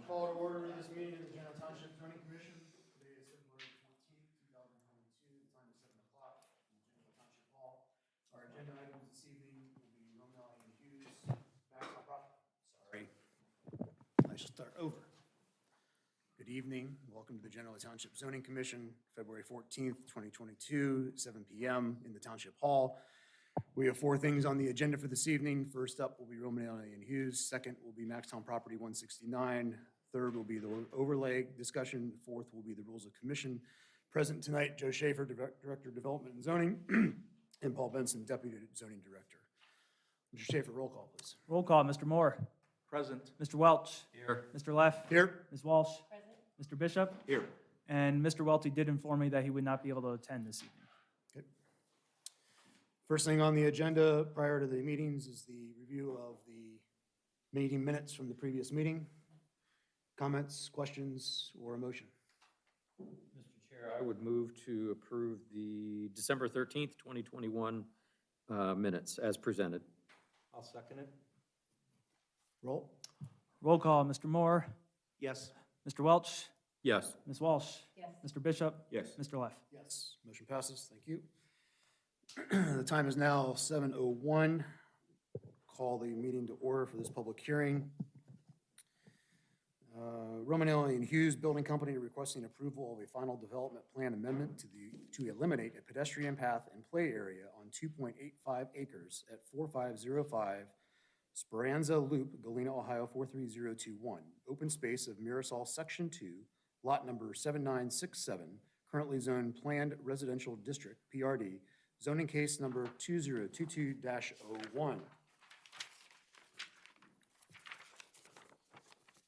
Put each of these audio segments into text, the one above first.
Call to order this meeting of the Genoa Township Zoning Commission. Today is February 14th, 2022. The time is 7 o'clock in Genoa Township Hall. Our agenda items this evening will be Romanelli and Hughes. Sorry. I shall start over. Good evening. Welcome to the Genoa Township Zoning Commission, February 14th, 2022, 7 p.m. in the Township Hall. We have four things on the agenda for this evening. First up will be Romanelli and Hughes. Second will be Maxtown Property 169. Third will be the overlay discussion. Fourth will be the rules of commission. Present tonight, Joe Schaefer, Director of Development and Zoning, and Paul Benson, Deputy Zoning Director. Mr. Schaefer, roll call, please. Roll call, Mr. Moore. Present. Mr. Welch. Here. Mr. Leff. Here. Ms. Walsh. Present. Mr. Bishop. Here. And Mr. Welty did inform me that he would not be able to attend this evening. Okay. First thing on the agenda prior to the meetings is the review of the meeting minutes from the previous meeting. Comments, questions, or a motion? Mr. Chair, I would move to approve the December 13th, 2021 minutes as presented. I'll second it. Roll. Roll call, Mr. Moore. Yes. Mr. Welch. Yes. Ms. Walsh. Yes. Mr. Bishop. Yes. Mr. Leff. Yes, motion passes. Thank you. The time is now 7:01. Call the meeting to order for this public hearing. Romanelli and Hughes Building Company requesting approval of a final development plan amendment to eliminate a pedestrian path and play area on 2.85 acres at 4505 Speranza Loop, Galena, Ohio 43021. Open space of Mirasol Section 2, lot number 7967, currently zoned Planned Residential District, PRD, zoning case number 2022-01.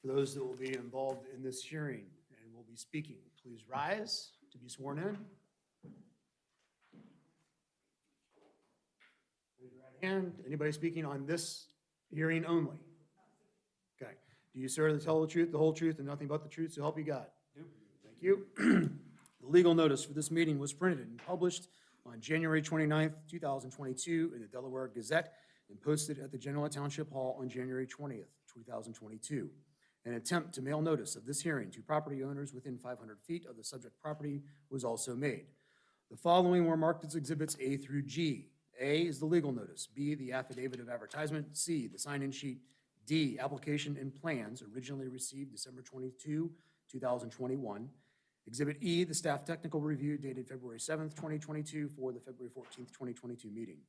For those that will be involved in this hearing and will be speaking, please rise to be sworn in. Raise your right hand. Anybody speaking on this hearing only? Okay. Do you swear to tell the truth, the whole truth, and nothing but the truth, so help you God? Thank you. The legal notice for this meeting was printed and published on January 29th, 2022 in the Delaware Gazette and posted at the Genoa Township Hall on January 20th, 2022. An attempt to mail notice of this hearing to property owners within 500 feet of the subject property was also made. The following were marked as exhibits A through G. A is the legal notice, B, the affidavit of advertisement, C, the sign-in sheet, D, application and plans originally received December 22, 2021. Exhibit E, the staff technical review dated February 7th, 2022 for the February 14th, 2022 meeting.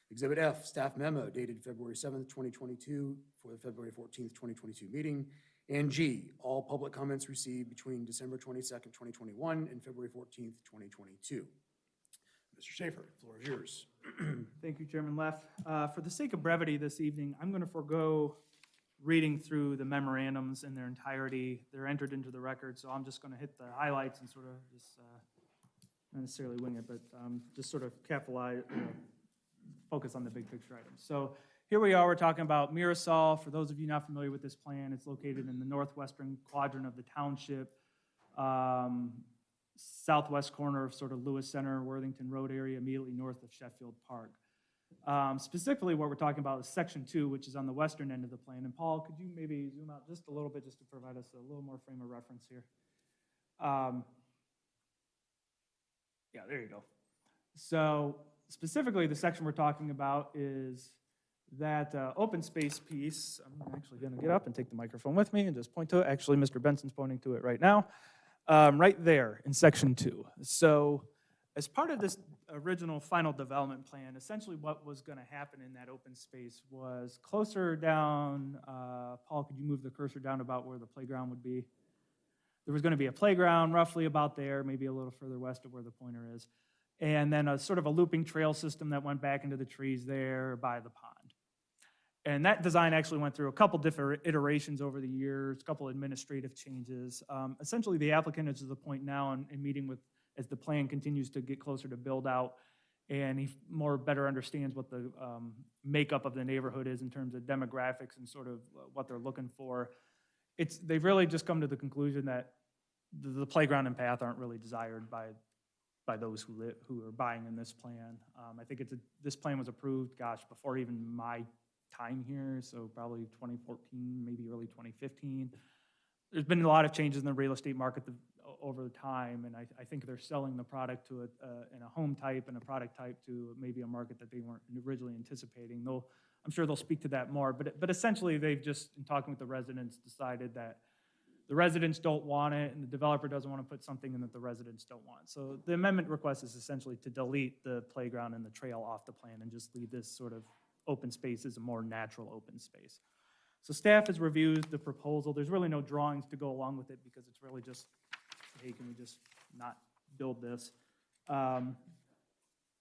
Exhibit F, staff memo dated February 7th, 2022 for the February 14th, 2022 meeting. And G, all public comments received between December 22nd, 2021 and February 14th, 2022. Mr. Schaefer, the floor is yours. Thank you, Chairman Leff. For the sake of brevity this evening, I'm going to forego reading through the memorandums in their entirety. They're entered into the record, so I'm just going to hit the highlights and sort of just, not necessarily wing it, but just sort of capitalize, focus on the big picture items. So here we are, we're talking about Mirasol. For those of you not familiar with this plan, it's located in the northwestern quadrant of the township, southwest corner of sort of Lewis Center, Worthington Road area, immediately north of Sheffield Park. Specifically, what we're talking about is Section 2, which is on the western end of the plan. And Paul, could you maybe zoom out just a little bit just to provide us a little more frame of reference here? Yeah, there you go. So specifically, the section we're talking about is that open space piece. I'm actually going to get up and take the microphone with me and just point to it. Actually, Mr. Benson's pointing to it right now. Right there in Section 2. So as part of this original final development plan, essentially what was going to happen in that open space was closer down, Paul, could you move the cursor down about where the playground would be? There was going to be a playground roughly about there, maybe a little further west of where the pointer is, and then a sort of a looping trail system that went back into the trees there by the pond. And that design actually went through a couple different iterations over the years, a couple administrative changes. Essentially, the applicant is to the point now in meeting with, as the plan continues to get closer to build out, and he more better understands what the makeup of the neighborhood is in terms of demographics and sort of what they're looking for. They've really just come to the conclusion that the playground and path aren't really desired by those who are buying in this plan. I think this plan was approved, gosh, before even my time here, so probably 2014, maybe early 2015. there's been a lot of changes in the real estate market over time, and I think they're selling the product to in a home type and a product type to maybe a market that they weren't originally anticipating. I'm sure they'll speak to that more, but essentially they've just, in talking with the residents, decided that the residents don't want it and the developer doesn't want to put something in that the residents don't want. So the amendment request is essentially to delete the playground and the trail off the plan and just leave this sort of open space as a more natural open space. So staff has reviewed the proposal. There's really no drawings to go along with it because it's really just, hey, can we just not build this?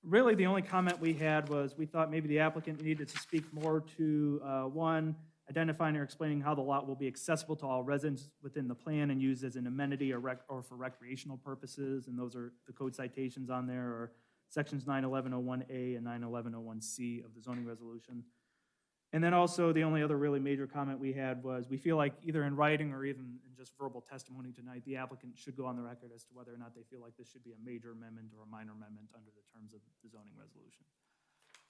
Really, the only comment we had was we thought maybe the applicant needed to speak more to, one, identifying or explaining how the lot will be accessible to all residents within the plan and used as an amenity or for recreational purposes, and those are the code citations on there, or sections 91101A and 91101C of the zoning resolution. And then also, the only other really major comment we had was, we feel like either in writing or even in just verbal testimony tonight, the applicant should go on the record as to whether or not they feel like this should be a major amendment or a minor amendment under the terms of the zoning resolution.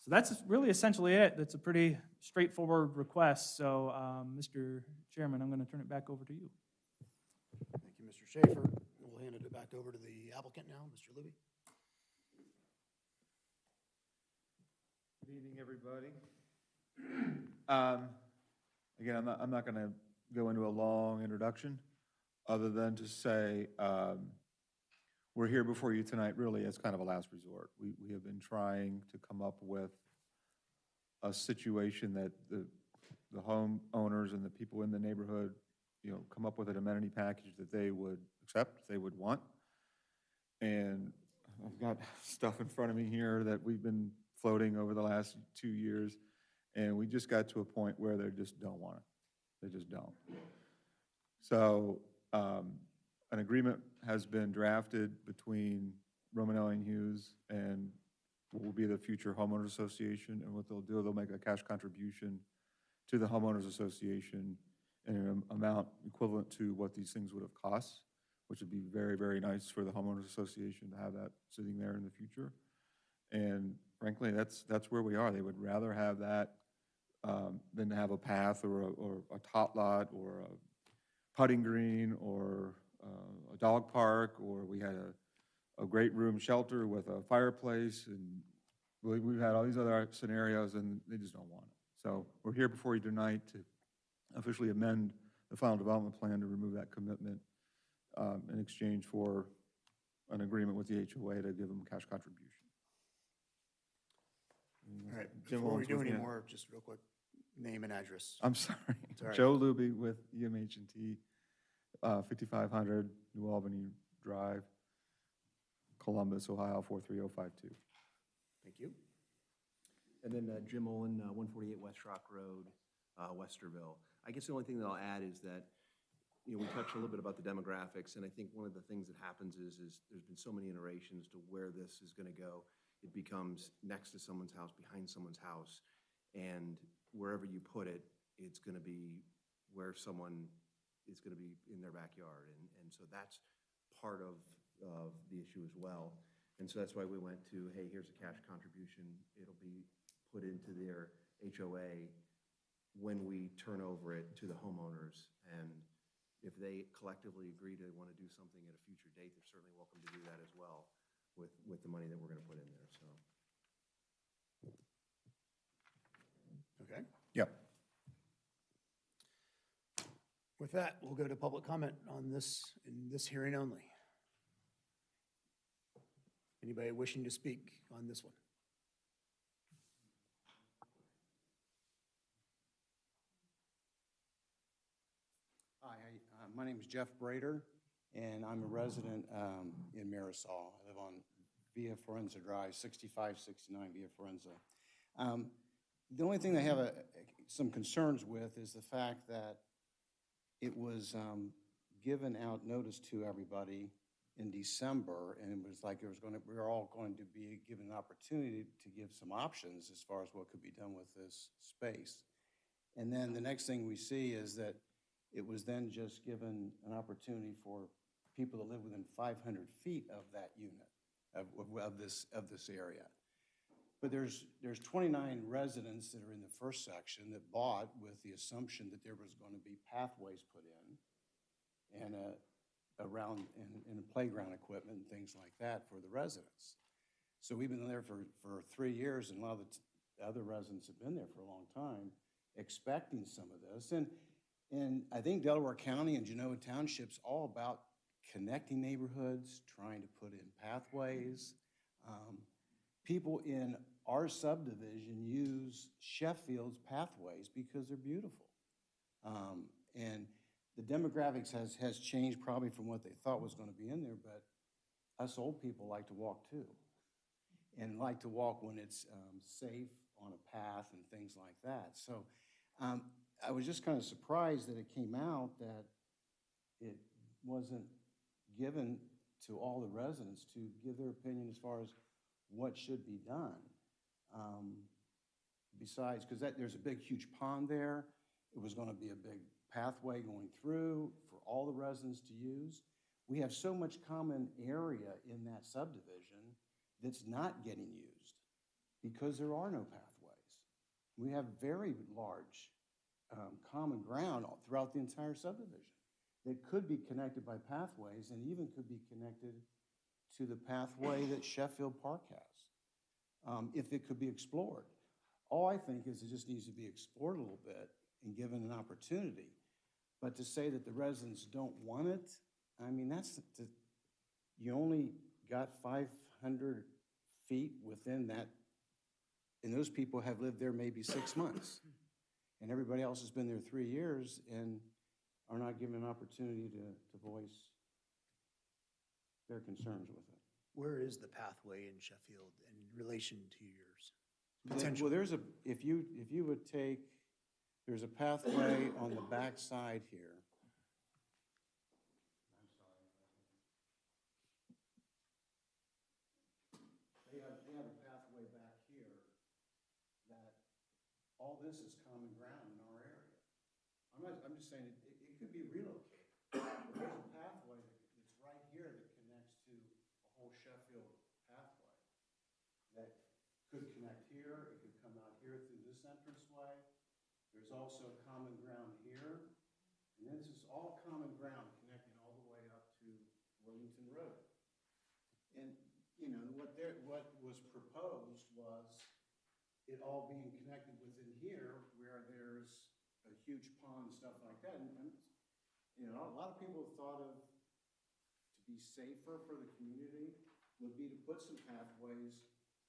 So that's really essentially it. That's a pretty straightforward request. So, Mr. Chairman, I'm going to turn it back over to you. Thank you, Mr. Schaefer. We'll hand it back over to the applicant now, Mr. Libby. Good evening, everybody. Again, I'm not going to go into a long introduction, other than to say we're here before you tonight really as kind of a last resort. We have been trying to come up with a situation that the homeowners and the people in the neighborhood, come up with an amenity package that they would accept, they would want. And I've got stuff in front of me here that we've been floating over the last 2 years. And we just got to a point where they just don't want it. They just don't. So an agreement has been drafted between Romanelli and Hughes and what will be the future homeowners association. And what they'll do, they'll make a cash contribution to the homeowners association in an amount equivalent to what these things would have cost, which would be very, very nice for the homeowners association to have that sitting there in the future. And frankly, that's where we are. They would rather have that than to have a path or a tot lot or a putting green or a dog park, or we had a great room shelter with a fireplace, and we've had all these other scenarios, and they just don't want it. So we're here before you tonight to officially amend the final development plan to remove that commitment in exchange for an agreement with the HOA to give them a cash contribution. All right, Jim before we Owens do with any me. more, just real quick, name and address. I'm sorry. all right. Joe Luby with EMH&T, 5500 New Albany Drive, Columbus, Ohio, 43052. Thank you. And then Jim Olin, 148 West Rock Road, Westerville. I guess the only thing that I'll add is that, we touched a little bit about the demographics, and I think one of the things that happens is there's been so many iterations to where this is going to go. It becomes next to someone's house, behind someone's house, and wherever you put it, it's going to be where someone is going to be in their backyard, and so that's part of the issue as well. And so that's why we went to, hey, here's a cash contribution. It'll be put into their HOA when we turn over it to the homeowners. And if they collectively agree to want to do something at a future date, they're certainly welcome to do that as well with the money that we're going to put in there, so. Okay. Yep. With that, we'll go to public comment on this, in this hearing only. Anybody wishing to speak on this one? Hi, my name is Jeff Brader, and I'm a resident in Marisol. I live on Via Forenza Drive, 6569 Via Forenza. The only thing I have some concerns with is the fact that it was given out notice to everybody in December, and it was like we were all going to be given an opportunity to give some options as far as what could be done with this space. And then the next thing we see is that it was then just given an opportunity for people to live within 500 feet of that unit, of this area. But there's 29 residents that are in the first section that bought with the assumption that there was going to be pathways put in. and and playground equipment and things like that for the residents. So we've been there for 3 years, and a lot of the other residents have been there for a long time, expecting some of this. And I think Delaware County and Genoa Township's all about connecting neighborhoods, trying to put in pathways. People in our subdivision use Sheffield's pathways because they're beautiful. And the demographics has changed probably from what they thought was going to be in there, but us old people like to walk too. And like to walk when it's safe on a path and things like that. So I was just kind of surprised that it came out that it wasn't given to all the residents to give their opinion as far as what should be done. Besides, because there's a big, huge pond there. It was going to be a big pathway going through for all the residents to use. We have so much common area in that subdivision that's not getting used because there are no pathways. We have very large common ground throughout the entire subdivision that could be connected by pathways and even could be connected to the pathway that Sheffield Park has, if it could be explored. All I think is it just needs to be explored a little bit and given an opportunity. But to say that the residents don't want it, I mean, you only got 500 feet within that, and those people have lived there maybe 6 months. And everybody else has been there 3 years and are not given an opportunity to voice their concerns with it. Where is the pathway in Sheffield in relation to yours? Well, if you would take, there's a pathway on the back side here. I'm sorry. They have a pathway back here that all this is common ground in our area. I'm just saying it could be relocated. There's a pathway that's right here that connects to a whole Sheffield pathway that could connect here, it could come out here through this entranceway. There's also common ground here, and this is all common ground connecting all the way up to Wilmington Road. And, you know, what was proposed was it all being connected within here where there's a huge pond and stuff like that. And you know, a lot of people have thought of, to be safer for the community, would be to put some pathways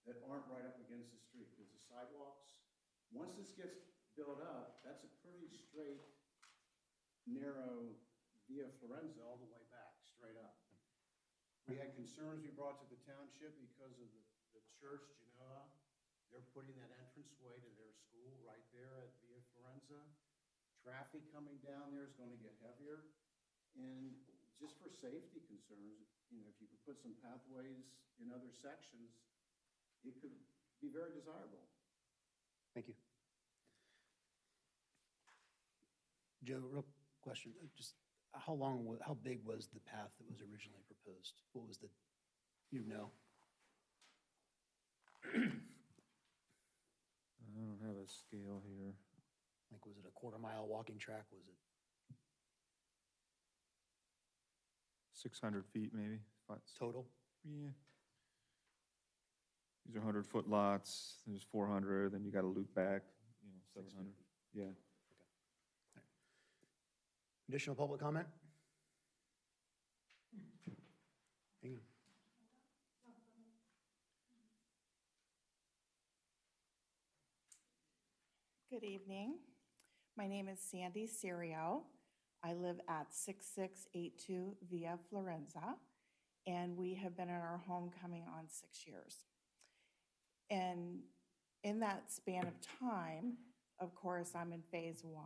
that aren't right up against the street, because the sidewalks, once this gets built up, that's a pretty straight, narrow Via Florenza all the way back, straight up. We had concerns we brought to the township because of the church, Genoa. They're putting that entranceway to their school right there at Via Florenza. Traffic coming down there is going to get heavier. And just for safety concerns, you know, if you could put some pathways in other sections, it could be very desirable. Thank you. Joe, real question, just how big was the path that was originally proposed? What was the, you know? I don't have a scale here. Like, was it a quarter-mile walking track? Was it? 600 feet, maybe. Total? Yeah. These are 100-foot lots. There's 400, then you got to loop back, you know, 700. Yeah. Additional public comment? Hang on. Good evening. My name is Sandy Serio. I live at 6682 Via Florenza, and we have been in our home coming on 6 years. And in that span of time, of course, I'm in phase 1.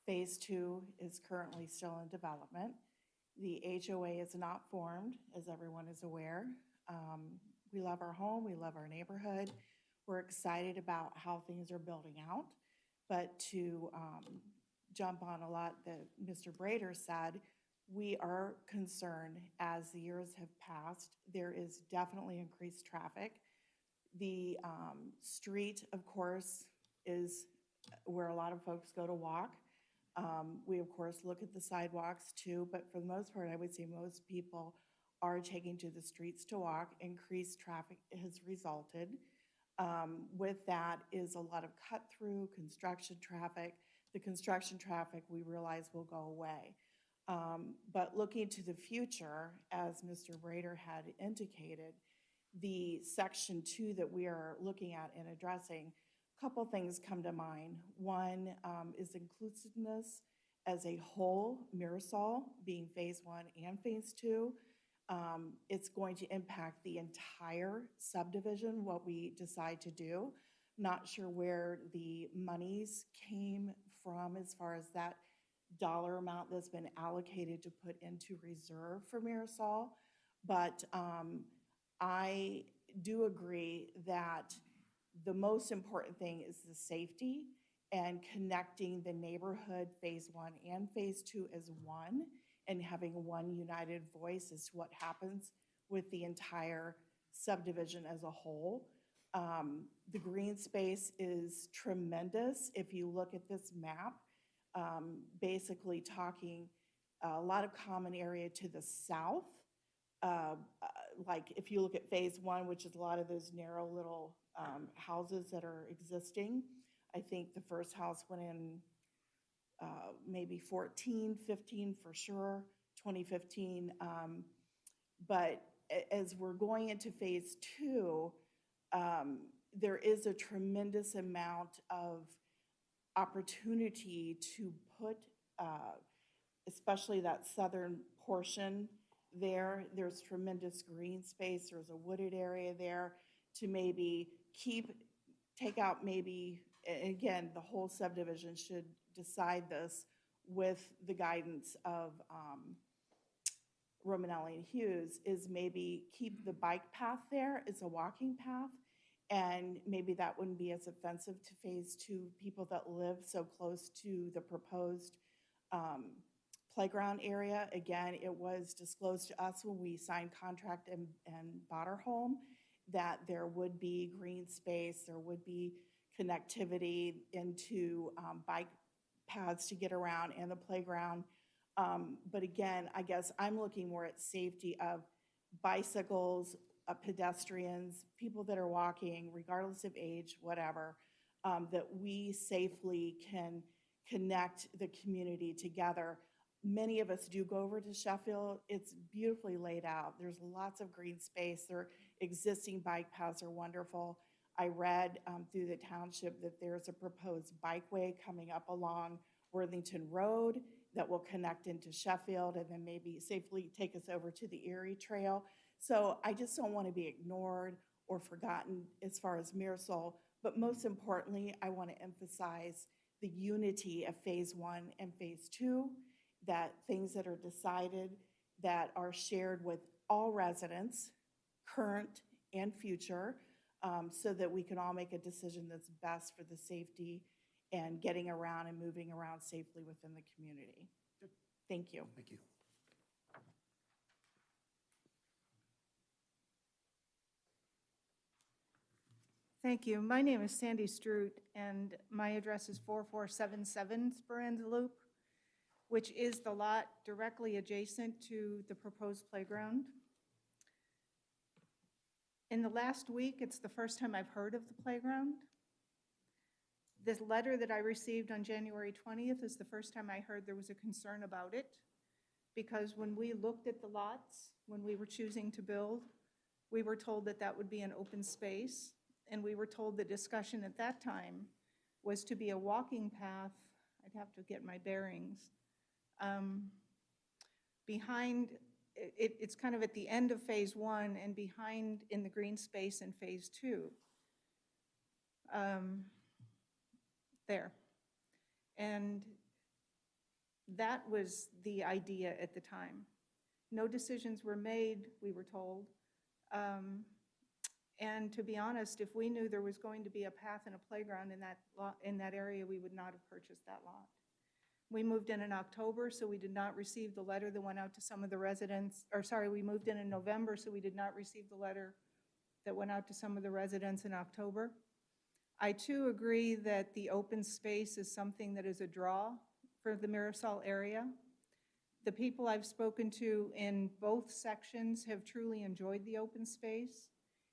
Phase 2 is currently still in development. The HOA is not formed, as everyone is aware. We love our home, we love our neighborhood. We're excited about how things are building out. But to jump on a lot that Mr. Brader said, we are concerned as the years have passed. There is definitely increased traffic. The street, of course, is where a lot of folks go to walk. We, of course, look at the sidewalks too, but for the most part, I would say most people are taking to the streets to walk. Increased traffic has resulted. With that is a lot of cut-through construction traffic. The construction traffic, we realize, will go away. But looking to the future, as Mr. Brader had indicated, the section 2 that we are looking at and addressing, a couple things come to mind. One is inclusiveness as a whole, Mirasol being phase 1 and phase 2. It's going to impact the entire subdivision, what we decide to do. Not sure where the monies came from as far as that dollar amount that's been allocated to put into reserve for Mirasol. But I do agree that the most important thing is the safety and connecting the neighborhood phase 1 and phase 2 as one, and having one united voice as to what happens with the entire subdivision as a whole. The green space is tremendous. If you look at this map, basically talking a lot of common area to the south. Like if you look at phase 1, which is a lot of those narrow little houses that are existing. I think the first house went in maybe 14, 15 for sure, 2015. But as we're going into phase 2, there is a tremendous amount of opportunity to put, especially that southern portion there. There's tremendous green space. There's a wooded area there to maybe take out maybe, and again, the whole subdivision should decide this with the guidance of Romanelli and Hughes, is maybe keep the bike path there as a walking path, and maybe that wouldn't be as offensive to phase 2 people that live so close to the proposed playground area. Again, it was disclosed to us when we signed contract and bought our home that there would be green space, there would be connectivity into bike paths to get around and the playground. But again, I guess I'm looking more at safety of bicycles, pedestrians, people that are walking, regardless of age, whatever, that we safely can connect the community together. Many of us do go over to Sheffield. It's beautifully laid out. There's lots of green space. Their existing bike paths are wonderful. I read through the township that there's a proposed bikeway coming up along Worthington Road that will connect into Sheffield and then maybe safely take us over to the Erie Trail. So I just don't want to be ignored or forgotten as far as Mirasol, but most importantly, I want to emphasize the unity of phase 1 and phase 2, that things that are decided that are shared with all residents, current and future, so that we can all make a decision that's best for the safety and getting around and moving around safely within the community. Thank you. Thank you. Thank you. My name is Sandy Stroot, and my address is 4477 Speranza Loop, which is the lot directly adjacent to the proposed playground. In the last week, it's the first time I've heard of the playground. This letter that I received on January 20th is the first time I heard there was a concern about it, because when we looked at the lots, when we were choosing to build, we were told that that would be an open space, and we were told the discussion at that time was to be a walking path. I'd have to get my bearings. Behind, it's kind of at the end of phase 1 and behind in the green space in phase 2. There. And that was the idea at the time. No decisions were made, we were told. And to be honest, if we knew there was going to be a path and a playground in that lot, in that area, we would not have purchased that lot. We moved in October, so we did not receive the letter that went out to some of the residents, or sorry, we moved in November, so we did not receive the letter that went out to some of the residents in October. I too agree that the open space is something that is a draw for the Marisol area. The people I've spoken to in both sections have truly enjoyed the open space.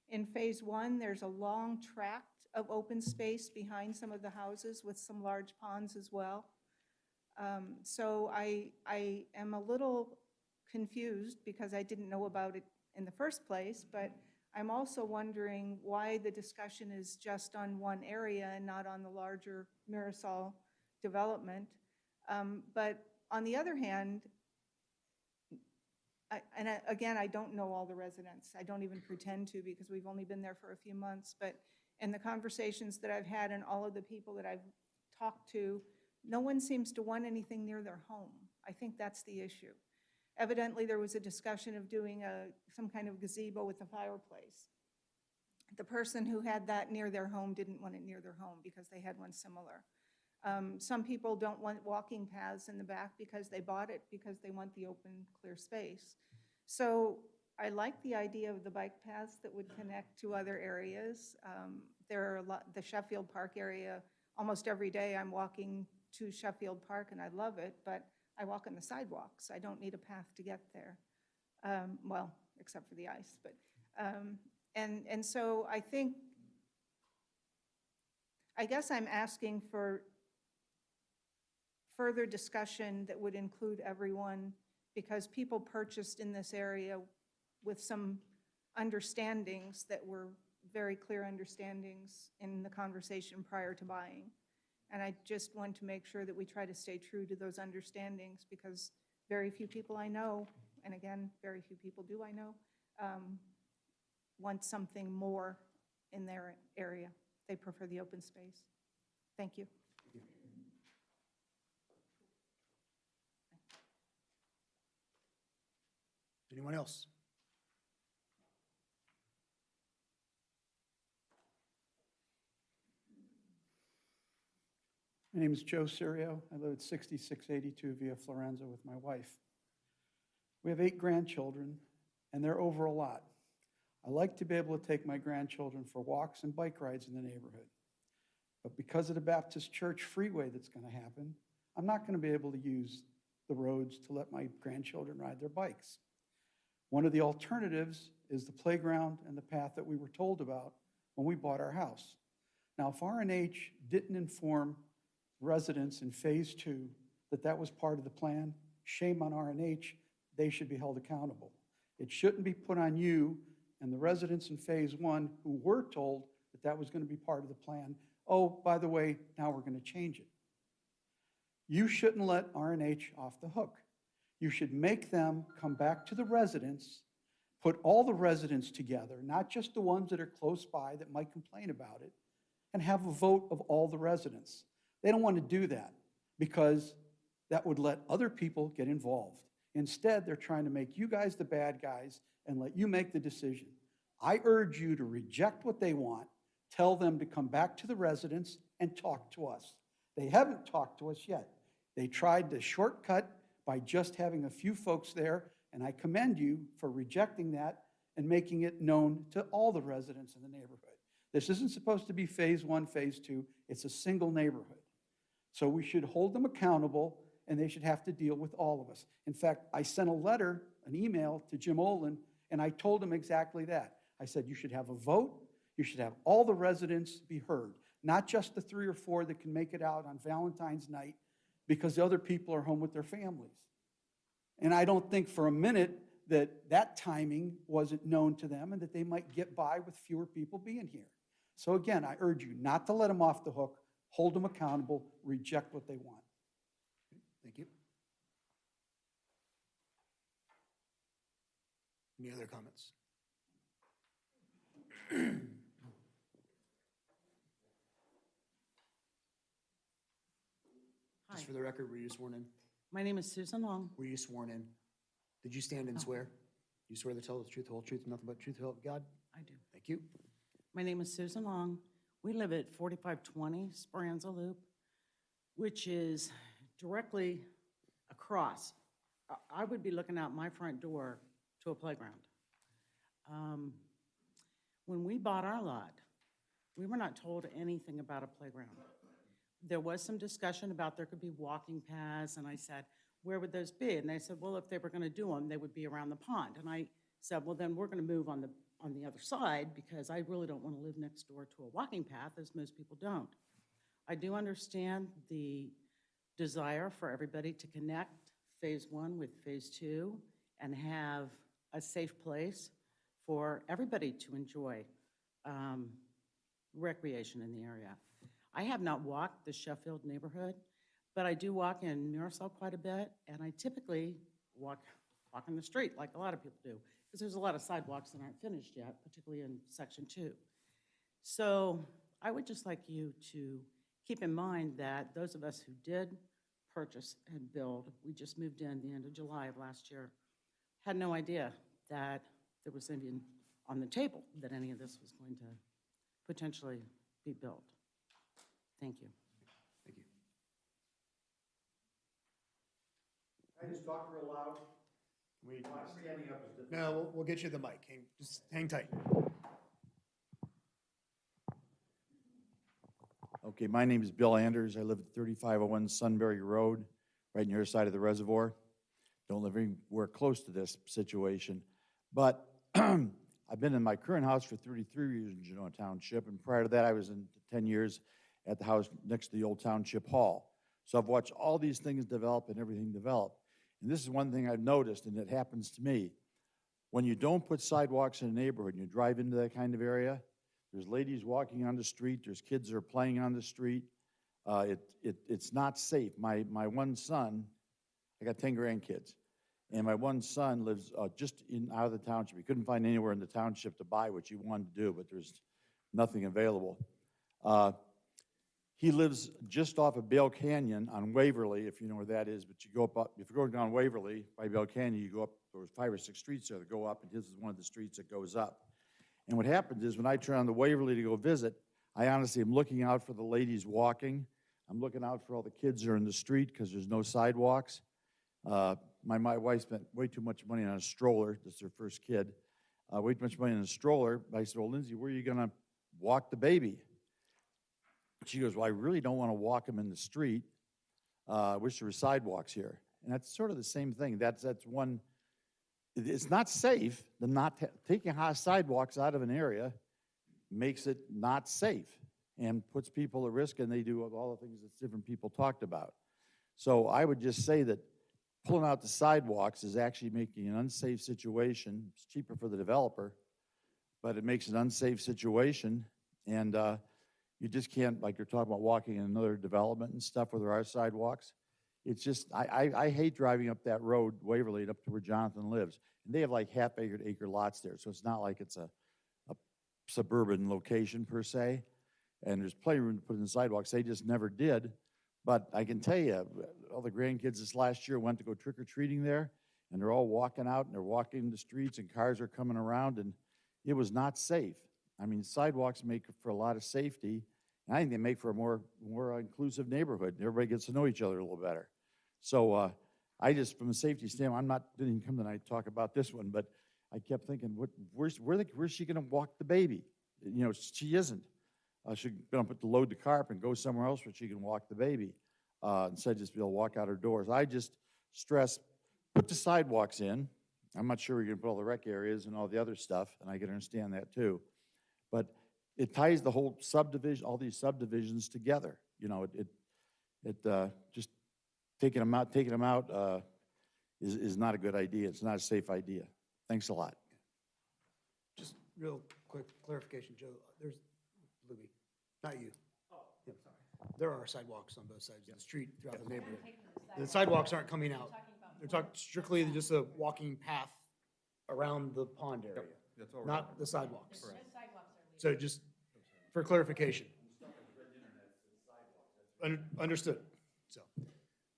In Phase 1, there's a long tract of open space behind some of the houses with some large ponds as well. So I am a little confused because I didn't know about it in the first place, but I'm also wondering why the discussion is just on one area and not on the larger Marisol development. But on the other hand, again, I don't know all the residents. I don't even pretend to because we've only been there for a few months. But in the conversations that I've had and all of the people that I've talked to, no one seems to want anything near their home. I think that's the issue. Evidently, there was a discussion of doing some kind of gazebo with a fireplace. The person who had that near their home didn't want it near their home because they had one similar. Some people don't want walking paths in the back because they bought it because they want the open, clear space. So I like the idea of the bike paths that would connect to other areas. There are the Sheffield Park area, almost every day I'm walking to Sheffield Park and I love it, but I walk on the sidewalks. I don't need a path to get there. Well, except for the ice, but, and so I guess I'm asking for further discussion that would include everyone because people purchased in this area with some understandings that were very clear understandings in the conversation prior to buying. And I just want to make sure that we try to stay true to those understandings because very few people I know, and again, very few people do I know, want something more in their area. They prefer the open space. Thank you. Anyone else? My name is Joe Sirio. I live at 6682 Via Florenza with my wife. We have 8 grandchildren, and they're over a lot. I like to be able to take my grandchildren for walks and bike rides in the neighborhood. But because of the Baptist Church freeway that's going to happen, I'm not going to be able to use the roads to let my grandchildren ride their bikes. One of the alternatives is the playground and the path that we were told about when we bought our house. Now, if R&H didn't inform residents in Phase 2 that that was part of the plan, shame on R&H, they should be held accountable. It shouldn't be put on you and the residents in Phase 1 who were told that that was going to be part of the plan. Oh, by the way, now we're going to change it. You shouldn't let R&H off the hook. You should make them come back to the residents, put all the residents together, not just the ones that are close by that might complain about it, and have a vote of all the residents. They don't want to do that because that would let other people get involved. Instead, they're trying to make you guys the bad guys and let you make the decision. I urge you to reject what they want, tell them to come back to the residents and talk to us. They haven't talked to us yet. They tried the shortcut by just having a few folks there, and I commend you for rejecting that and making it known to all the residents in the neighborhood. This isn't supposed to be Phase 1, Phase 2. It's a single neighborhood. So we should hold them accountable, and they should have to deal with all of us. In fact, I sent a letter, an email to Jim Olin, and I told him exactly that. I said, you should have a vote. You should have all the residents be heard, not just the 3 or 4 that can make it out on Valentine's night because the other people are home with their families. And I don't think for a minute that that timing wasn't known to them and that they might get by with fewer people being here. So again, I urge you not to let them off the hook, hold them accountable, reject what they want. Thank you. Any other comments? Hi, Just for the record, were you sworn in? my name is Susan Long. Were you sworn in? Did you stand and swear? You swear to tell the truth, the whole truth, and nothing but the truth, so help you God? I do. Thank you. My name is Susan Long. We live at 4520 Speranza Loop, which is directly across. I would be looking out my front door to a playground. When we bought our lot, we were not told anything about a playground. there was some discussion about there could be walking paths, and I said, where would those be? And they said, well, if they were going to do them, they would be around the pond. And I said, well, then we're going to move on the other side, because I really don't want to live next door to a walking path, as most people don't. I do understand the desire for everybody to connect Phase 1 with Phase 2 and have a safe place for everybody to enjoy recreation in the area. I have not walked the Sheffield neighborhood, but I do walk in Marisol quite a bit, and I typically walk in the street like a lot of people do, because there's a lot of sidewalks that aren't finished yet, particularly in Section 2. So I would just like you to keep in mind that those of us who did purchase and build, we just moved in the end of July of last year, had no idea that there was anything on the table, that any of this was going to potentially be built. Thank you. Thank you. Can I just talk real loud? Standing up is difficult. No, we'll get you the mic. Just hang tight. Okay, my name is Bill Anders. I live at 3501 Sunbury Road, right near the side of the reservoir. Don't live anywhere close to this situation. But I've been in my current house for 33 years in Genoa Township, and prior to that, I was in 10 years at the house next to the old Township Hall. So I've watched all these things develop and everything develop. And this is one thing I've noticed, and it happens to me. When you don't put sidewalks in a neighborhood and you drive into that kind of area, there's ladies walking on the street, there's kids that are playing on the street. It's not safe. My one son, I got 10 grandkids, and my one son lives just out of the township. He couldn't find anywhere in the township to buy what he wanted to do, but there's nothing available. He lives just off of Bale Canyon on Waverly, if you know where that is, but you go up, if you're going down Waverly by Bale Canyon, you go up, there's 5 or 6 streets there that go up, and his is one of the streets that goes up. And what happens is when I turn on the Waverly to go visit, I honestly am looking out for the ladies walking. I'm looking out for all the kids that are in the street because there's no sidewalks. My wife spent way too much money on a stroller. This is her first kid. Way too much money on a stroller. I said, well, Lindsay, where are you going to walk the baby? She goes, well, I really don't want to walk him in the street. I wish there were sidewalks here. And that's sort of the same thing. That's one. It's not safe. Taking sidewalks out of an area makes it not safe and puts people at risk, and they do all the things that different people talked about. So I would just say that pulling out the sidewalks is actually making an unsafe situation. It's cheaper for the developer, but it makes an unsafe situation, and you just can't, like you're talking about walking in another development and stuff where there are sidewalks. It's just, I hate driving up that road, Waverly, and up to where Jonathan lives. And they have like half-acre to acre lots there, so it's not like it's a suburban location per se. And there's plenty of room to put in sidewalks. They just never did. But I can tell you, all the grandkids this last year went to go trick-or-treating there, and they're all walking out, and they're walking the streets, and cars are coming around, and it was not safe. I mean, sidewalks make for a lot of safety, and I think they make for a more inclusive neighborhood. Everybody gets to know each other a little better. So I just, from a safety standpoint, didn't even come tonight to talk about this one, but I kept thinking, where's she going to walk the baby? You know, she isn't. She's going to put the load the car up and go somewhere else where she can walk the baby instead of just be able to walk out her doors. I just stress, put the sidewalks in. I'm not sure we're going to put all the rec areas and all the other stuff, and I can understand that too. But it ties the whole subdivision, all these subdivisions together. You know, just taking them out is not a good idea. It's not a safe idea. Thanks a lot. Just real quick clarification, Joe. There's Libby, not you. Oh, sorry. There are sidewalks on both sides of the street throughout the neighborhood. The sidewalks aren't coming out. They're talking strictly just a walking path around the pond area, not the sidewalks. So just for clarification. Understood. So,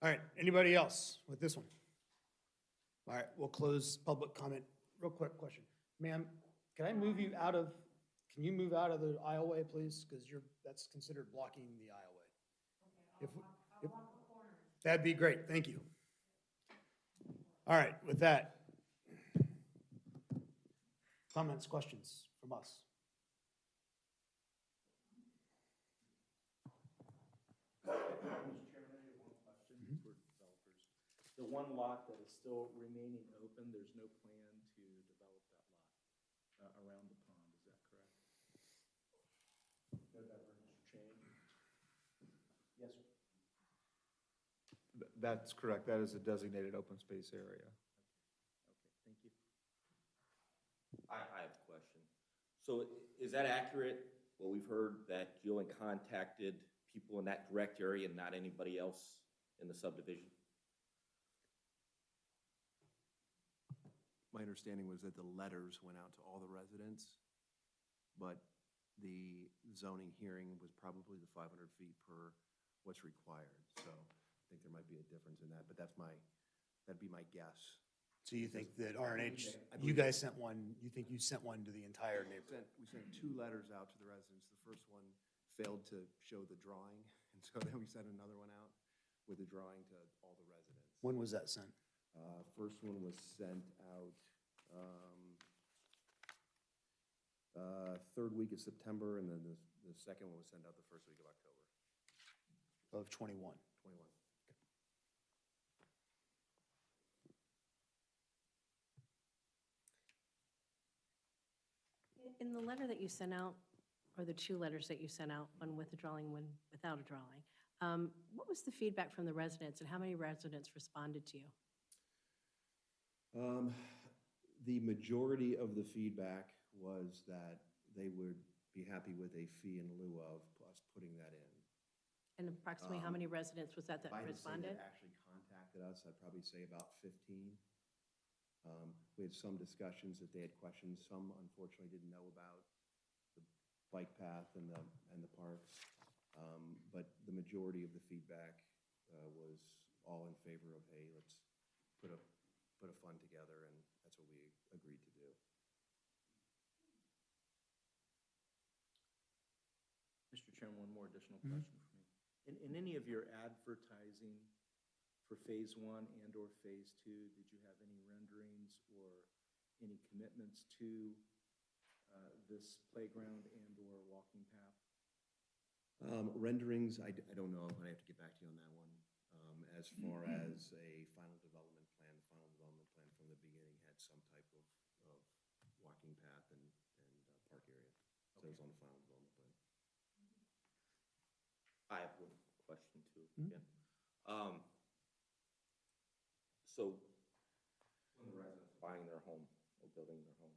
all right, anybody else with this one? All right, we'll close public comment. Real quick question. Ma'am, can you move out of the aisleway, please? Because that's considered blocking the aisleway. If that'd be great, thank you. All right, with that, comments, questions from us? the one lot that is still remaining open, there's no plan to develop that lot around the pond, is that correct? No divergence change? Yes, sir. That's correct. That is a designated open space area. Okay, thank you. I have a question. So is that accurate, what we've heard, that you only contacted people in that direct area and not anybody else in the subdivision? My understanding was that the letters went out to all the residents, but the zoning hearing was probably the 500 feet per what's required. So I think there might be a difference in that, but that'd be my guess. So you think that RNH, I you believe- guys sent one, you think you sent one to the entire neighborhood? We sent 2 letters out to the residents. The first one failed to show the drawing, and so then we sent another one out with the drawing to all the residents. When was that sent? First one was sent out third week of September, and then the second one was sent out the first week of October. Of 21. 21. In the letter that you sent out, or the 2 letters that you sent out, one with a drawing, one without a drawing, what was the feedback from the residents, and how many residents responded to you? The majority of the feedback was that they would be happy with a fee in lieu of us putting that in. And approximately how many residents was that If I had to say responded? that actually contacted us, I'd probably say about 15. We had some discussions that they had questions. Some unfortunately didn't know about the bike path and the parks. But the majority of the feedback was all in favor of, hey, let's put a fund together, and that's what we agreed to do. Mr. Chairman, one more additional question for me. In any of your advertising for Phase 1 and/or Phase 2, did you have any renderings or any commitments to this playground and/or walking path? Renderings, I don't know. I have to get back to you on that one. As far as a final development plan, the final development plan from the beginning had some type of walking path and park area. So it was on the final development plan. I have one question too, again. So when the residents are buying their home or building their home,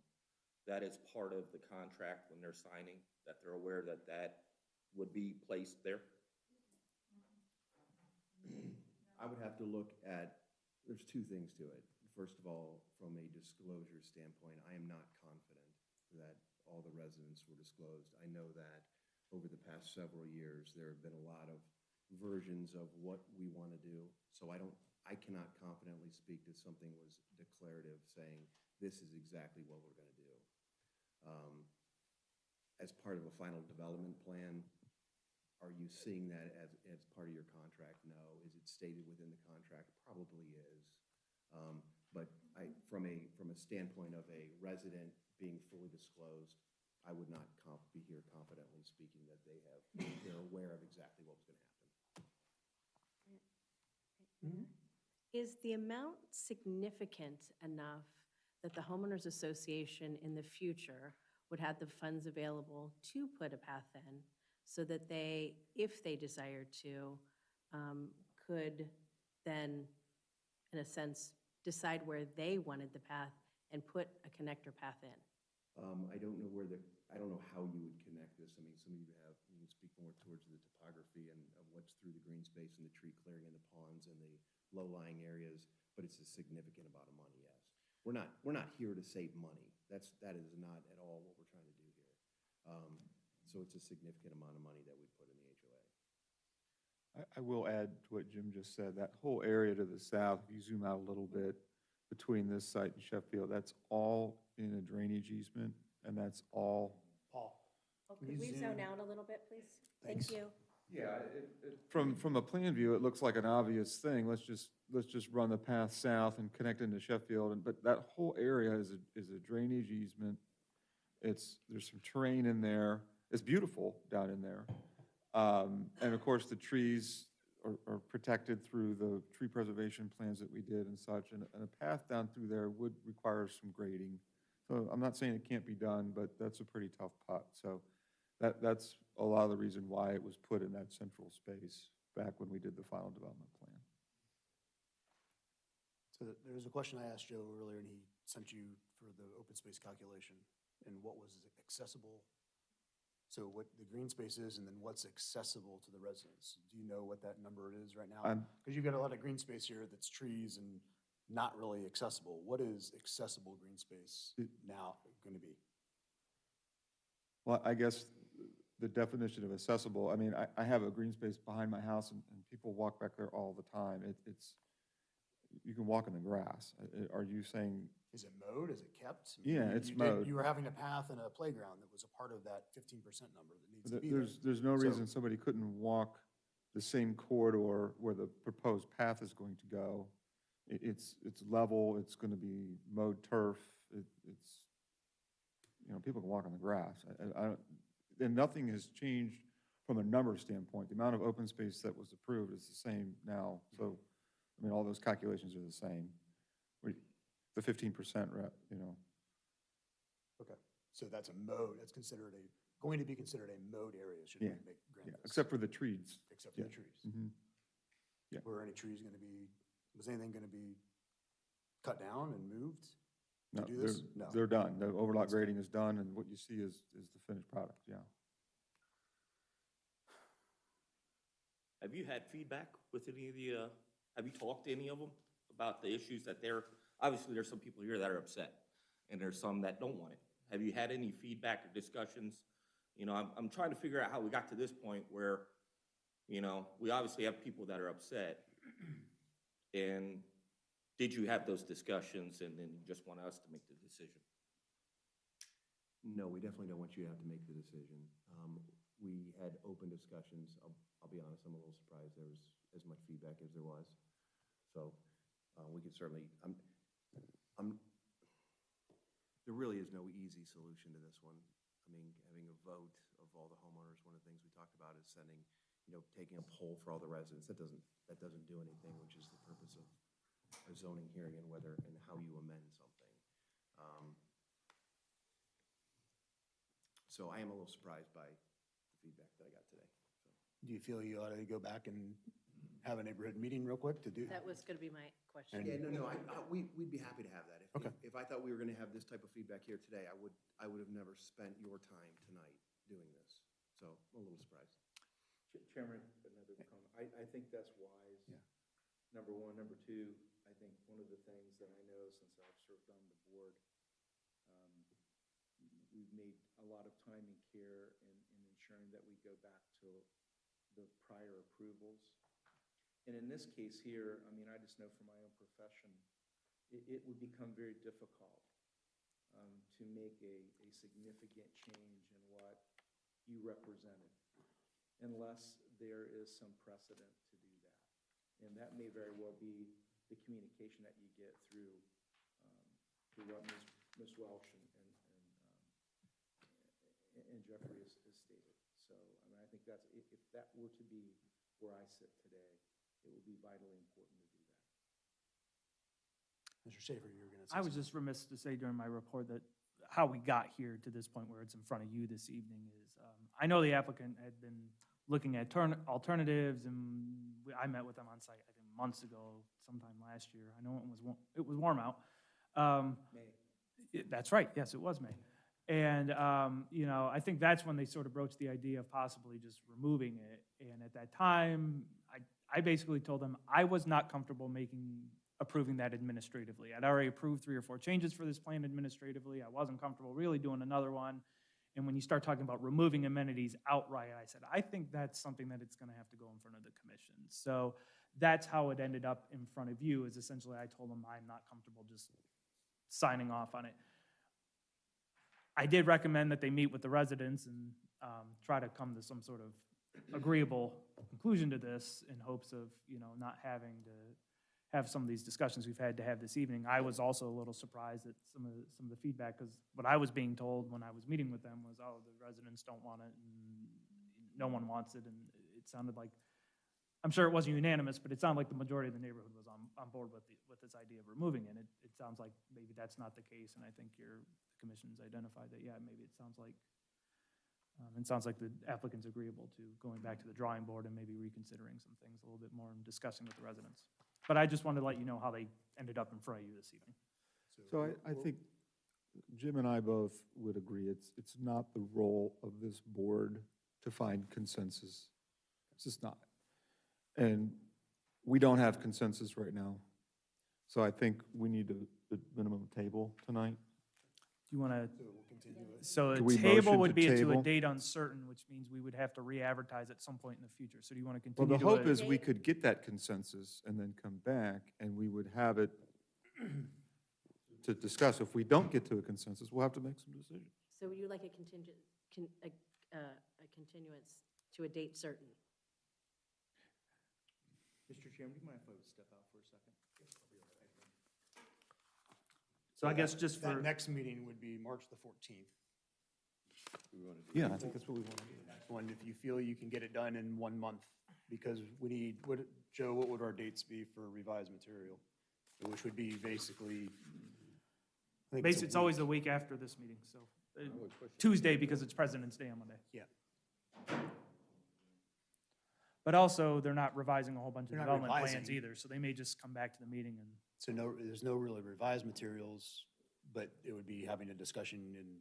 that is part of the contract when they're signing, that they're aware that that would be placed there? I would have to look at, there's 2 things to it. First of all, from a disclosure standpoint, I am not confident that all the residents were disclosed. I know that over the past several years, there have been a lot of versions of what we want to do. So I cannot confidently speak that something was declarative saying, this is exactly what we're going to do. As part of a final development plan, are you seeing that as part of your contract? No. Is it stated within the contract? Probably is. But from a standpoint of a resident being fully disclosed, I would not be here confidently speaking that they're aware of exactly what was going to happen. Is the amount significant enough that the homeowners association in the future would have the funds available to put a path in, so that they, if they desired to, could then, in a sense, decide where they wanted the path and put a connector path in? I don't know I don't know how you would connect this. I mean, some of you can speak more towards the topography and of what's through the green space and the tree clearing and the ponds and the low-lying areas, but it's a significant amount of money, yes. We're not here to save money. That is not at all what we're trying to do here. So it's a significant amount of money that we put in the HOA. I will add to what Jim just said. That whole area to the south, if you zoom out a little bit, between this site and Sheffield, that's all in a drainage easement, and that's all. Paul? Could we zone out a little bit, please? Thanks. Thank you. Yeah, from a plan view, it looks like an obvious thing. Let's just run the path south and connect into Sheffield, but that whole area is a drainage easement. There's some terrain in there. It's beautiful down in there. And of course, the trees are protected through the tree preservation plans that we did and such, and a path down through there would require some grading. So I'm not saying it can't be done, but that's a pretty tough putt. So that's a lot of the reason why it was put in that central space back when we did the final development plan. So there was a question I asked Joe earlier, and he sent you for the open space calculation, and what was accessible. So what the green space is, and then what's accessible to the residents. Do you know what that number is right now? Because you've got a lot of green space here that's trees and not really accessible. What is accessible green space now going to be? Well, I guess the definition of accessible, I mean, I have a green space behind my house, and people walk back there all the time. It's, you can walk in the grass. Are you saying? Is it mowed? Is it kept? Yeah, it's mowed. You were having a path and a playground that was a part of that 15% number that needs to be there. There's no So- reason somebody couldn't walk the same corridor where the proposed path is going to go. It's level, it's going to be mowed turf, it's, you know, people can walk on the grass. And nothing has changed from a number standpoint. The amount of open space that was approved is the same now. So, I mean, all those calculations are the same. The 15%, you know. Okay, so that's a mowed, that's considered going to be considered a mowed area, should we Yeah, make, grant Yeah, this? except for the trees. Except for the yeah. trees. Mhm. Yeah. Were any trees going to be, was anything going to be cut down and moved to No, do this? No. they're done. The overlap That's grading is done, and what you see is the finished product, yeah. Have you had feedback with any of the, have you talked to any of them about the issues that obviously there's some people here that are upset, and there's some that don't want it. Have you had any feedback or discussions? You know, I'm trying to figure out how we got to this point where, you know, we obviously have people that are upset. And did you have those discussions and then you just want us to make the decision? No, we definitely don't want you to have to make the decision. We had open discussions. I'll be honest, I'm a little surprised there was as much feedback as there was. So we could certainly, there really is no easy solution to this one. I mean, having a vote of all the homeowners, one of the things we talked about is sending, you know, taking a poll for all the residents. That doesn't do anything, which is the purpose of a zoning hearing and whether and how you amend something. So I am a little surprised by the feedback that I got today. So. Do you feel you ought to go back and have a neighborhood meeting real quick to do? That was going to be my question. Yeah, no, we'd be happy to have that. Okay. If I thought we were going to have this type of feedback here today, I would have never spent your time tonight doing this. So I'm a little surprised. Chairman, another comment. I think that's wise. Yeah. Number one. Number two, I think one of the things that I know since I've served on the board, we've made a lot of time and care in ensuring that we go back to the prior approvals. And in this case here, I mean, I just know from my own profession, it would become very difficult to make a significant change in what you represented unless there is some precedent to do that. And that may very well be the communication that you get through what Ms. Welsh and Jeffrey has stated. So, I mean, I think that's, if that were to be where I sit today, it would be vitally important to do that. Mr. Schaefer, you were going to say I was something. just remiss to say during my report that how we got here to this point where it's in front of you this evening is, I know the applicant had been looking at alternatives, and I met with them on site, I think, months ago, sometime last year. I know it was warm out. May. That's right, yes, it was May. And, you know, I think that's when they sort of broached the idea of possibly just removing it. And at that time, I basically told them I was not comfortable approving that administratively. I'd already approved 3 or 4 changes for this plan administratively. I wasn't comfortable really doing another one. And when you start talking about removing amenities outright, I said, I think that's something that it's going to have to go in front of the commission. So that's how it ended up in front of you, is essentially I told them I'm not comfortable just signing off on it. I did recommend that they meet with the residents and try to come to some sort of agreeable conclusion to this in hopes of, you know, not having to have some of these discussions we've had to have this evening. I was also a little surprised at some of the feedback, because what I was being told when I was meeting with them was, oh, the residents don't want it, and no one wants it, and it sounded like I'm sure it wasn't unanimous, but it sounded like the majority of the neighborhood was on board with with this idea of removing it. It sounds like maybe that's not the case, and I think the commission's identified that, yeah, maybe it sounds like the applicant's agreeable to going back to the drawing board and maybe reconsidering some things a little bit more and discussing with the residents. But I just wanted to let you know how they ended up in front of you this evening. So I think Jim and I both would agree, it's not the role of this board to find consensus. It's just not. And we don't have consensus right now. So I think we need a minimum table tonight. Do you want to, So we'll continue it. so Do a we table motion would to be to a table? date uncertain, which means we would have to re-advertise at some point in the future. So do you want to Well, continue the to? hope is we could get that consensus and then come back and we would have it to discuss. If we don't get to a consensus, we'll have to make some decisions. So would you like a continuance to a date certain? Mr. Chairman, do you mind if I would step out for a second? So I guess just for. That next meeting would be March the 14th. Yeah, I think that's what we want to do. Next one, if you feel you can get it done in 1 month, because we need, Joe, what would our dates be for revised material? Which would be basically, I think Basically, it's a always week. the week after this meeting, so Tuesday because it's President's Day on Monday. Yeah. But also, they're not revising a whole bunch of They're not development plans revising. either, so they may just come back to the meeting and, So no, there's no really revised materials, but it would be having a discussion in,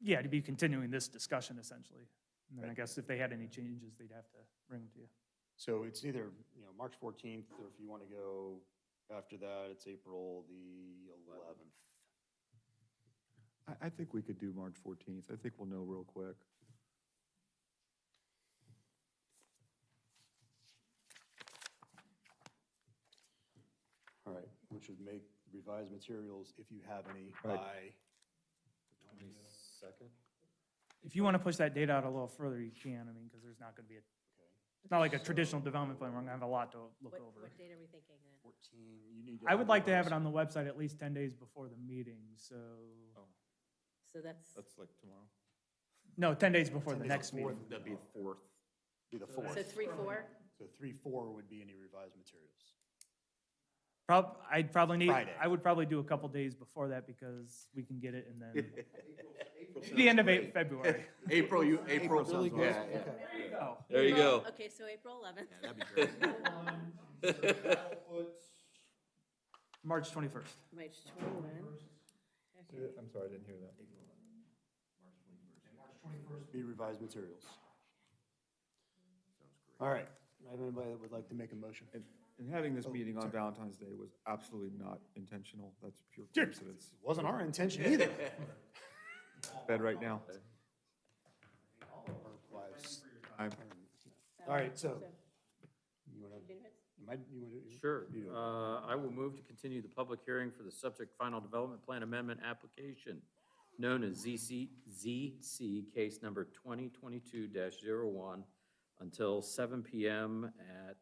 yeah, to be continuing this discussion essentially. And then I guess if they had any changes, they'd have to bring them to you. so it's either, March 14th, or if you want to go after that, it's April the 11th. I think we could do March 14th. I think we'll know real quick. All right, which would make revised materials, if you have any, Right. by, 22nd? If you want to push that date out a little further, you can, I mean, because there's not going to be it's not like a traditional development plan, we're going to have a lot to look over. What date are we thinking then? 14, you need to. I would like to have it on the website at least 10 days before the meeting, so, So that's, That's like tomorrow. no, 10 days before the 10 days next before meeting. That'd be the 4th. Be the 4th. so 3/4? So 3/4 would be any revised materials. I'd probably need, Friday. I would probably do a couple days before that because we can get it and then, the end of February. April Really sounds good? good. Okay. Oh, There you go. Okay, so April 11th. That'd be great. March 21st. March 21. I'm sorry, I didn't hear that. Be revised materials. All right, I have anybody that would like to make a motion? And having this meeting on sorry. Valentine's Day was absolutely not intentional. That's pure coincidence. It wasn't our intention either. Bed right now. Our wives. I'm- All right, so, you want Continuance? to, Sure. You do it. I will move to continue the public hearing for the subject final development plan amendment application known as ZC case number 2022-01 until 7 PM at,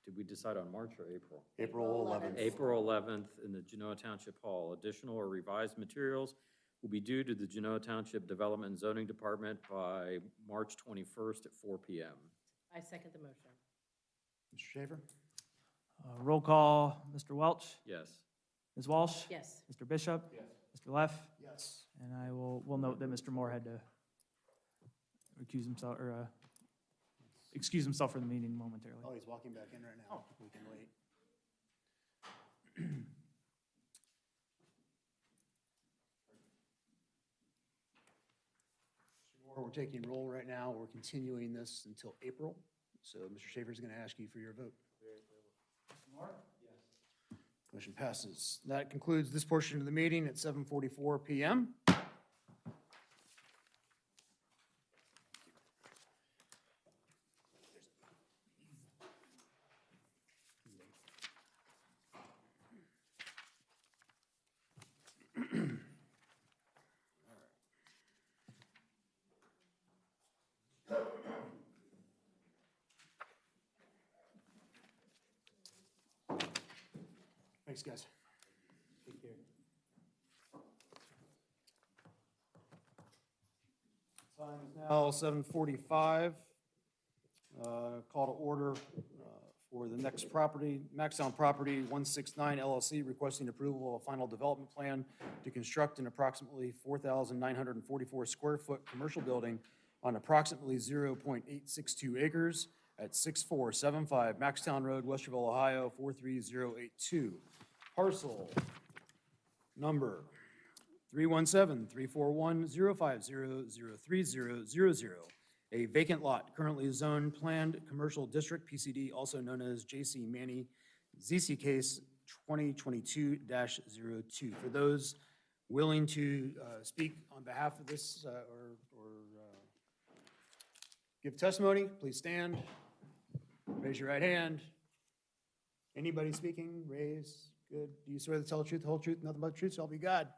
did we decide on March or April? April 11th. April 11th in the Genoa Township Hall. Additional or revised materials will be due to the Genoa Township Development and Zoning Department by March 21st at 4 PM. I second the motion. Mr. Schaefer? Roll call, Mr. Welch, Yes. Ms. Walsh? Yes. Mr. Bishop? Mr. Leff? Yes. And I will note that Mr. Moore had to recuse himself, or excuse himself from the meeting momentarily. Oh, he's walking back in right now. We can wait. Mr. Moore, we're taking roll right now. We're continuing this until April. So Mr. Schaefer's going to ask you for your vote. Motion passes. That concludes this portion of the meeting at 7:44 PM. Thanks, guys. Take care. Time is now 7:45. Call to order for the next property, Maxtown Property 169 LLC, requesting approval of a final development plan to construct an approximately 4,944 square foot commercial building on approximately 0.862 acres at 6475 Maxtown Road, Westerville, Ohio 43082. Parcel number 317-341-050-03000. A vacant lot currently zoned Planned Commercial District, PCD, also known as J.C. Manny, ZC case 2022-02. For those willing to speak on behalf of this or give testimony, please stand. Raise your right hand. Anybody speaking? Raise. Good. Do you swear to tell the truth, the whole truth, nothing but the truth, so help you God?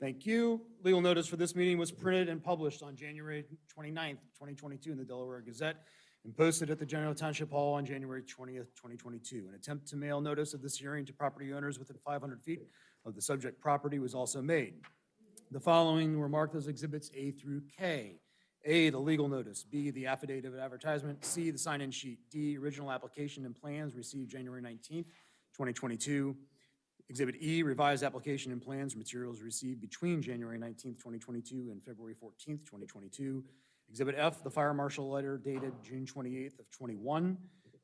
Thank you. Legal notice for this meeting was printed and published on January 29th, 2022 in the Delaware Gazette and posted at the Genoa Township Hall on January 20th, 2022. An attempt to mail notice of this hearing to property owners within 500 feet of the subject property was also made. The following were marked as exhibits A through K. A, the legal notice. B, the affidavit of advertisement. C, the sign-in sheet. D, original application and plans received January 19th, 2022. Exhibit E, revised application and plans materials received between January 19th, 2022 and February 14th, 2022. Exhibit F, the fire marshal letter dated June 28th of 21.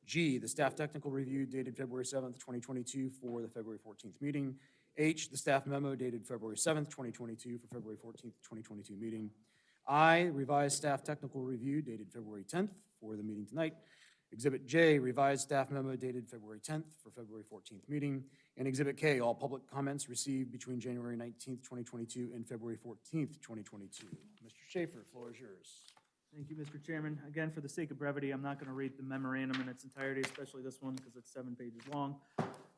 G, the staff technical review dated February 7th, 2022 for the February 14th meeting. H, the staff memo dated February 7th, 2022 for February 14th, 2022 meeting. I, revised staff technical review dated February 10th for the meeting tonight. Exhibit J, revised staff memo dated February 10th for February 14th meeting. And Exhibit K, all public comments received between January 19th, 2022 and February 14th, 2022. Mr. Schaefer, floor is yours. Thank you, Mr. Chairman. Again, for the sake of brevity, I'm not going to read the memorandum in its entirety, especially this one, because it's 7 pages long.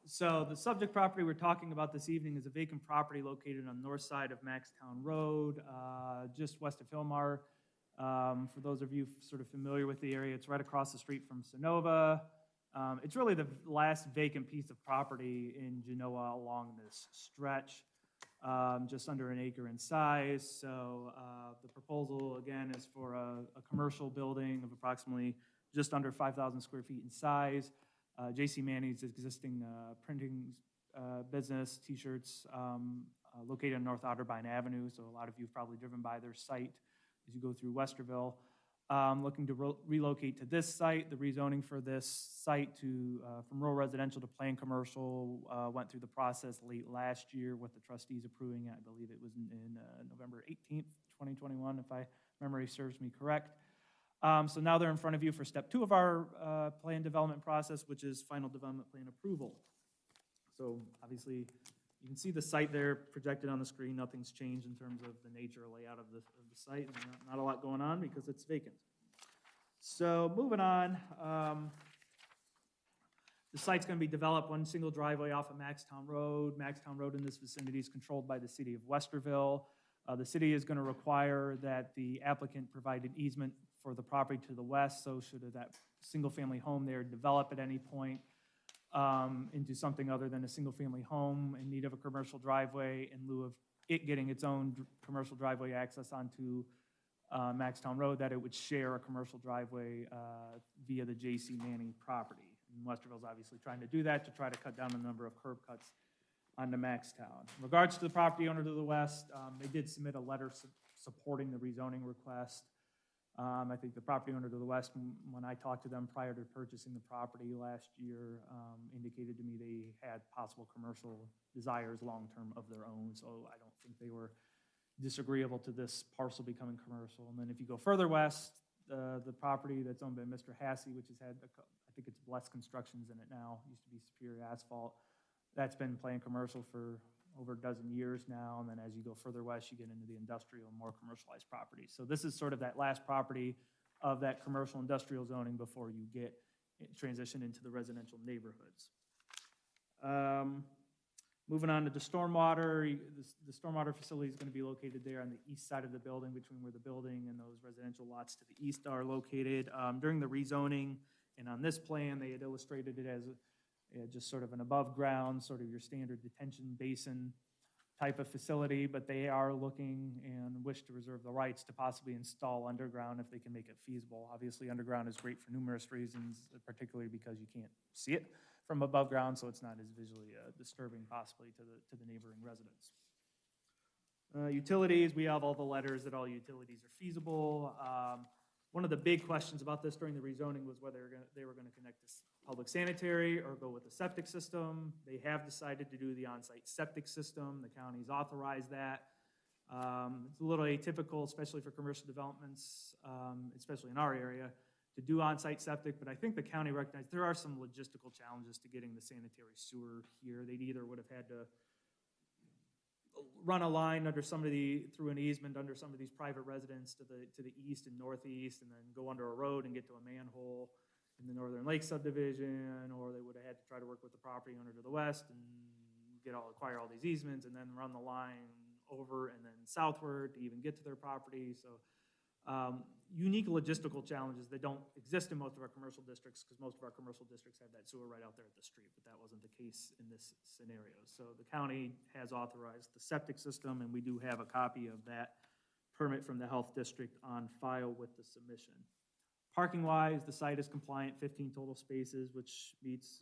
So the subject property we're talking about this evening is a vacant property located on the north side of Maxtown Road, just west of Hillmar. For those of you sort of familiar with the area, it's right across the street from Sonova. It's really the last vacant piece of property in Genoa along this stretch, just under an acre in size. So the proposal, again, is for a commercial building of approximately just under 5,000 square feet in size. J.C. Manny's existing printing business, T-shirts, located on North Otterbein Avenue. So a lot of you have probably driven by their site as you go through Westerville. Looking to relocate to this site. The rezoning for this site from rural residential to planned commercial went through the process late last year with the trustees approving it. I believe it was in November 18th, 2021, if my memory serves me correct. So now they're in front of you for step 2 of our plan development process, which is final development plan approval. So obviously, you can see the site there projected on the screen. Nothing's changed in terms of the nature or layout of the site. Not a lot going on because it's vacant. So moving on, the site's going to be developed one single driveway off of Maxtown Road. Maxtown Road in this vicinity is controlled by the city of Westerville. The city is going to require that the applicant provide an easement for the property to the west, so should that single-family home there develop at any point into something other than a single-family home in need of a commercial driveway in lieu of it getting its own commercial driveway access onto Maxtown Road, that it would share a commercial driveway via the J.C. Manny property. And Westerville's obviously trying to do that to try to cut down the number of curb cuts onto Maxtown. In regards to the property owner to the west, they did submit a letter supporting the rezoning request. I think the property owner to the west, when I talked to them prior to purchasing the property last year, indicated to me they had possible commercial desires long-term of their own, so I don't think they were disagreeable to this parcel becoming commercial. And then if you go further west, the property that's owned by Mr. Hassey, which has had, I think it's Blessed Constructions in it now, used to be Superior Asphalt, that's been playing commercial for over a dozen years now, and then as you go further west, you get into the industrial and more commercialized properties. So this is sort of that last property of that commercial industrial zoning before you get transition into the residential neighborhoods. Moving on to the stormwater, the stormwater facility is going to be located there on the east side of the building, between where the building and those residential lots to the east are located. During the rezoning and on this plan, they had illustrated it as just sort of an above ground, sort of your standard detention basin type of facility, but they are looking and wish to reserve the rights to possibly install underground if they can make it feasible. Obviously, underground is great for numerous reasons, particularly because you can't see it from above ground, so it's not as visually disturbing possibly to the neighboring residents. Utilities, we have all the letters that all utilities are feasible. One of the big questions about this during the rezoning was whether they were going to connect this public sanitary or go with the septic system. They have decided to do the on-site septic system. The county's authorized that. It's a little atypical, especially for commercial developments, especially in our area, to do on-site septic, but I think the county recognized there are some logistical challenges to getting the sanitary sewer here. They'd either would have had to run a line under through an easement under some of these private residents to the east and northeast, and then go under a road and get to a manhole in the Northern Lake subdivision, or they would have had to try to work with the property owner to the west and acquire all these easements, and then run the line over and then southward to even get to their property. So unique logistical challenges that don't exist in most of our commercial districts, because most of our commercial districts have that sewer right out there at the street, but that wasn't the case in this scenario. So the county has authorized the septic system, and we do have a copy of that permit from the health district on file with the submission. Parking-wise, the site is compliant, 15 total spaces, which meets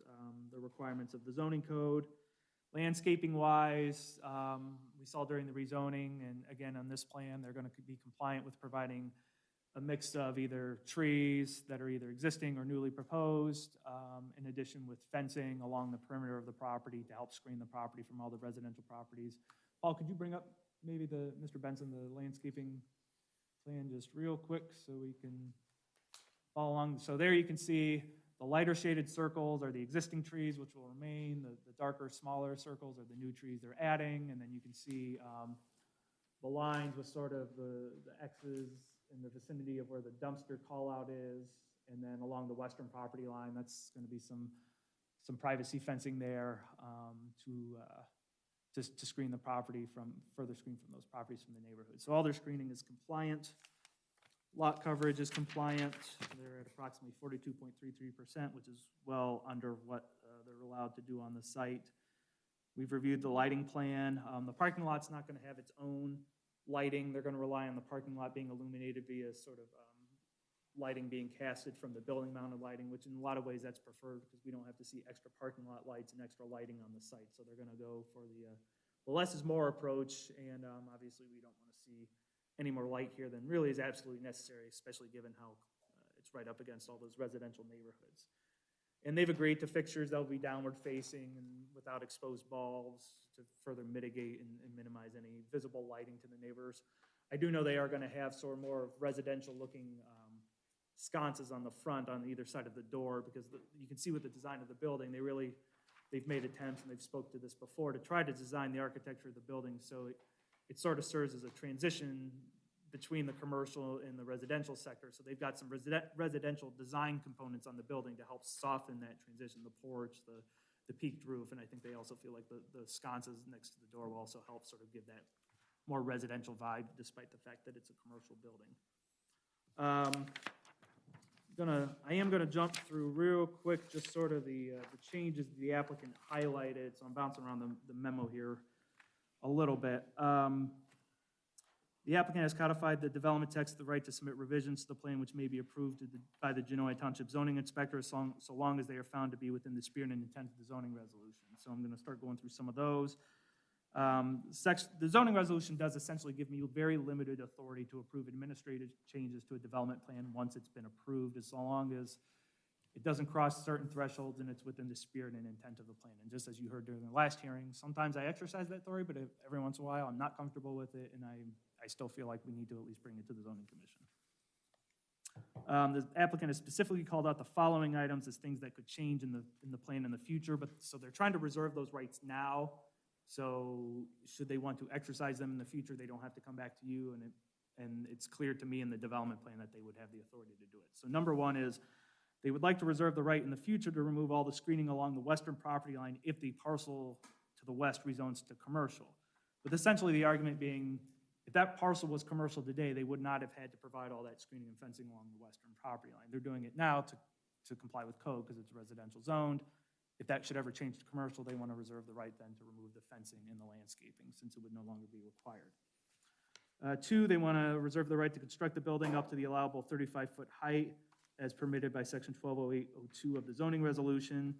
the requirements of the zoning code. Landscaping-wise, we saw during the rezoning, and again on this plan, they're going to be compliant with providing a mix of either trees that are either existing or newly proposed, in addition with fencing along the perimeter of the property to help screen the property from all the residential properties. Paul, could you bring up maybe Mr. Benson, the landscaping plan just real quick so we can follow along? So there you can see the lighter shaded circles are the existing trees, which will remain. The darker, smaller circles are the new trees they're adding. And then you can see the lines with sort of the X's in the vicinity of where the dumpster call out is. And then along the western property line, that's going to be some privacy fencing there to screen the property further screen from those properties from the neighborhood. So all their screening is compliant. Lot coverage is compliant. They're at approximately 42.33%, which is well under what they're allowed to do on the site. We've reviewed the lighting plan. The parking lot's not going to have its own lighting. They're going to rely on the parking lot being illuminated via sort of lighting being casted from the building mounted lighting, which in a lot of ways that's preferred because we don't have to see extra parking lot lights and extra lighting on the site. So they're going to go for the less is more approach, and obviously we don't want to see any more light here than really is absolutely necessary, especially given how it's right up against all those residential neighborhoods. And they've agreed to fixtures that will be downward facing and without exposed bulbs to further mitigate and minimize any visible lighting to the neighbors. I do know they are going to have sort of more residential looking sconces on the front on either side of the door, because you can see with the design of the building, they've made attempts, and they've spoke to this before, to try to design the architecture of the building so it sort of serves as a transition between the commercial and the residential sector. So they've got some residential design components on the building to help soften that transition, the porch, the peaked roof, and I think they also feel like the sconces next to the door will also help sort of give that more residential vibe, despite the fact that it's a commercial building. I am gonna jump through real quick, just sort of the changes the applicant highlighted, so I'm bouncing around the memo here a little bit. The applicant has codified the development text, the right to submit revisions to the plan which may be approved by the Genoa Township zoning inspector so long as they are found to be within the spirit and intent of the zoning resolution. So I'm going to start going through some of those. The zoning resolution does essentially give me very limited authority to approve administrative changes to a development plan once it's been approved, as long as it doesn't cross certain thresholds and it's within the spirit and intent of the plan. And just as you heard during the last hearing, sometimes I exercise that authority, but every once in a while I'm not comfortable with it, and I still feel like we need to at least bring it to the zoning commission. The applicant has specifically called out the following items as things that could change in the plan in the future, but so they're trying to reserve those rights now. So should they want to exercise them in the future, they don't have to come back to you, and it's clear to me in the development plan that they would have the authority to do it. So number one is they would like to reserve the right in the future to remove all the screening along the western property line if the parcel to the west rezones to commercial. But essentially the argument being, if that parcel was commercial today, they would not have had to provide all that screening and fencing along the western property line. They're doing it now to comply with code because it's residential zoned. if that should ever change to commercial, they want to reserve the right then to remove the fencing and the landscaping, since it would no longer be required. 2, they want to reserve the right to construct the building up to the allowable 35-foot height as permitted by section 120802 of the zoning resolution.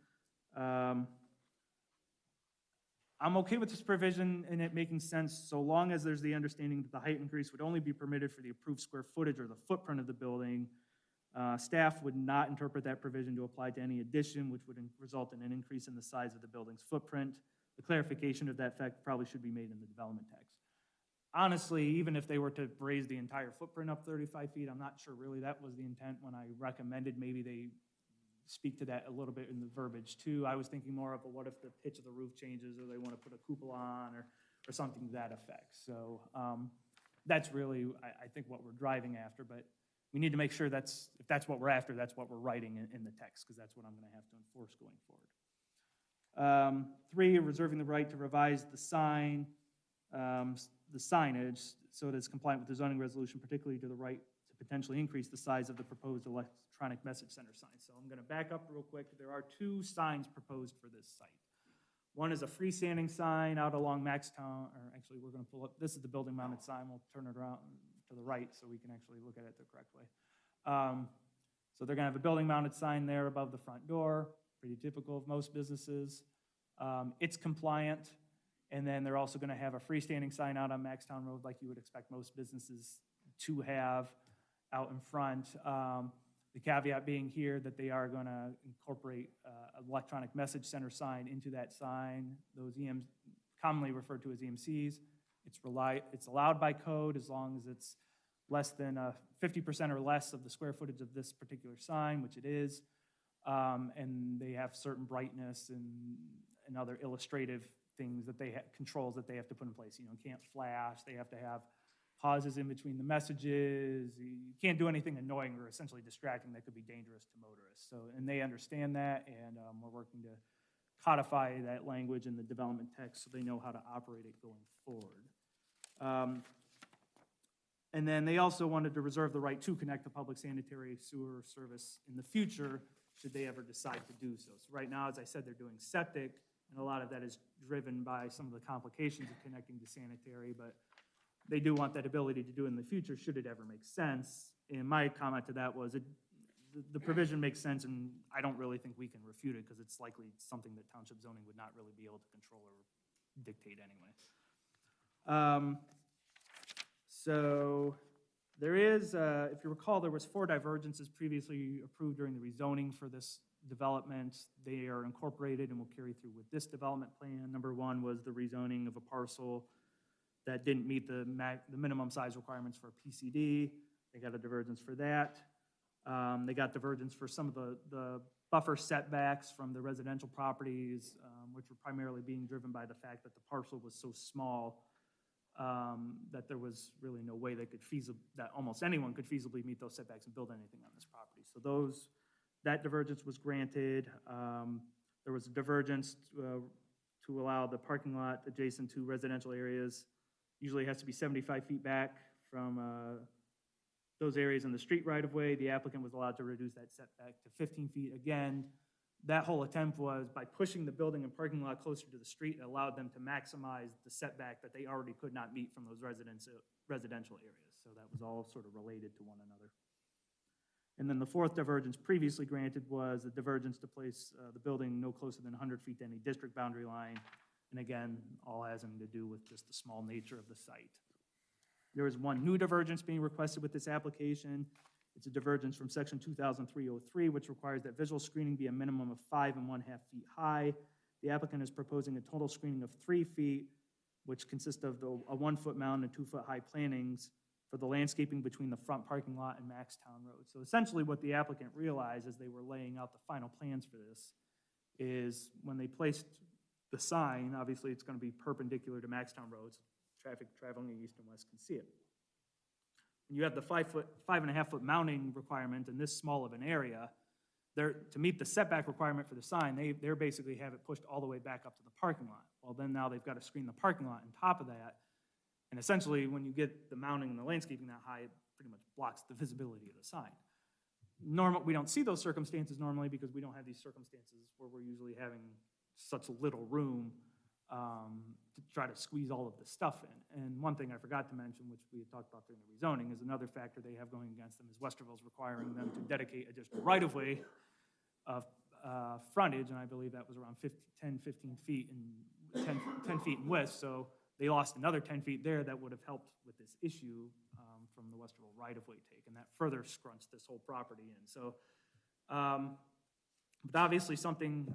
I'm okay with this provision and it making sense so long as there's the understanding that the height increase would only be permitted for the approved square footage or the footprint of the building. Staff would not interpret that provision to apply to any addition, which would result in an increase in the size of the building's footprint. The clarification of that fact probably should be made in the development text. Honestly, even if they were to raise the entire footprint up 35 feet, I'm not sure really that was the intent when I recommended maybe they speak to that a little bit in the verbiage too. I was thinking more of a what if the pitch of the roof changes or they want to put a cupola on or something to that effect. So that's really, I think, what we're driving after, but we need to make sure if that's what we're after, that's what we're writing in the text, because that's what I'm going to have to enforce going forward. 3, reserving the right to revise the signage so it is compliant with the zoning resolution, particularly to the right to potentially increase the size of the proposed electronic message center sign. So I'm going to back up real quick. There are 2 signs proposed for this site. One is a freestanding sign out along Maxtown, or actually we're going to pull up, this is the building mounted sign. We'll turn it around to the right so we can actually look at it the correct way. So they're going to have a building mounted sign there above the front door, pretty typical of most businesses. It's compliant. And then they're also going to have a freestanding sign out on Maxtown Road like you would expect most businesses to have out in front. The caveat being here that they are going to incorporate an electronic message center sign into that sign. Those commonly referred to as EMCs. It's allowed by code as long as it's less than 50% or less of the square footage of this particular sign, which it is. And they have certain brightness and other illustrative things that they controls that they have to put in place. You know, can't flash. They have to have pauses in between the messages. You can't do anything annoying or essentially distracting that could be dangerous to motorists. So, and they understand that, and we're working to codify that language in the development text so they know how to operate it going forward. And then they also wanted to reserve the right to connect the public sanitary sewer service in the future should they ever decide to do so. So right now, as I said, they're doing septic, and a lot of that is driven by some of the complications of connecting to sanitary, but they do want that ability to do it in the future should it ever make sense. And my comment to that was the provision makes sense, and I don't really think we can refute it because it's likely something that township zoning would not really be able to control or dictate anyway. So there is, if you recall, there was 4 divergences previously approved during the rezoning for this development. They are incorporated and will carry through with this development plan. Number 1 was the rezoning of a parcel that didn't meet the minimum size requirements for a PCD. They got a divergence for that. They got divergence for some of the buffer setbacks from the residential properties, which were primarily being driven by the fact that the parcel was so small that there was really no way that almost anyone could feasibly meet those setbacks and build anything on this property. So that divergence was granted. There was a divergence to allow the parking lot adjacent to residential areas. Usually has to be 75 feet back from those areas in the street right-of-way. The applicant was allowed to reduce that setback to 15 feet. Again, that whole attempt was by pushing the building and parking lot closer to the street, it allowed them to maximize the setback that they already could not meet from those residential areas. So that was all sort of related to one another. And then the 4th divergence previously granted was a divergence to place the building no closer than 100 feet to any district boundary line. And again, all having to do with just the small nature of the site. There is 1 new divergence being requested with this application. It's a divergence from section 2003-03, which requires that visual screening be a minimum of 5 1/2 feet high. The applicant is proposing a total screening of 3 feet, which consists of a 1-foot mound and 2-foot high plantings for the landscaping between the front parking lot and Maxtown Road. So essentially what the applicant realized as they were laying out the final plans for this is when they placed the sign, obviously it's going to be perpendicular to Maxtown Road, so traffic traveling east and west can see it. When you have the 5 1/2 foot mounting requirement in this small of an area, to meet the setback requirement for the sign, they're basically have it pushed all the way back up to the parking lot. Well, then now they've got to screen the parking lot on top of that. And essentially, when you get the mounting and the landscaping that high, it pretty much blocks the visibility of the sign. we don't see those circumstances normally because we don't have these circumstances where we're usually having such little room to try to squeeze all of this stuff in. And one thing I forgot to mention, which we had talked about during the rezoning, is another factor they have going against them is Westerville's requiring them to dedicate additional right-of-way of frontage, and I believe that was around 10, 15 feet and 10 feet in width, so they lost another 10 feet there that would have helped with this issue from the Westerville right-of-way take, and that further scrunched this whole property in. So, but obviously something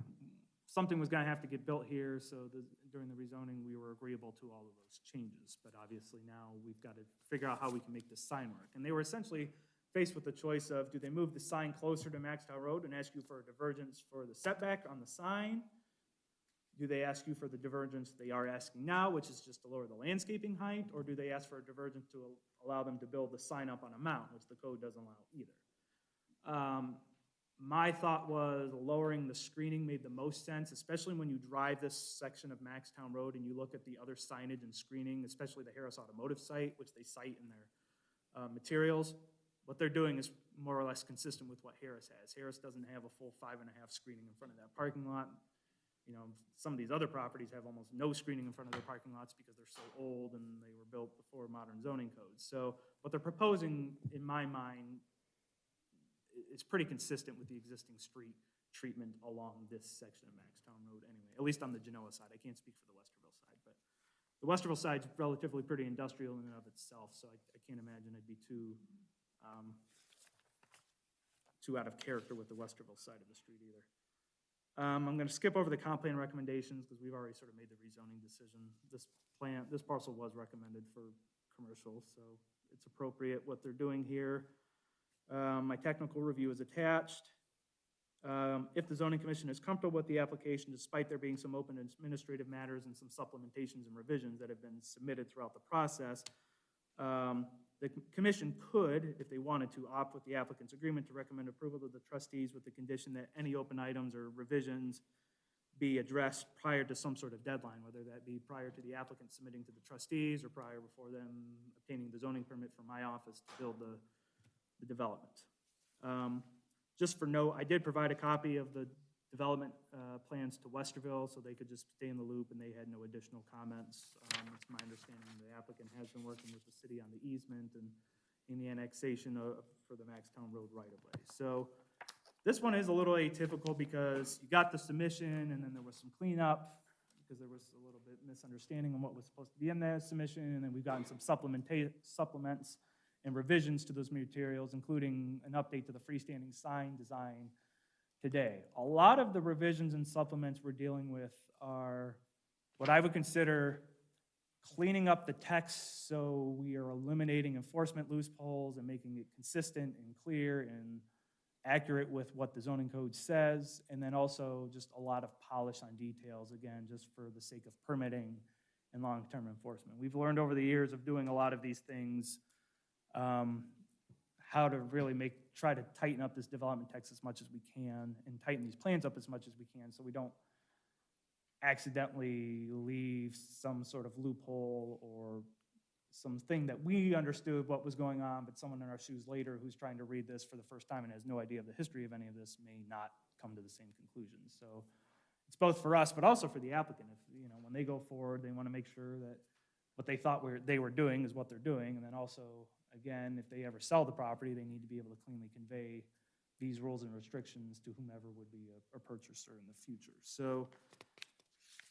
was gonna have to get built here, so during the rezoning, we were agreeable to all of those changes, but obviously now we've got to figure out how we can make this sign work. And they were essentially faced with the choice of, do they move the sign closer to Maxtown Road and ask you for a divergence for the setback on the sign? Do they ask you for the divergence they are asking now, which is just to lower the landscaping height? Or do they ask for a divergence to allow them to build the sign up on a mount, which the code doesn't allow either? My thought was lowering the screening made the most sense, especially when you drive this section of Maxtown Road and you look at the other signage and screening, especially the Harris Automotive site, which they cite in their materials. What they're doing is more or less consistent with what Harris has. Harris doesn't have a full 5.5 screening in front of that parking lot. You know, some of these other properties have almost no screening in front of their parking lots because they're so old and they were built before modern zoning codes. So what they're proposing, in my mind, is pretty consistent with the existing street treatment along this section of Maxtown Road anyway, at least on the Genoa side. I can't speak for the Westerville side, but the Westerville side's relatively pretty industrial in and of itself, so I can't imagine it'd be too out of character with the Westerville side of the street either. I'm going to skip over the comp plan recommendations because we've already sort of made the rezoning decision. This parcel was recommended for commercial, so it's appropriate what they're doing here. My technical review is attached. If the zoning commission is comfortable with the application, despite there being some open administrative matters and some supplementations and revisions that have been submitted throughout the process, the commission could, if they wanted to, opt with the applicant's agreement to recommend approval to the trustees with the condition that any open items or revisions be addressed prior to some sort of deadline, whether that be prior to the applicant submitting to the trustees or prior before them obtaining the zoning permit from my office to build the development. Just for note, I did provide a copy of the development plans to Westerville, so they could just stay in the loop, and they had no additional comments. It's my understanding the applicant has been working with the city on the easement and in the annexation for the Maxtown Road right-of-way. So this one is a little atypical because you got the submission, and then there was some cleanup because there was a little bit misunderstanding on what was supposed to be in that submission, and then we've gotten some supplements and revisions to those materials, including an update to the freestanding sign design today. A lot of the revisions and supplements we're dealing with are what I would consider cleaning up the text so we are eliminating enforcement loopholes and making it consistent and clear and accurate with what the zoning code says, and then also just a lot of polish on details, again, just for the sake of permitting and long-term enforcement. We've learned over the years of doing a lot of these things how to really try to tighten up this development text as much as we can and tighten these plans up as much as we can so we don't accidentally leave some sort of loophole or something that we understood what was going on, but someone in our shoes later who's trying to read this for the first time and has no idea of the history of any of this may not come to the same conclusion. So it's both for us, but also for the applicant. If, you know, when they go forward, they want to make sure that what they thought they were doing is what they're doing, and then also, again, if they ever sell the property, they need to be able to cleanly convey these rules and restrictions to whomever would be a purchaser in the future. So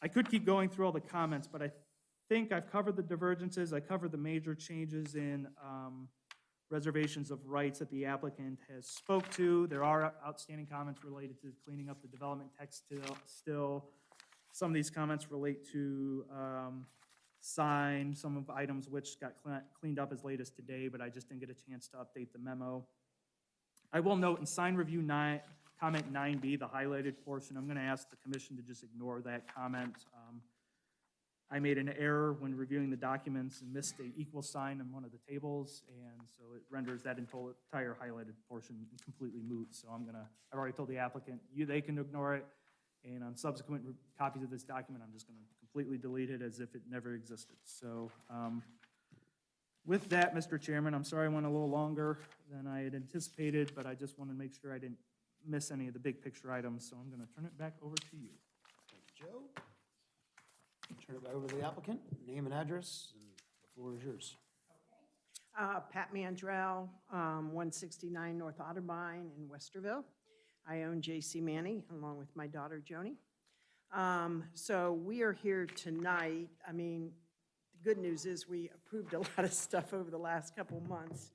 I could keep going through all the comments, but I think I've covered the divergences. I covered the major changes in reservations of rights that the applicant has spoke to. There are outstanding comments related to cleaning up the development text still. Some of these comments relate to sign, some of items which got cleaned up as late as today, but I just didn't get a chance to update the memo. I will note in sign review comment 9B, the highlighted portion, I'm going to ask the commission to just ignore that comment. I made an error when reviewing the documents and missed an equal sign in one of the tables, and so it renders that entire highlighted portion completely moot. So I've already told the applicant, they can ignore it, and on subsequent copies of this document, I'm just going to completely delete it as if it never existed. So With that, Mr. Chairman, I'm sorry I went a little longer than I had anticipated, but I just want to make sure I didn't miss any of the big picture items, so I'm going to turn it back over to you. Thank you, Joe. Turn it back over to the applicant. Name and address, and the floor is yours. Pat Mandrell, 169 North Otterbein in Westerville. I own J.C. Manny along with my daughter Joni. So we are here tonight. I mean, the good news is we approved a lot of stuff over the last couple months.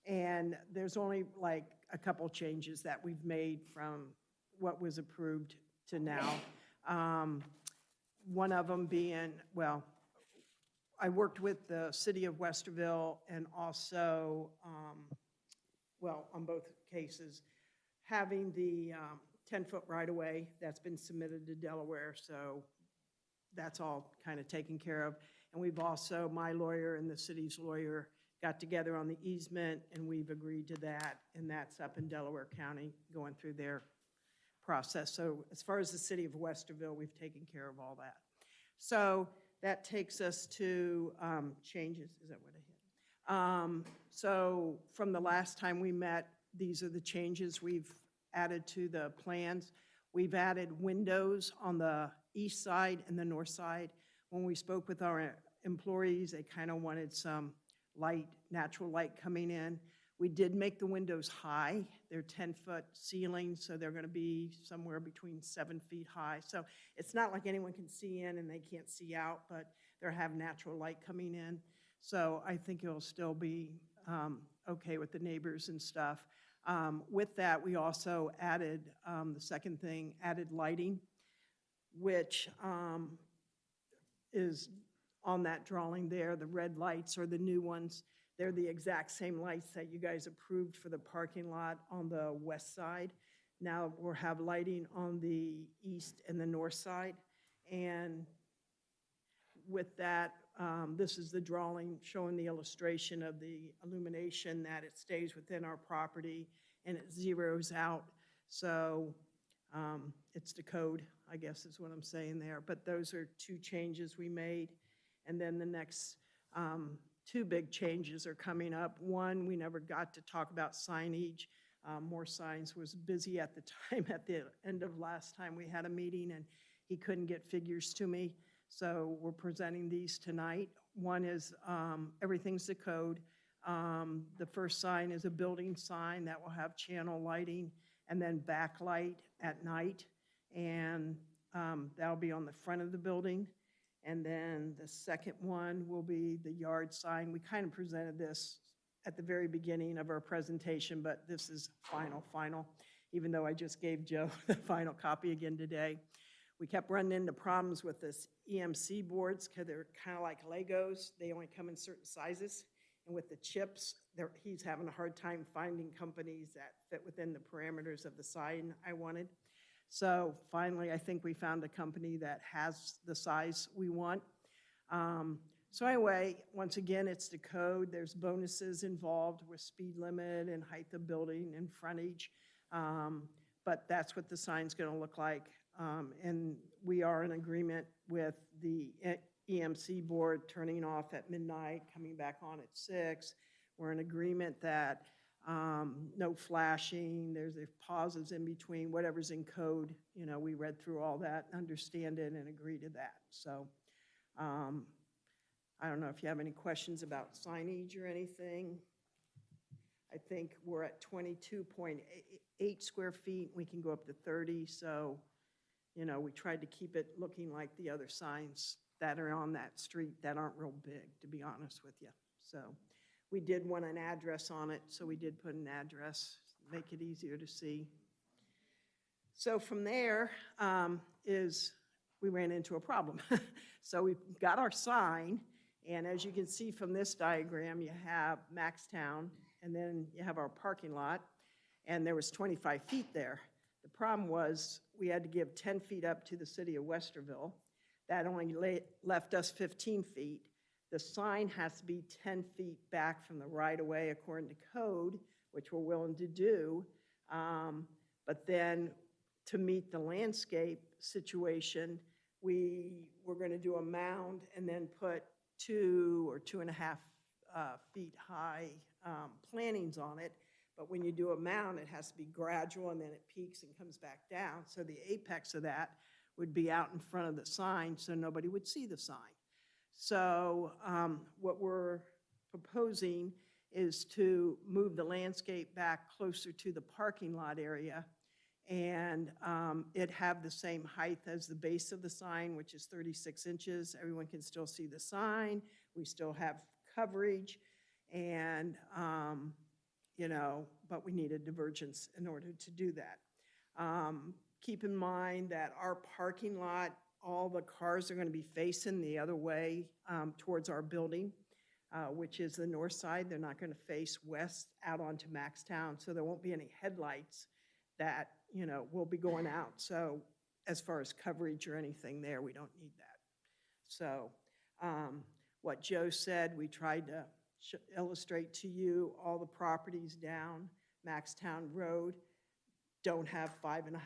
And there's only like a couple changes that we've made from what was approved to now. One of them being, well, I worked with the city of Westerville and also, well, on both cases, having the 10-foot right-of-way that's been submitted to Delaware, so that's all kind of taken care of. And we've also, my lawyer and the city's lawyer got together on the easement, and we've agreed to that, and that's up in Delaware County, going through their process. So as far as the city of Westerville, we've taken care of all that. So that takes us to changes. Is that what I hit? So from the last time we met, these are the changes we've added to the plans. We've added windows on the east side and the north side. When we spoke with our employees, they kind of wanted some light, natural light coming in. We did make the windows high. They're 10-foot ceilings, so they're going to be somewhere between 7 feet high. So it's not like anyone can see in and they can't see out, but they'll have natural light coming in. So I think it'll still be okay with the neighbors and stuff. With that, we also added, the second thing, added lighting, which is on that drawing there. The red lights are the new ones. They're the exact same lights that you guys approved for the parking lot on the west side. Now we'll have lighting on the east and the north side. And with that, this is the drawing showing the illustration of the illumination, that it stays within our property and it zeroes out. So it's the code, I guess is what I'm saying there. But those are two changes we made. And then the next two big changes are coming up. One, we never got to talk about signage. More Signs was busy at the time, at the end of last time we had a meeting, and he couldn't get figures to me. So we're presenting these tonight. One is everything's the code. The first sign is a building sign that will have channel lighting and then backlight at night. And that'll be on the front of the building. And then the second one will be the yard sign. We kind of presented this at the very beginning of our presentation, but this is final, even though I just gave Joe the final copy again today. We kept running into problems with this EMC boards because they're kind of like Legos. They only come in certain sizes. And with the chips, he's having a hard time finding companies that fit within the parameters of the sign I wanted. So finally, I think we found a company that has the size we want. So anyway, once again, it's the code. There's bonuses involved with speed limit and height of building and frontage. But that's what the sign's going to look like. And we are in agreement with the EMC board turning off at midnight, coming back on at 6. We're in agreement that no flashing, there's pauses in between, whatever's in code. You know, we read through all that, understand it, and agree to that. So I don't know if you have any questions about signage or anything. I think we're at 22.8 square feet. We can go up to 30. So, you know, we tried to keep it looking like the other signs that are on that street that aren't real big, to be honest with you. So we did want an address on it, so we did put an address, make it easier to see. So from there we ran into a problem. So we got our sign, and as you can see from this diagram, you have Maxtown, and then you have our parking lot, and there was 25 feet there. The problem was we had to give 10 feet up to the city of Westerville. That only left us 15 feet. The sign has to be 10 feet back from the right-of-way according to code, which we're willing to do. But then to meet the landscape situation, we were going to do a mound and then put 2 or 2.5 feet high plantings on it. But when you do a mound, it has to be gradual, and then it peaks and comes back down. So the apex of that would be out in front of the sign, so nobody would see the sign. So what we're proposing is to move the landscape back closer to the parking lot area, and it have the same height as the base of the sign, which is 36 inches. Everyone can still see the sign. We still have coverage, and but we need a divergence in order to do that. Keep in mind that our parking lot, all the cars are going to be facing the other way towards our building, which is the north side. They're not going to face west out onto Maxtown, so there won't be any headlights that, will be going out. So as far as coverage or anything there, we don't need that. So what Joe said, we tried to illustrate to you all the properties down Maxtown Road don't have 5.5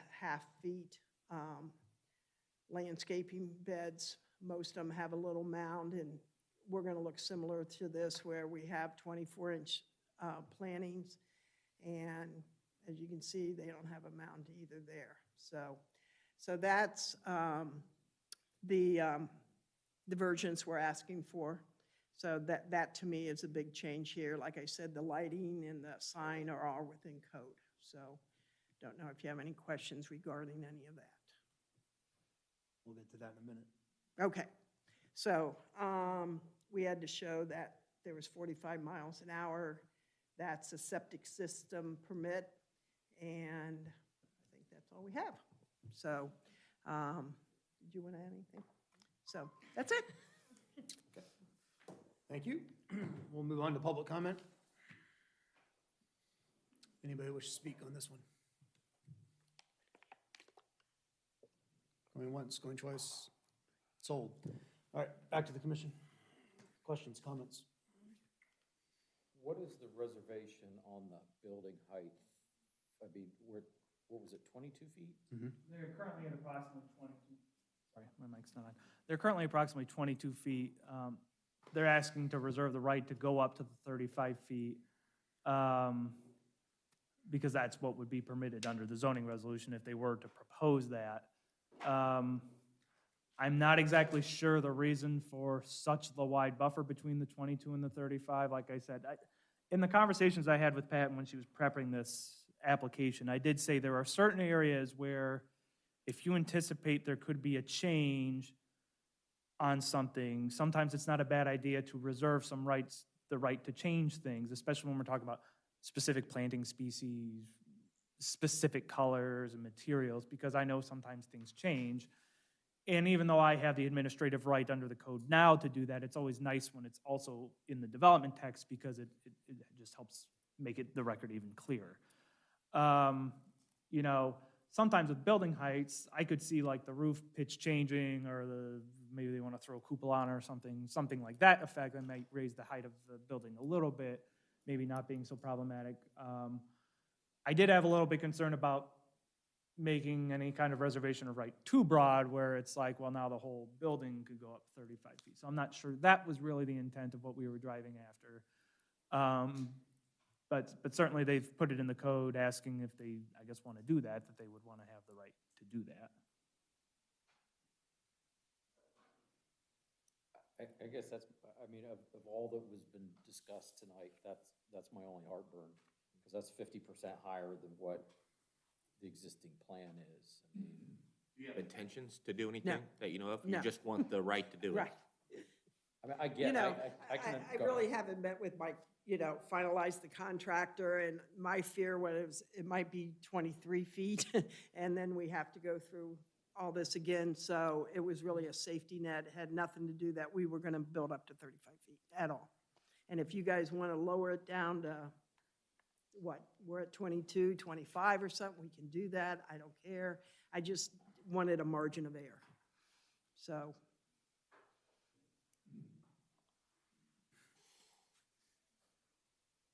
feet landscaping beds. Most of them have a little mound, and we're going to look similar to this where we have 24-inch plantings, and as you can see, they don't have a mound either there. So that's the divergence we're asking for. So that to me is a big change here. Like I said, the lighting and the sign are all within code. So don't know if you have any questions regarding any of that. We'll get to that in a minute. Okay, so we had to show that there was 45 miles an hour. That's a septic system permit, and I think that's all we have. So did you want to add anything? So that's it. Thank you. We'll move on to public comment. Anybody wish to speak on this one? Going once, going twice, sold. All right, back to the commission. Questions, comments? What is the reservation on the building height? I mean, what was it, 22 feet? They're currently at approximately 22, sorry, my mic's not on. They're currently approximately 22 feet. They're asking to reserve the right to go up to the 35 feet because that's what would be permitted under the zoning resolution if they were to propose that. I'm not exactly sure the reason for such the wide buffer between the 22 and the 35. Like I said, in the conversations I had with Pat when she was prepping this application, I did say there are certain areas where if you anticipate there could be a change on something, sometimes it's not a bad idea to reserve some rights, the right to change things, especially when we're talking about specific planting species, specific colors and materials, because I know sometimes things change. And even though I have the administrative right under the code now to do that, it's always nice when it's also in the development text because it just helps make it the record even clearer. Sometimes with building heights, I could see like the roof pitch changing or maybe they want to throw a cupola on or something like that effect that might raise the height of the building a little bit, maybe not being so problematic. I did have a little bit concern about making any kind of reservation of right too broad where it's like, well, now the whole building could go up 35 feet. So I'm not sure that was really the intent of what we were driving after. But certainly they've put it in the code asking if they, I guess, want to do that they would want to have the right to do that. I guess that's, I mean, of all that was been discussed tonight, that's my only heartburn, because that's 50% higher than what the existing plan is. I mean, Do you have intentions to do anything No. that you know of? No. You just want the right to do it? Right. I mean, I get, I really haven't met with my, finalized the contractor, and my fear was it might be 23 feet, and then we have to go through all this again. So it was really a safety net. It had nothing to do that we were going to build up to 35 feet at all. And if you guys want to lower it down to, what, we're at 22, 25 or something, we can do that. I don't care. I just wanted a margin of error. So.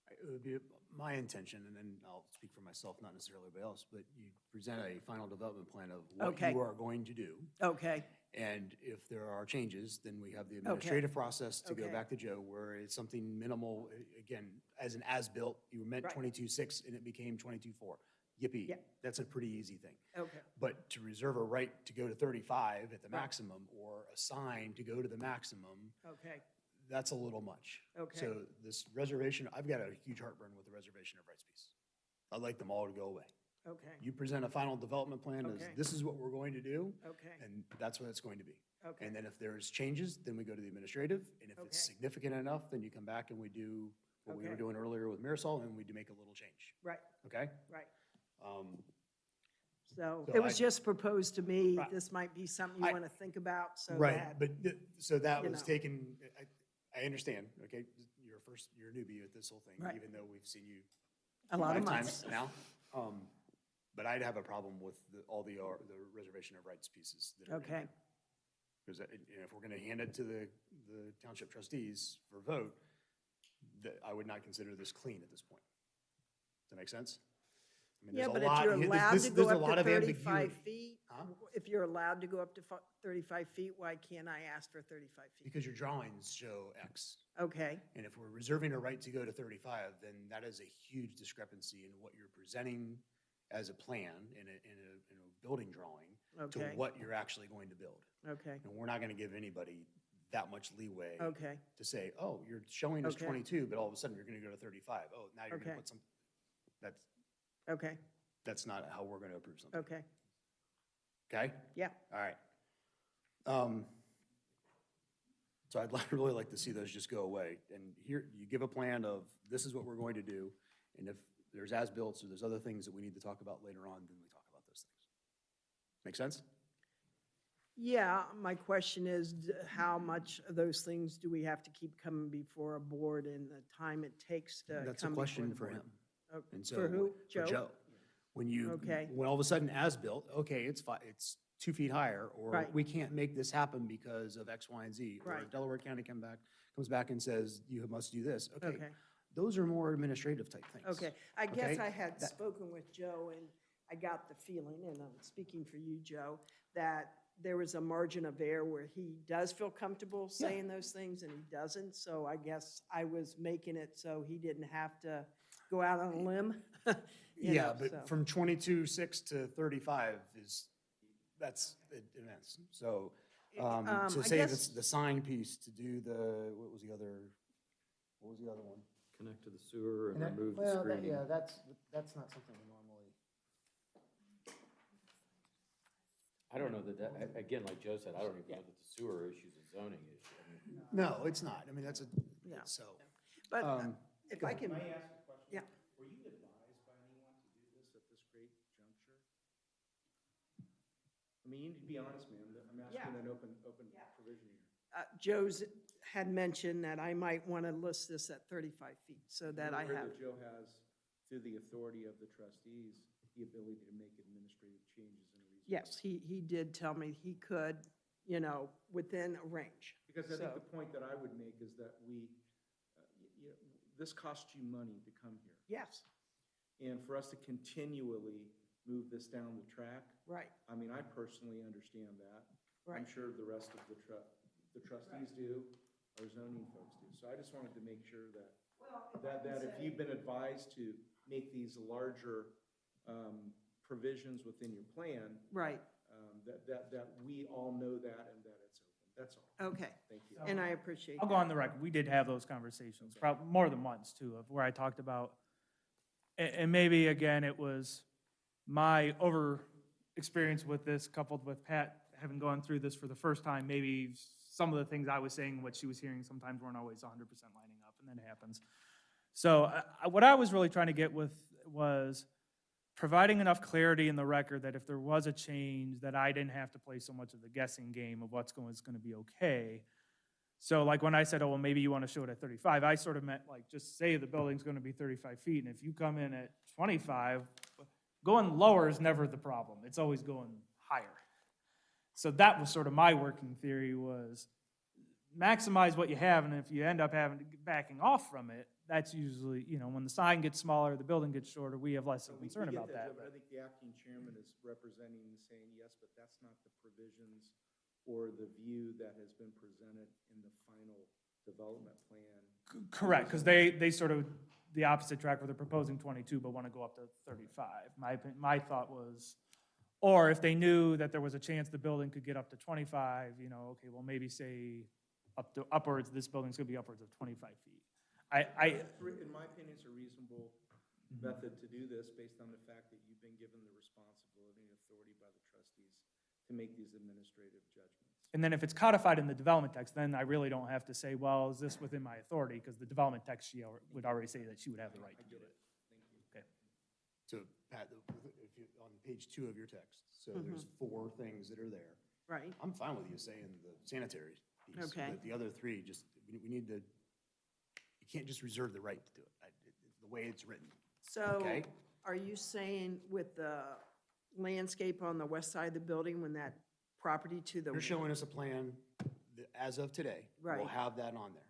It would be my intention, and then I'll speak for myself, not necessarily anybody else, but you present a final development plan of what Okay. you are going to do. Okay, And if there are changes, then we have the administrative process to go Okay. back to Joe, where it's something minimal, again, as an as-built, you were meant Right. 22.6 and it became 22.4. Yippee, Yeah. that's a pretty easy thing. okay, But to reserve a right to go to 35 at the Right. maximum, or a sign to go to the maximum, okay, that's a little much. Okay. So this reservation, I've got a huge heartburn with the reservation of rights piece. I'd like them all to go away. okay, You present a final development plan as, Okay. this is what we're going to do, okay, and that's what it's going to be. okay, And then if there's changes, then we go to the administrative, and if it's Okay. significant enough, then you come back and we do what we were Okay. doing earlier with Marisol, and we do make a little change, right, okay? right. Um, So So it was I- just proposed to me, Right. this might be something you I- want to think about, so Right, that, but, so that you was know. taken, I understand, okay? You're a newbie at this whole thing, Right. even though we've seen you a lot of 5 months. times now. But I'd have a problem with all the reservation of rights pieces that are in Okay, there. Because if we're gonna hand it to the township trustees for vote, I would not consider this clean at this point. Does that make sense? I mean, yeah, there's a but if lot- you're there's- allowed there's- to go there's a up lot to of 35 ambiguity. feet, Huh? if you're allowed to go up to 35 feet, why can't I ask for 35 feet? Because your drawings show X. Okay, And if we're reserving a right to go to 35, then that is a huge discrepancy in what you're presenting as a plan in a building drawing to Okay. what you're actually going to build. okay, And we're not gonna give anybody that much leeway okay, to say, oh, you're showing us Okay. 22, but all of a sudden you're gonna go to 35. Oh, now you're gonna Okay. put some, that's, okay, that's not how we're gonna approve something, okay, okay? yeah, All right. So I'd really like to see those just go away. And here, you give a plan of, this is what we're going to do, and if there's as-built, or there's other things that we need to talk about later on, then we talk about those things. Make sense? yeah, my question is, how much of those things do we have to keep coming before a board and the time it takes to come before the board? That's a question for him. Oh, And so, For who? for Joe. When Okay. when all of a sudden as-built, okay, it's 2 feet higher, or Right. we can't make this happen because of X, Y, and Z. Or Right. Delaware County comes back and says, you must do this. Okay, Okay, those are more administrative type things. okay, I guess Okay, I had that- spoken with Joe, and I got the feeling, and I'm speaking for you, Joe, that there was a margin of error where he does feel comfortable saying those things and he doesn't, so I guess I was making it so he didn't have to go out on a limb. you Yeah, know, so. but from 22.6 to 35 that's immense. So, I to say guess- the sign piece, to do what was the other one? Connect to the sewer and remove the Well, screening. yeah, that's not something we normally. I don't know again, like Joe said, I don't even know that the sewer issue is a zoning issue. I mean, No, it's not. I mean, that's Yeah. so. But if go I ahead. can, Can I ask a question? Yeah. Were you advised by anyone to do this at this great juncture? I mean, you need to be honest, man. I'm asking an open provision here. Joe's had mentioned that I might want to list this at 35 feet, so that I You're aware have, that Joe has, through the authority of the trustees, the ability to make administrative changes in a reasonable. yes, he did tell me he could, within a range. Because I think So- the point that I would make is that this costs you money to come here. Yes, And for us to continually move this down the track, right, I mean, I personally understand that. I'm right. sure the rest of the trustees do, our zoning folks do. So I just wanted to make sure that if you've been advised to make these larger provisions within your plan, Right, that we all know that and that it's open. That's all. okay, Thank you. and I appreciate I'll that. go on the record, we did have those conversations, probably more than once too, of where I talked about, and maybe again, it was my experience with this coupled with Pat having gone through this for the first time, maybe some of the things I was saying, what she was hearing sometimes weren't always 100% lining up, and that happens. So what I was really trying to get with was providing enough clarity in the record that if there was a change, that I didn't have to play so much of the guessing game of what's going to be okay. So like when I said, oh, well, maybe you want to show it at 35, I sort of meant like, just say the building's going to be 35 feet, and if you come in at 25, going lower is never the problem. It's always going higher. So that was sort of my working theory, was maximize what you have, and if you end up having to backing off from it, that's usually, you know, when the sign gets smaller, the building gets shorter, we have less of a We concern get about that. But I think the acting chairman is representing and saying, yes, but that's not the provisions or the view that has been presented in the final development plan. Correct, because they sort of, the opposite track where they're proposing 22, but want to go up to 35. My thought was, or if they knew that there was a chance the building could get up to 25, you know, okay, well, maybe say upwards, this building's going to be upwards of 25 feet. In my opinion, it's a reasonable method to do this based on the fact that you've been given the responsibility and authority by the trustees to make these administrative judgments. And then if it's codified in the development text, then I really don't have to say, well, is this within my authority? Because the development text, she would already say that she would have the right to do it. Thank you. Okay. So Pat, if you, on page 2 of your text, so there's 4 things that are there. Right. I'm fine with you saying the sanitary piece. Okay. But the other 3, just, we need to, you can't just reserve the right to do it. The way it's written. So Okay. are you saying with the landscape on the west side of the building, when that property to the? You're showing us a plan that, as of today, we'll Right. have that on there.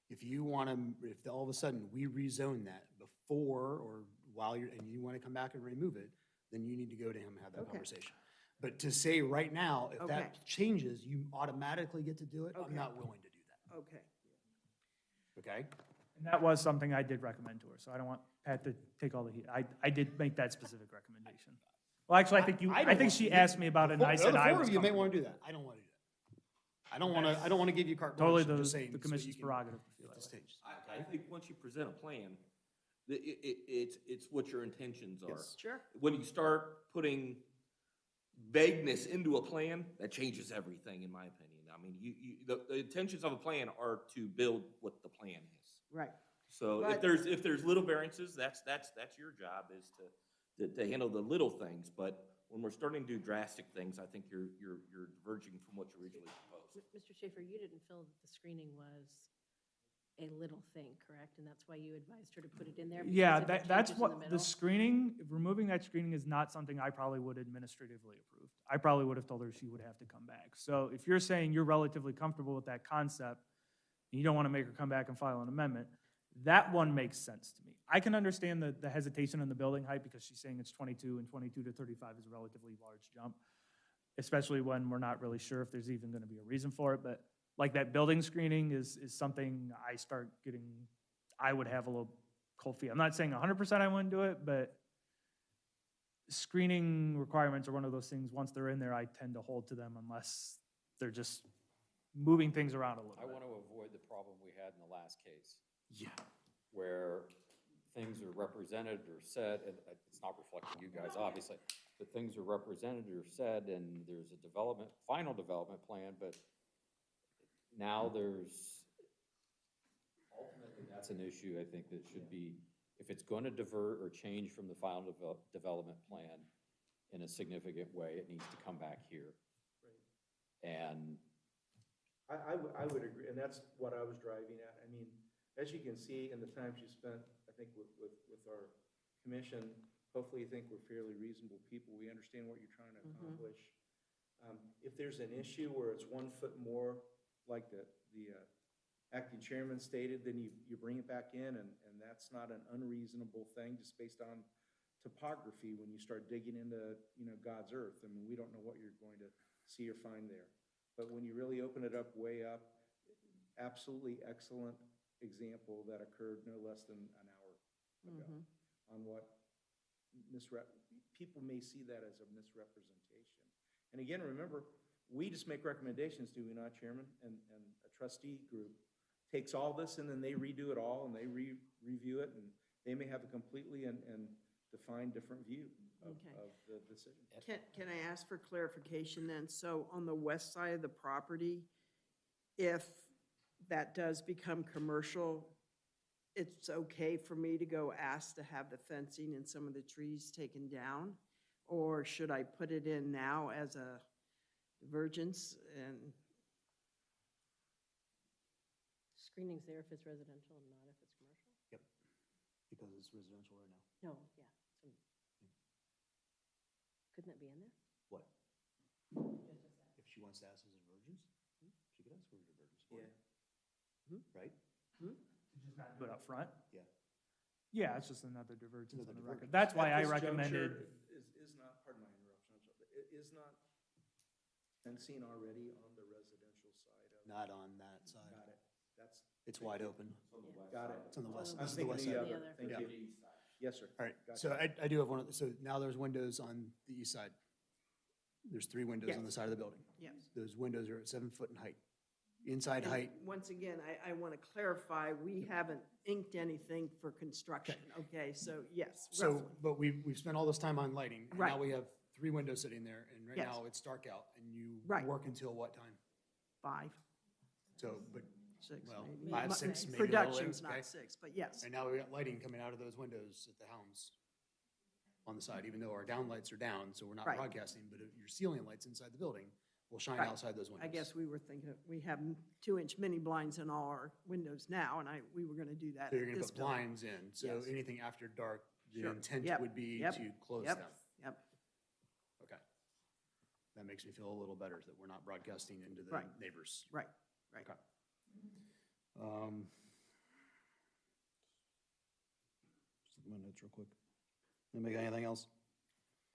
If you want to, if all of a sudden we rezone that before or while you're, and you want to come back and remove it, then you need to go to him and have that Okay. conversation. But to say right now, if Okay. that changes, you automatically get to do it, I'm Okay. not willing to do that, Okay. okay? And that was something I did recommend to her, so I don't want Pat to take all the heat. I did make that specific recommendation. Well, actually, I think she asked me about it, and I said I The 4 was of you may comfortable. want to do that, I don't want to do that. I don't want to give you carte Totally blanche, I'm just saying. the so commission's you can prerogative to feel get that this way. changed, I okay? think once you present a plan, it's what your intentions are. Yes. Sure. When you start putting vagueness into a plan, that changes everything, in my opinion. I mean, the intentions of a plan are to build what the plan is. Right. So But- if there's little variances, that's your job, is to handle the little things. But when we're starting to do drastic things, I think you're diverging from what you originally proposed. Mr. Schaefer, you didn't feel that the screening was a little thing, correct? And that's why you advised her to put it in there? Yeah, because if it that's changes in what, the the middle? screening, removing that screening is not something I probably would administratively approve. I probably would have told her she would have to come back. So if you're saying you're relatively comfortable with that concept, and you don't want to make her come back and file an amendment, that one makes sense to me. I can understand the hesitation in the building height, because she's saying it's 22, and 22 to 35 is a relatively large jump, especially when we're not really sure if there's even going to be a reason for it. But like that building screening is something I would have a little cold feet. I'm not saying 100% I wouldn't do it, but screening requirements are one of those things, once they're in there, I tend to hold to them unless they're just moving things around a little I bit. want to avoid the problem we had in the last case, Yeah. where things are represented or said, and it's not reflecting you guys, obviously, but things are represented or said, and there's a final development plan, but now ultimately, that's an issue, I think, that should be, if it's going to divert or change from the final development plan in a significant way, it needs to come back here. And I would agree, and that's what I was driving at. I mean, as you can see, in the time you spent, I think, with our commission, hopefully you think we're fairly reasonable people. We understand what you're trying to accomplish. If there's an issue where it's 1 foot more, like the acting chairman stated, then you bring it back in, and that's not an unreasonable thing, just based on topography when you start digging into, God's earth. I mean, we don't know what you're going to see or find there. But when you really open it up way up, absolutely excellent example that occurred no less than an hour ago on what people may see that as a misrepresentation. And again, remember, we just make recommendations, do we not, Chairman? And a trustee group takes all this, and then they redo it all, and they review it, and they may have a completely and defined different view of the decision. Can I ask for clarification then? So on the west side of the property, if that does become commercial, it's okay for me to go ask to have the fencing and some of the trees taken down? Or should I put it in now as a divergence? And Screening's there if it's residential and not if it's commercial? Yep, because it's residential right now. No, yeah. Couldn't that be in there? What? If she wants to ask as a divergence, she could ask for a divergence. Yeah. Right? To just Just not do it up front? Yeah. Yeah, it's just another divergence Another on the record. divergence. That's why At I this recommended, juncture, is not, pardon my interruption, I'm sorry, is not fencing already on the residential side of? Not on that side. Got it. That's, It's wide open. got it. It's on the west, I this was is the thinking west the side. other. other. Thank Yeah. you. Yes, sir. All right, Gotcha. so I do have one of the, so now there's windows on the east side. There's 3 windows on the Yes. side of the building. Yes. Those windows are at 7 foot in height. Inside And height, once again, I want to clarify, we haven't inked anything for construction, okay? So, yes, so, roughly. but we've spent all this time on lighting. and Now Right. we have 3 windows sitting there, and right Yes. now it's dark out, and you Right. work until what time? 5, So, but, 6, well, maybe. 5, Mu- 6, maybe a little later, Production's okay? not 6, but yes. And now we got lighting coming out of those windows at the helms on the side, even though our down lights are down, so we're not Right. broadcasting, but your ceiling lights inside the building will shine Right. outside those windows. I guess we were thinking, we have 2-inch mini blinds in all our windows now, and we were going to do that So you're at gonna this put building. blinds in, so Yes. anything after dark, the Sure. intent Yep. would be Yep. to close Yep. them. Yep, Okay. That makes me feel a little better that we're not broadcasting into the Right. neighbors. right, right. Okay. Um, Just look at my notes real quick. Anybody got anything else?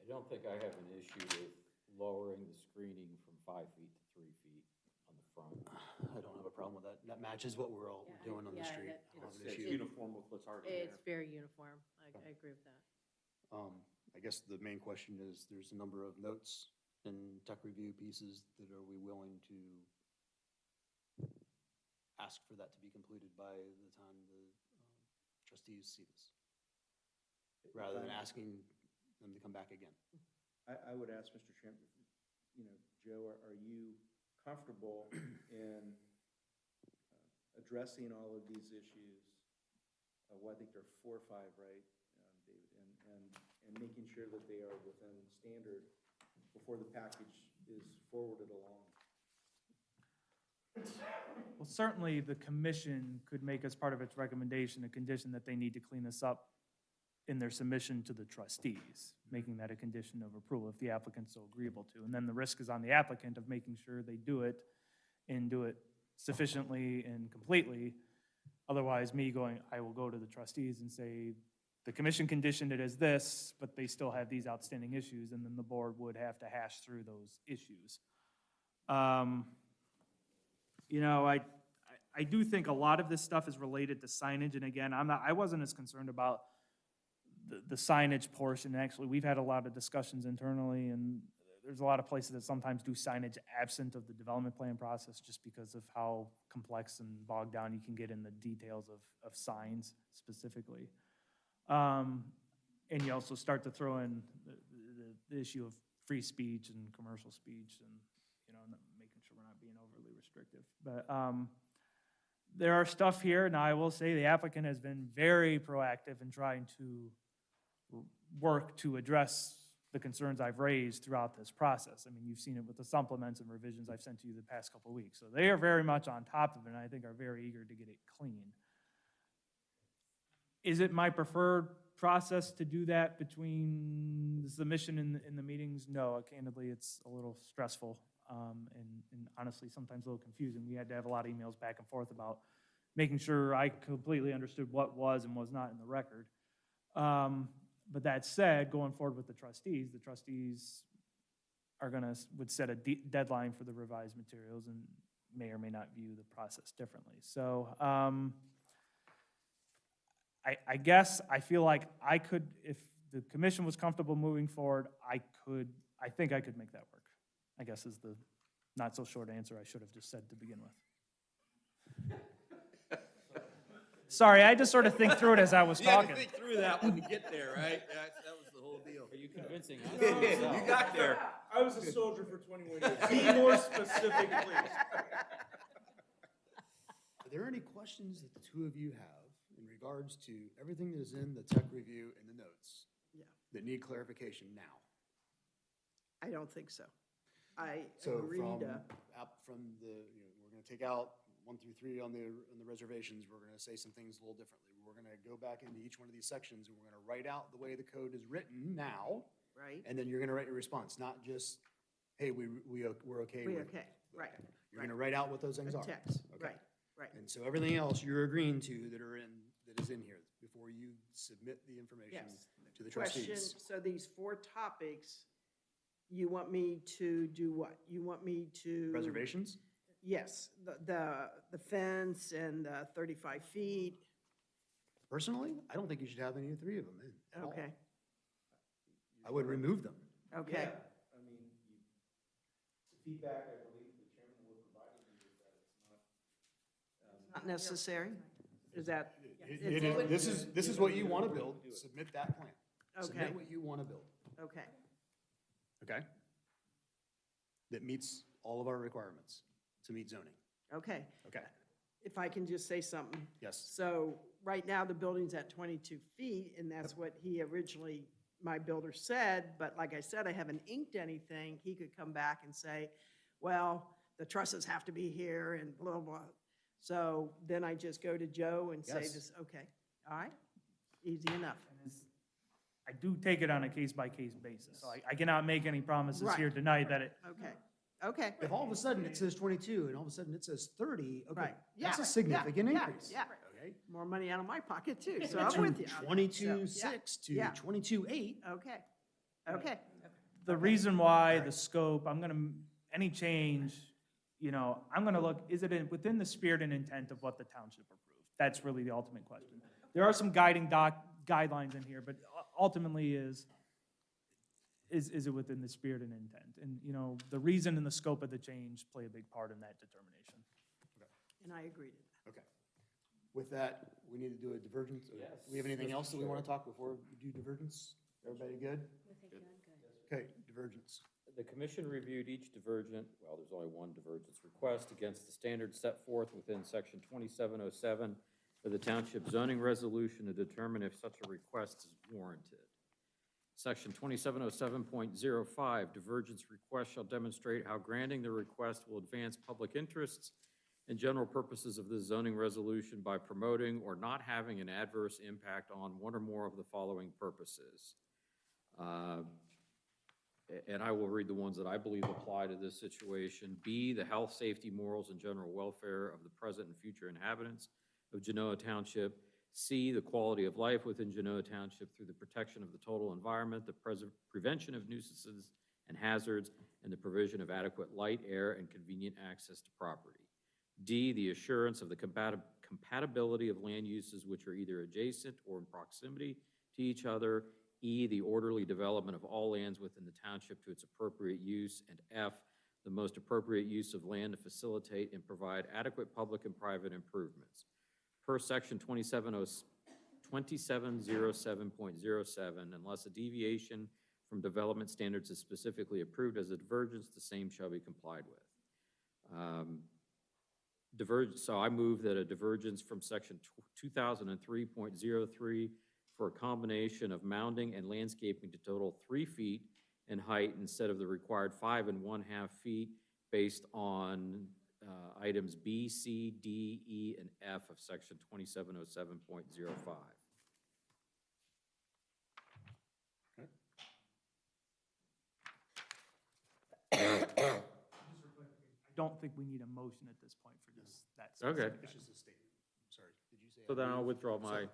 I don't think I have an issue with lowering the screening from 5 feet to 3 feet on the front. I don't have a problem with that. That matches what we're all Yeah, doing on the yeah, street. that- I don't have an It's issue. uniform with what's already there. It's very uniform. I agree with that. I guess the main question is, there's a number of notes and tech review pieces that are we willing to ask for that to be completed by the time the trustees see this? Rather than asking them to come back again. I would ask Mr. Trimp, you know, Joe, are you comfortable in addressing all of these issues? Well, I think there are 4 or 5, right, David? And making sure that they are within standard before the package is forwarded along. well, certainly the commission could make as part of its recommendation a condition that they need to clean this up in their submission to the trustees, making that a condition of approval if the applicant's so agreeable to. And then the risk is on the applicant of making sure they do it and do it sufficiently and completely. Otherwise, me going, I will go to the trustees and say, the commission conditioned it as this, but they still have these outstanding issues, and then the board would have to hash through those issues. You know, I do think a lot of this stuff is related to signage, and again, I wasn't as concerned about the signage portion. Actually, we've had a lot of discussions internally, and there's a lot of places that sometimes do signage absent of the development plan process just because of how complex and bogged down you can get in the details of signs specifically. And you also start to throw in the issue of free speech and commercial speech and, you know, making sure we're not being overly restrictive. But there are stuff here, and I will say the applicant has been very proactive in trying to work to address the concerns I've raised throughout this process. I mean, you've seen it with the supplements and revisions I've sent to you the past couple of weeks. So they are very much on top of it, and I think are very eager to get it clean. Is it my preferred process to do that between the submission and the meetings? No, candidly, it's a little stressful, and honestly, sometimes a little confusing. We had to have a lot of emails back and forth about making sure I completely understood what was and was not in the record. But that said, going forward with the trustees are would set a deadline for the revised materials and may or may not view the process differently. So, I guess I feel like I could, if the commission was comfortable moving forward, I think I could make that work, I guess is the not so short answer I should have just said to begin with. Sorry, I just sort of think through it as I was talking. You had to think through that one to get there, right? That was the whole deal. Are you convincing us? You got there. I was a soldier for 21 years. Be more specific, please. Are there any questions that the two of you have in regards to everything that is in the tech review and the notes Yeah, that need clarification now? I don't think so. I So agree from, to, from the, you know, we're gonna take out 1 through 3 on the reservations, we're gonna say some things a little differently. We're gonna go back into each one of these sections, and we're gonna write out the way the code is written now, right? and then you're gonna write your response, not just, hey, we're okay We with. okay, right. You're gonna write out what those things A are. text, Okay. right, Right. And so everything else you're agreeing to that is in here before you submit the information Yes. to the Question, trustees. so these 4 topics, you want me to do what? You want me to? Reservations? Yes, the fence and the 35 feet. Personally, I don't think you should have any 3 of them in at all. Okay, I would remove them. okay. I mean, the feedback I believe the chairman will provide you is that it's not. Not necessary? Is that? This is what you want to build, submit that plan. Okay. Submit what you want to build, Okay, okay? That meets all of our requirements to meet zoning, okay. okay? If I can just say something. Yes. So right now, the building's at 22 feet, and that's what he originally, my builder said, but like I said, I haven't inked anything. He could come back and say, well, the trusses have to be here and blah, blah. So then I just go to Joe and say Yes. this, okay, all right, easy enough. I do take it on a case-by-case basis, so I cannot make any promises Right. here tonight that it, Okay, okay. If all of a sudden it says 22 and all of a sudden it says 30, okay, Right. that's Yeah, a significant yeah, increase. yeah. Okay? More money out of my pocket too, so I'm with you. 22.6 to Yeah. 22.8. Okay, okay. the reason why, the scope, any change, I'm gonna look, is it within the spirit and intent of what the township approved? That's really the ultimate question. There are some guidelines in here, but ultimately is it within the spirit and intent? And, the reason and the scope of the change play a big part in that determination. And I agree to that. Okay. With that, we need to do a divergence. Yes, Do we have anything Mr. else that we want Chair. to talk before we do divergence? Everybody good? Okay, divergence. The commission reviewed each divergent, well, there's only one divergence request, against the standards set forth within section 2707 of the township zoning resolution to determine if such a request is warranted. Section 2707.05, divergence request shall demonstrate how granting the request will advance public interests and general purposes of this zoning resolution by promoting or not having an adverse impact on one or more of the following purposes. And I will read the ones that I believe apply to this situation. B, the health, safety, morals, and general welfare of the present and future inhabitants of Genoa Township. C, the quality of life within Genoa Township through the protection of the total environment, the prevention of nuisances and hazards, and the provision of adequate light, air, and convenient access to property. D, the assurance of the compatibility of land uses which are either adjacent or in proximity to each other. E, the orderly development of all lands within the township to its appropriate use. And F, the most appropriate use of land to facilitate and provide adequate public and private improvements. Per section 2707.07, unless a deviation from development standards is specifically approved as a divergence, the same shall be complied with. So I move that a divergence from section 2003.03 for a combination of mounding and landscaping to total 3 feet in height instead of the required 5 1/2 feet based on items B, C, D, E, and F of section 2707.05. I don't think we need a motion at this point for just that. Okay. It's just a statement. Sorry, did you say? So then I'll withdraw my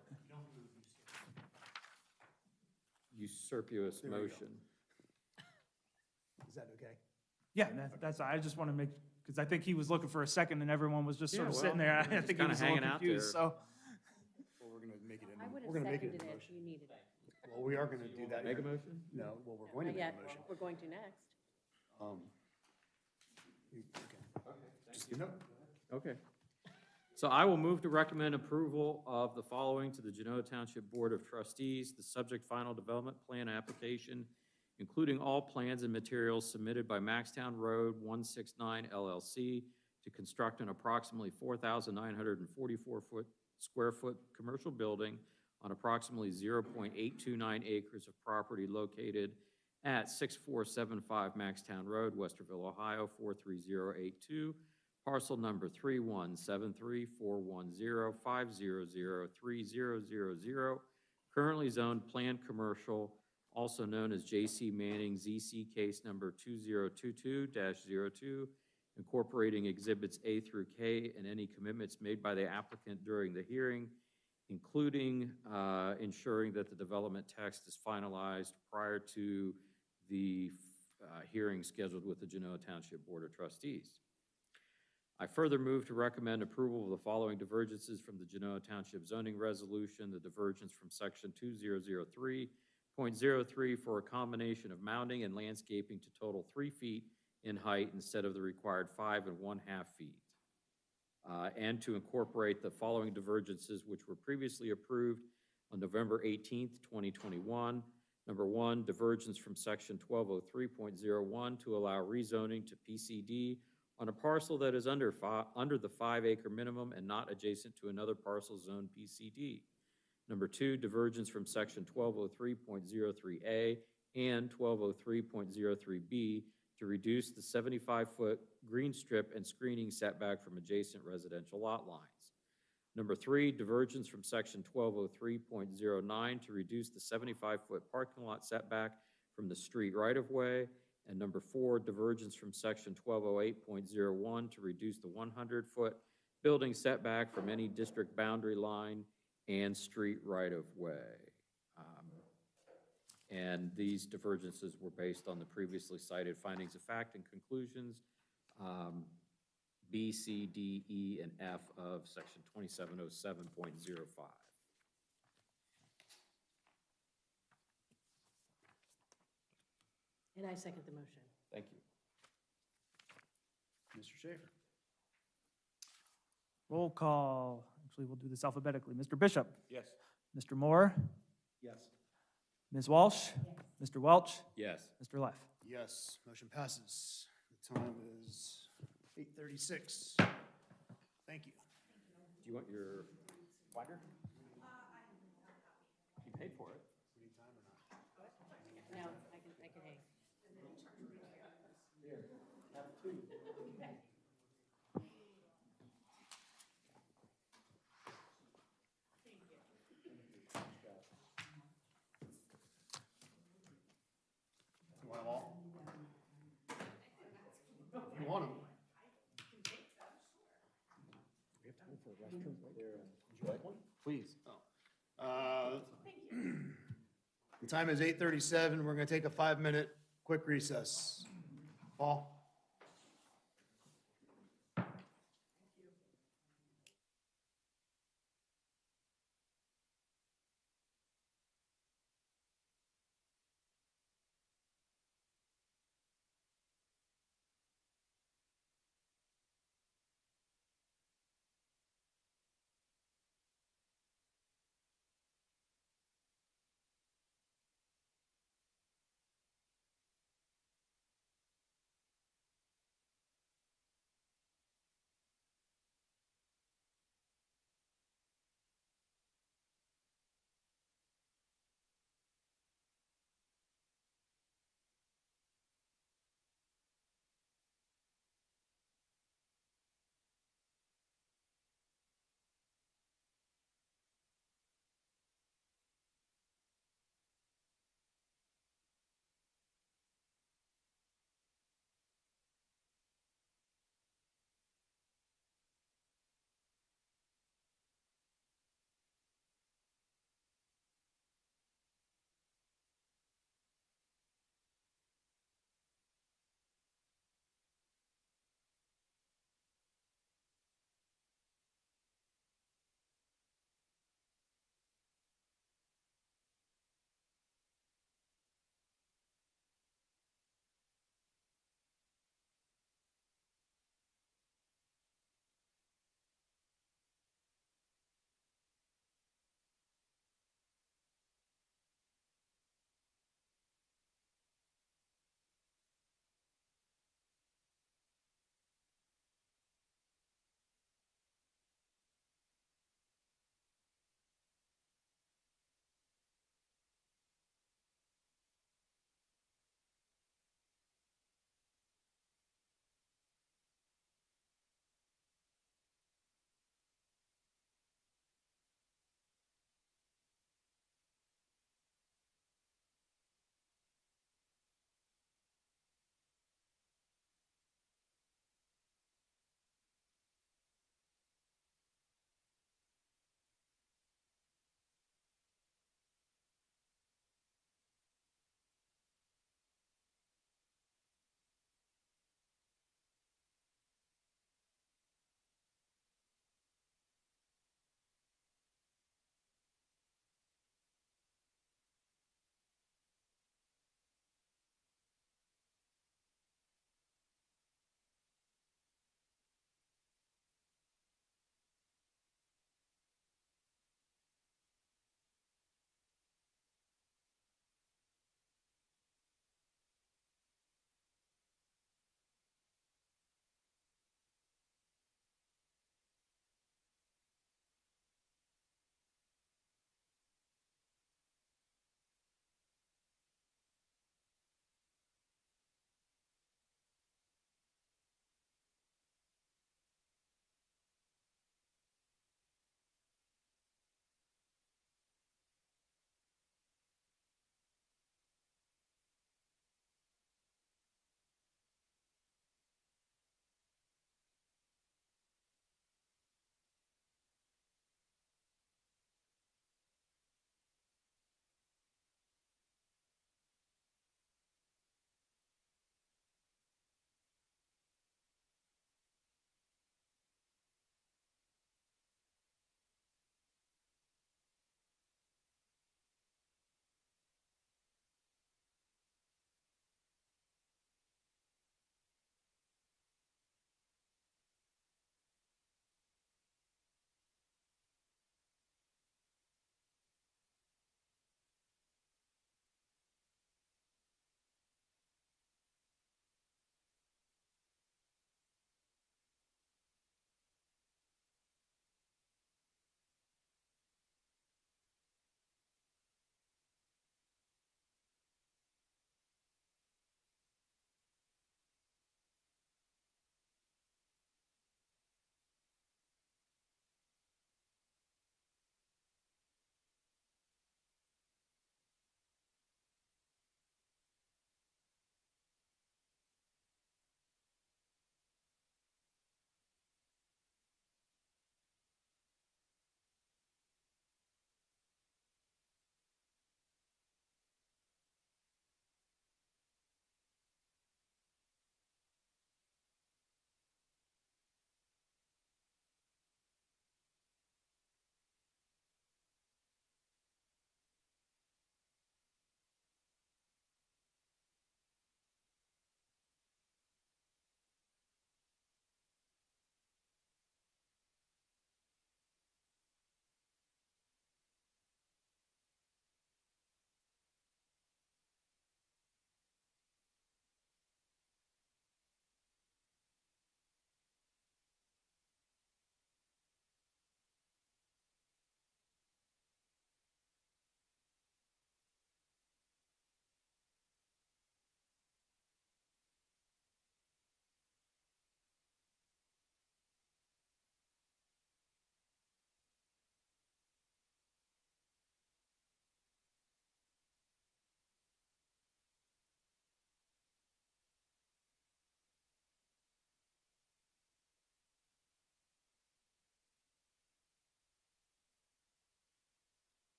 usurpous There we go. motion. Is that okay? Yeah, that's, I just want to make, because I think he was looking for a second and everyone was just sort Yeah, of sitting there. well, I just think he kinda was a little hanging out confused, there. so. Well, we're gonna make it in, I would have we're gonna make it seconded in a it if motion. you needed it. Well, we are gonna do that. Make a here. motion? No, well, we're going to Not make yet. a motion. We're going to next. Okay. Just, you know. Okay. So I will move to recommend approval of the following to the Genoa Township Board of Trustees: the subject final development plan application, including all plans and materials submitted by Maxtown Road 169 LLC to construct an approximately 4,944 square foot commercial building on approximately 0.829 acres of property located at 6475 Maxtown Road, Westerville, Ohio 43082, parcel number 31734105003000, currently zoned planned commercial, also known as J.C. Manning ZC case number 2022-02, incorporating Exhibits A through K and any commitments made by the applicant during the hearing, including ensuring that the development text is finalized prior to the hearing scheduled with the Genoa Township Board of Trustees. I further move to recommend approval of the following divergences from the Genoa Township zoning resolution: the divergence from section 2003.03 for a combination of mounting and landscaping to total 3 feet in height instead of the required 5.5 feet. And to incorporate the following divergences which were previously approved on November 18th, 2021. Number 1, divergence from section 1203.01 to allow rezoning to PCD on a parcel that is under the 5-acre minimum and not adjacent to another parcel zoned PCD. Number 2, divergence from section 1203.03A and 1203.03B to reduce the 75-foot green strip and screening setback from adjacent residential lot lines. Number 3, divergence from section 1203.09 to reduce the 75-foot parking lot setback from the street right-of-way. And number 4, divergence from section 1208.01 to reduce the 100-foot building setback from any district boundary line and street right-of-way. And these divergences were based on the previously cited findings of fact and conclusions, B, C, D, E, and F of section 2707.05. And I second the motion. Thank you. Mr. Schaefer? Roll call. Actually, we'll do this alphabetically. Mr. Bishop? Yes. Mr. Moore? Yes. Ms. Walsh? Mr. Welch? Yes. Mr. Leff? Yes, motion passes. The time is 8:36. Thank you. Do you want your binder? You paid for it. No, I can hang. You want them all? You want them? Would you like one? Please. The time is 8:37. We're going to take a 5-minute quick recess. Paul?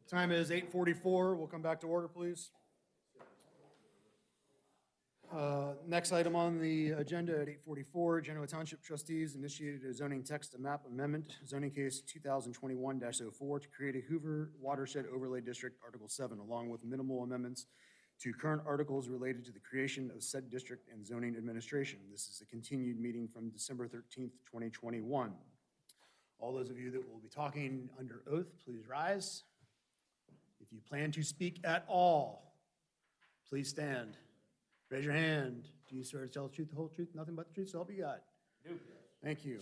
Time is 8:44. We'll come back to order, please. Next item on the agenda at 8:44, Genoa Township trustees initiated a zoning text and map amendment, zoning case 2021-04, to create a Hoover Watershed Overlay District, Article 7, along with minimal amendments to current articles related to the creation of said district and zoning administration. This is a continued meeting from December 13th, 2021. All those of you that will be talking under oath, please rise. If you plan to speak at all, please stand. Raise your hand. Do you swear to tell the truth, the whole truth, nothing but the truth, so help you God? I do. Thank you.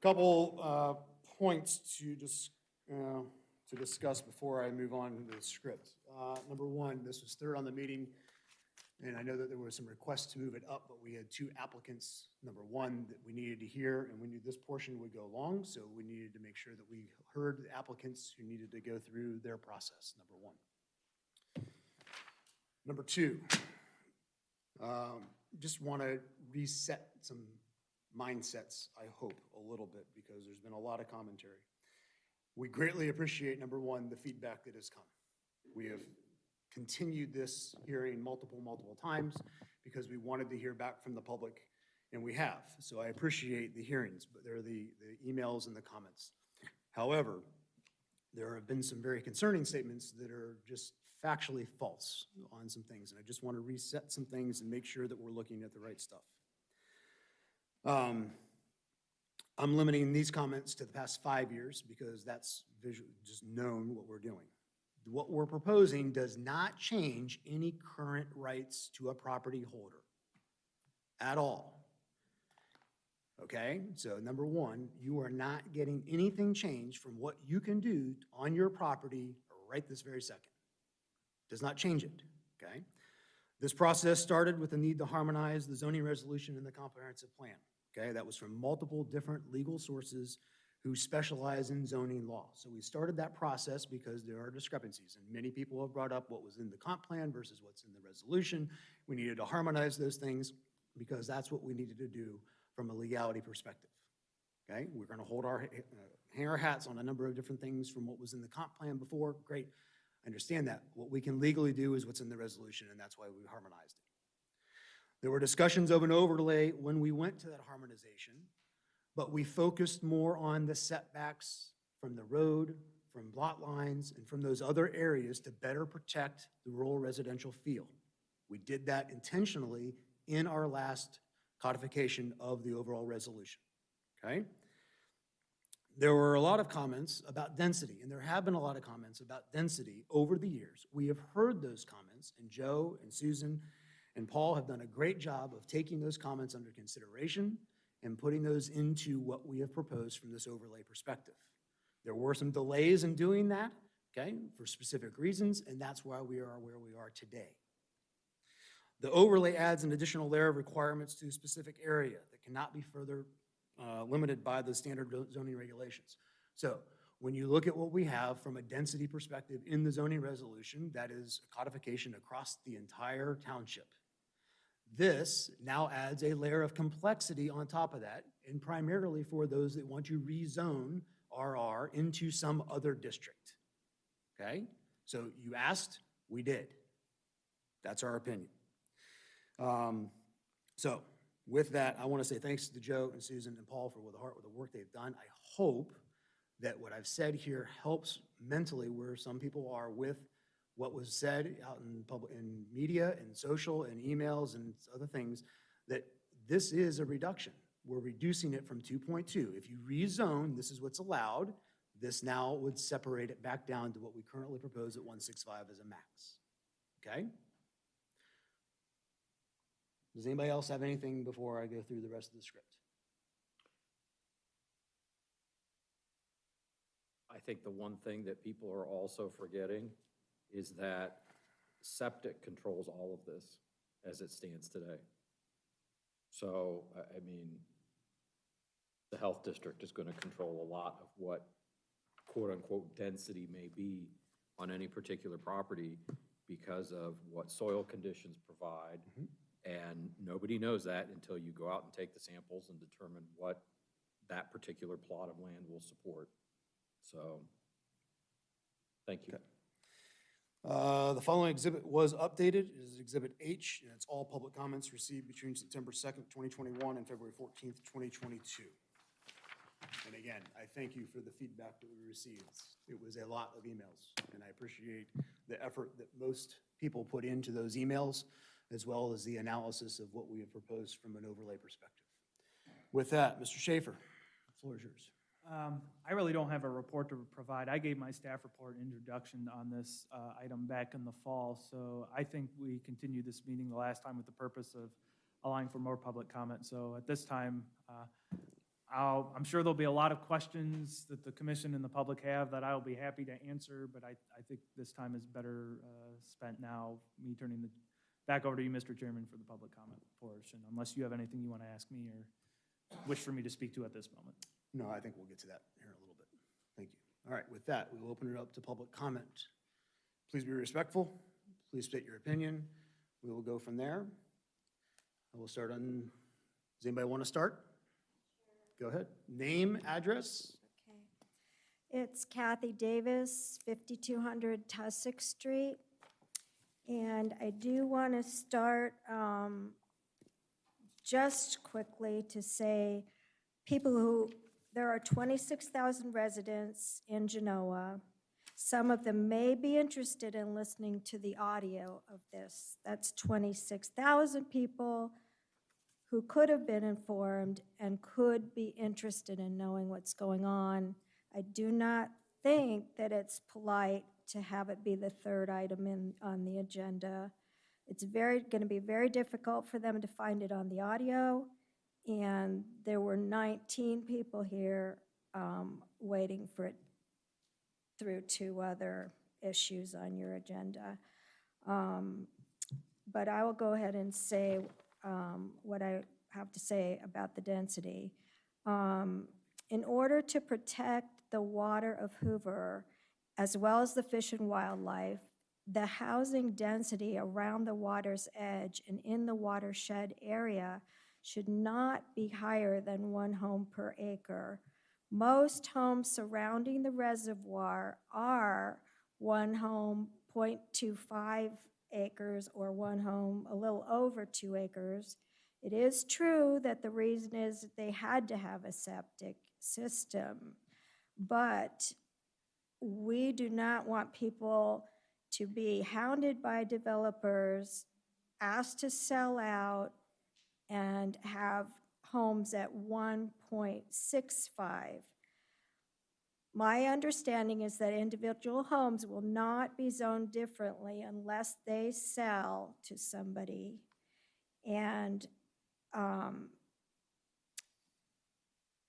Couple points to discuss before I move on to the script. Number one, this was third on the meeting, and I know that there were some requests to move it up, but we had two applicants. Number one, that we needed to hear, and we knew this portion would go long, so we needed to make sure that we heard the applicants who needed to go through their process, number one. Number two, just want to reset some mindsets, I hope, a little bit, because there's been a lot of commentary. We greatly appreciate, number one, the feedback that has come. We have continued this hearing multiple times because we wanted to hear back from the public, and we have. So I appreciate the hearings, but there are the emails and the comments. However, there have been some very concerning statements that are just factually false on some things, and I just want to reset some things and make sure that we're looking at the right stuff. I'm limiting these comments to the past 5 years because that's just known what we're doing. What we're proposing does not change any current rights to a property holder at all. Okay, so number one, you are not getting anything changed from what you can do on your property right this very second. Does not change it, okay? This process started with the need to harmonize the zoning resolution and the comprehensive plan, okay? That was from multiple different legal sources who specialize in zoning law. So we started that process because there are discrepancies, and many people have brought up what was in the comp plan versus what's in the resolution. We needed to harmonize those things because that's what we needed to do from a legality perspective, okay? We're gonna hang our hats on a number of different things from what was in the comp plan before, great. I understand that. What we can legally do is what's in the resolution, and that's why we harmonized it. There were discussions of an overlay when we went to that harmonization, but we focused more on the setbacks from the road, from lot lines, and from those other areas to better protect the rural residential feel. We did that intentionally in our last codification of the overall resolution, okay? There were a lot of comments about density, and there have been a lot of comments about density over the years. We have heard those comments, and Joe and Susan and Paul have done a great job of taking those comments under consideration and putting those into what we have proposed from this overlay perspective. There were some delays in doing that, okay, for specific reasons, and that's why we are where we are today. The overlay adds an additional layer of requirements to a specific area that cannot be further limited by the standard zoning regulations. So when you look at what we have from a density perspective in the zoning resolution, that is a codification across the entire township. This now adds a layer of complexity on top of that, and primarily for those that want to rezone RR into some other district, okay? So you asked, we did. That's our opinion. So with that, I want to say thanks to Joe and Susan and Paul for the work they've done. I hope that what I've said here helps mentally where some people are with what was said out in public, in media and social and emails and other things, that this is a reduction. We're reducing it from 2.2. If you rezone, this is what's allowed. This now would separate it back down to what we currently propose at 165 as a max, okay? Does anybody else have anything before I go through the rest of the script? I think the one thing that people are also forgetting is that septic controls all of this as it stands today. So, I mean, the health district is going to control a lot of what quote-unquote density may be on any particular property because of what soil conditions provide. And nobody knows that until you go out and take the samples and determine what that particular plot of land will support. So Thank you. The following exhibit was updated. It is Exhibit H, and it's all public comments received between September 2nd, 2021 and February 14th, 2022. And again, I thank you for the feedback that we received. It was a lot of emails, and I appreciate the effort that most people put into those emails, as well as the analysis of what we have proposed from an overlay perspective. With that, Mr. Schaefer, the floor is yours. I really don't have a report to provide. I gave my staff report introduction on this item back in the fall, so I think we continued this meeting the last time with the purpose of allowing for more public comment. So at this time, I'm sure there'll be a lot of questions that the commission and the public have that I'll be happy to answer, but I think this time is better spent now, me turning the back over to you, Mr. Chairman, for the public comment portion, unless you have anything you want to ask me or wish for me to speak to at this moment. No, I think we'll get to that here in a little bit. Thank you. All right, with that, we will open it up to public comment. Please be respectful. Please state your opinion. We will go from there. I will start on, does anybody want to start? Go ahead. Name, address. Okay. It's Kathy Davis, 5200 Tussock Street. And I do want to start just quickly to say there are 26,000 residents in Genoa. Some of them may be interested in listening to the audio of this. That's 26,000 people who could have been informed and could be interested in knowing what's going on. I do not think that it's polite to have it be the third item on the agenda. It's going to be very difficult for them to find it on the audio, and there were 19 people here waiting for it through 2 other issues on your agenda. But I will go ahead and say what I have to say about the density. In order to protect the water of Hoover, as well as the fish and wildlife, the housing density around the water's edge and in the watershed area should not be higher than 1 home per acre. Most homes surrounding the reservoir are 1 home, 0.25 acres, or 1 home a little over 2 acres. It is true that the reason is that they had to have a septic system, but we do not want people to be hounded by developers, asked to sell out, and have homes at 1.65. My understanding is that individual homes will not be zoned differently unless they sell to somebody. And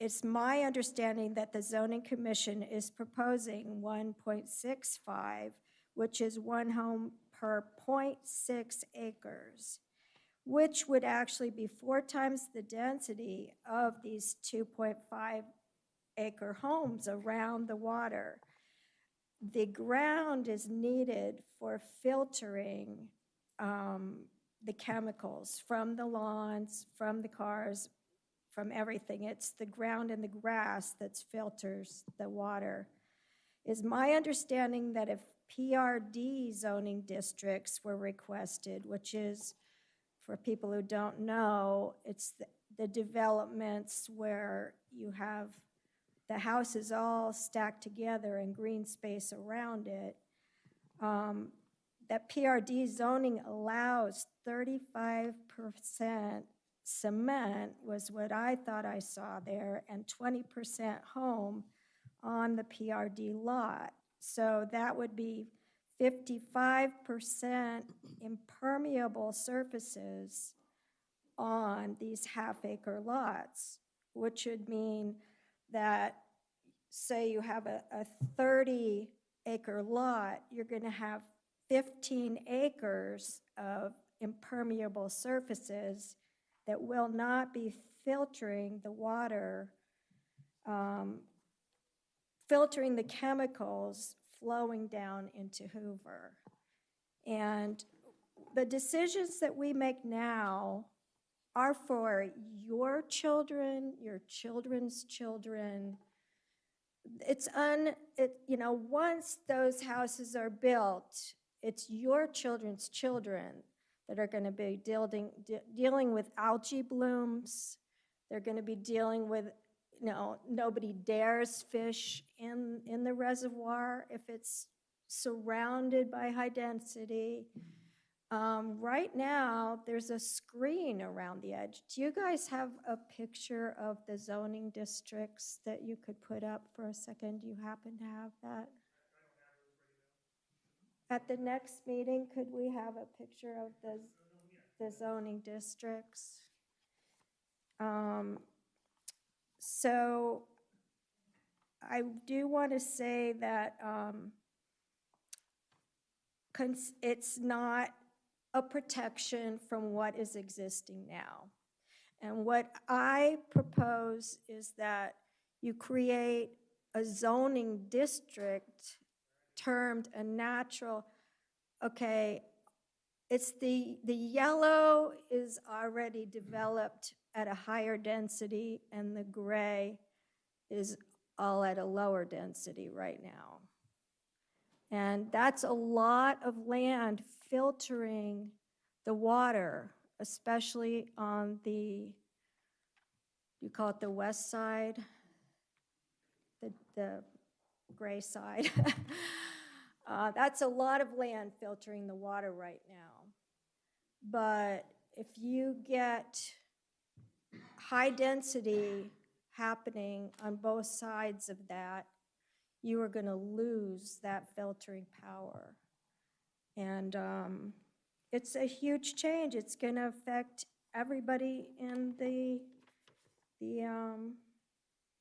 it's my understanding that the zoning commission is proposing 1.65, which is 1 home per 0.6 acres, which would actually be 4 times the density of these 2.5 acre homes around the water. The ground is needed for filtering the chemicals from the lawns, from the cars, from everything. It's the ground and the grass that filters the water. It's my understanding that if PRD zoning districts were requested, which is, for people who don't know, it's the developments where you have the houses all stacked together and green space around it, that PRD zoning allows 35% cement was what I thought I saw there, and 20% home on the PRD lot. So that would be 55% impermeable surfaces on these half-acre lots, which would mean that, say you have a 30-acre lot, you're going to have 15 acres of impermeable surfaces that will not be filtering the water, filtering the chemicals flowing down into Hoover. And the decisions that we make now are for your children, your children's children, once those houses are built, it's your children's children that are going to be dealing with algae blooms. They're going to be dealing with, nobody dares fish in the reservoir if it's surrounded by high density. Right now, there's a screen around the edge. Do you guys have a picture of the zoning districts that you could put up for a second? Do you happen to have that? At the next meeting, could we have a picture of the zoning districts? So I do want to say that it's not a protection from what is existing now. And what I propose is that you create a zoning district termed a natural, okay, it's the yellow is already developed at a higher density and the gray is all at a lower density right now. And that's a lot of land filtering the water, especially on the, you call it the west side, the gray side. That's a lot of land filtering the water right now. But if you get high density happening on both sides of that, you are going to lose that filtering power. And it's a huge change. It's going to affect everybody in the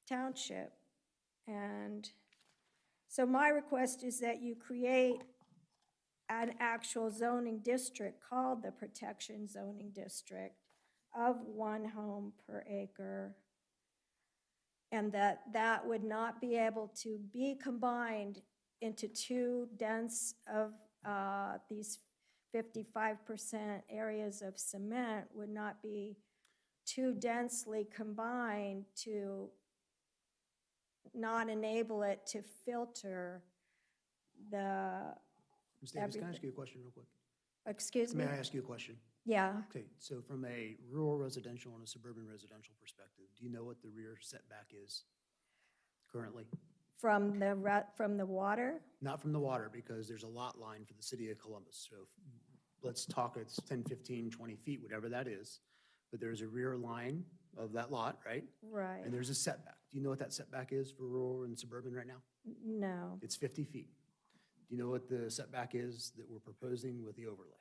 township. And so my request is that you create an actual zoning district called the Protection Zoning District of 1 home per acre, and that would not be able to be combined into too dense of these 55% areas of cement would not be too densely combined to not enable it to filter the Ms. Davis, can I ask you a question real quick? Excuse me? May I ask you a question? Yeah. Okay, so from a rural residential and a suburban residential perspective, do you know what the rear setback is currently? From the water? Not from the water, because there's a lot line for the city of Columbus. So let's talk, it's 10, 15, 20 feet, whatever that is. But there's a rear line of that lot, right? Right. And there's a setback. Do you know what that setback is for rural and suburban right now? No. It's 50 feet. Do you know what the setback is that we're proposing with the overlay?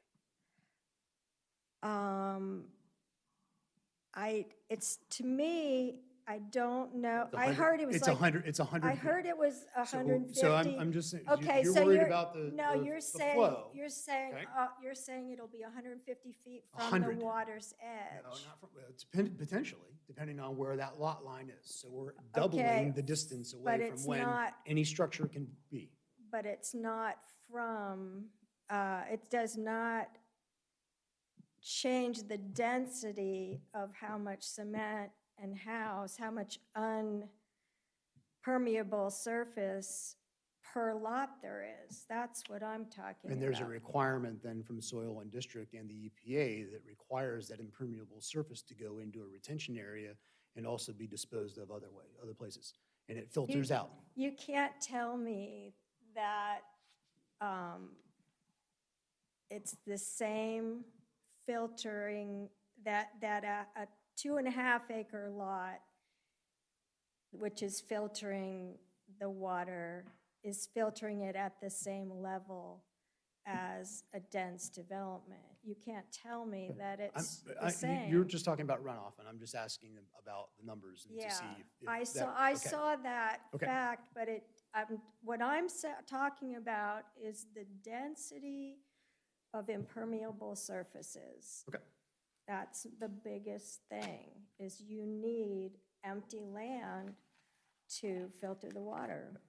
To me, I don't know. I heard it was It's like. 100, it's 100 I feet. heard it was 150. So I'm just saying, Okay, you're so worried about the no, the- you're the saying, flow. you're saying, okay? you're saying it'll be 150 feet from the 100. water's No, edge. not from, well, it's potentially, depending on where that lot line is. So we're Okay, doubling the distance but away from it's when not- any structure can be. But it's not from, it does not change the density of how much cement and how much unpermeable surface per lot there is. That's what I'm talking about. And there's a requirement then from Soil and District and the EPA that requires that impermeable surface to go into a retention area and also be disposed of other places. And it filters out. You can't tell me that it's the same filtering that a 2.5 acre lot, which is filtering the water, is filtering it at the same level as a dense development. You can't tell me that it's the same. You're just talking about runoff, and I'm just asking about the numbers and to see if I that- saw that Okay. fact, but what I'm talking about is the density of impermeable surfaces. Okay. That's the biggest thing, is you need empty land to filter the water.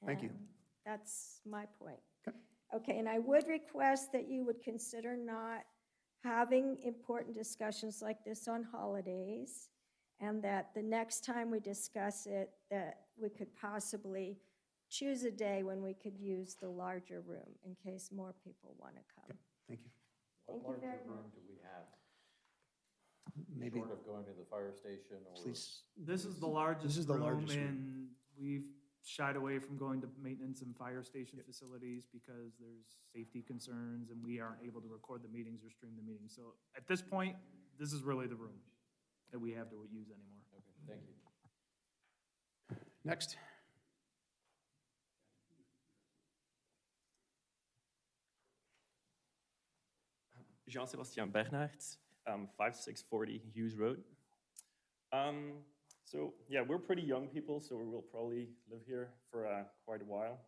Thank you. And that's my point. Okay. Okay, and I would request that you would consider not having important discussions like this on holidays and that the next time we discuss it, that we could possibly choose a day when we could use the larger room in case more people want to come. Thank you. Thank you What very larger room much. do we have? Maybe, Short of going to the fire station or? please. This is the largest is the room, largest room. and we've shied away from going to maintenance and fire station facilities because there's safety concerns, and we aren't able to record the meetings or stream the meetings. So at this point, this is really the room that we have to use anymore. Okay, thank you. Next. Jean-Sébastien Bernard, 5640 Hughes Road. So yeah, we're pretty young people, so we'll probably live here for quite a while.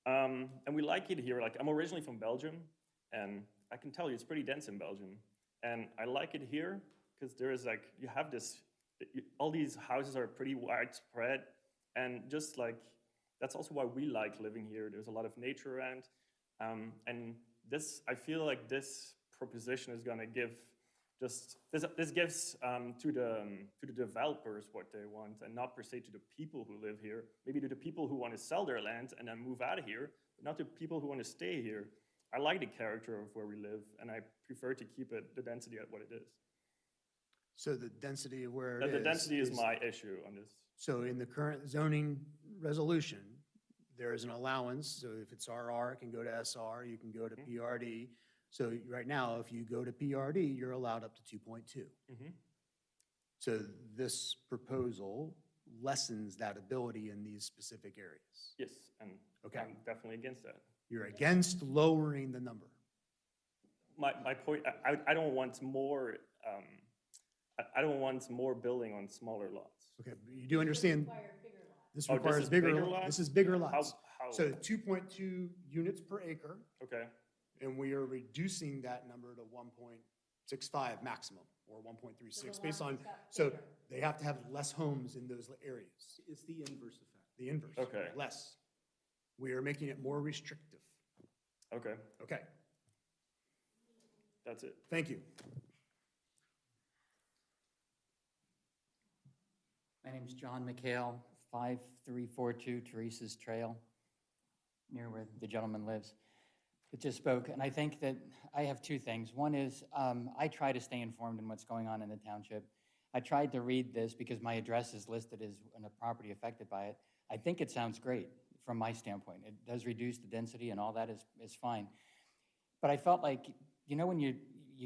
And we like it here. Like, I'm originally from Belgium, and I can tell you it's pretty dense in Belgium. And I like it here because there is like, you have this, all these houses are pretty widespread, and just like, that's also why we like living here. There's a lot of nature around. And this, I feel like this proposition is gonna give just, this gives to the developers what they want, and not per se to the people who live here. Maybe to the people who want to sell their land and then move out of here, but not to people who want to stay here. I like the character of where we live, and I prefer to keep it, the density at what it is. So the density of where it is. The density is my issue on this. So in the current zoning resolution, there is an allowance. So if it's RR, it can go to SR, you can go to PRD. So right now, if you go to PRD, you're allowed up to 2.2. So this proposal lessens that ability in these specific areas. Yes, and Okay. I'm definitely against that. You're against lowering the number. My point, I don't want more, I don't want more building on smaller lots. Okay, but you do understand. This Oh, this requires is bigger, bigger lots? this is bigger lots. How? So 2.2 units per acre, Okay, and we are reducing that number to 1.65 maximum, or 1.36, based on, so they have to have less homes in those areas. It's the inverse effect. The inverse. Okay. Less. We are making it more restrictive. okay, Okay, that's it. thank you. My name's John McHale, 5342 Teresa's Trail, near where the gentleman lives that just spoke. And I think that I have two things. One is I try to stay informed in what's going on in the township. I tried to read this because my address is listed as a property affected by it. I think it sounds great from my standpoint. It does reduce the density and all that is fine. But I felt like, you know, when you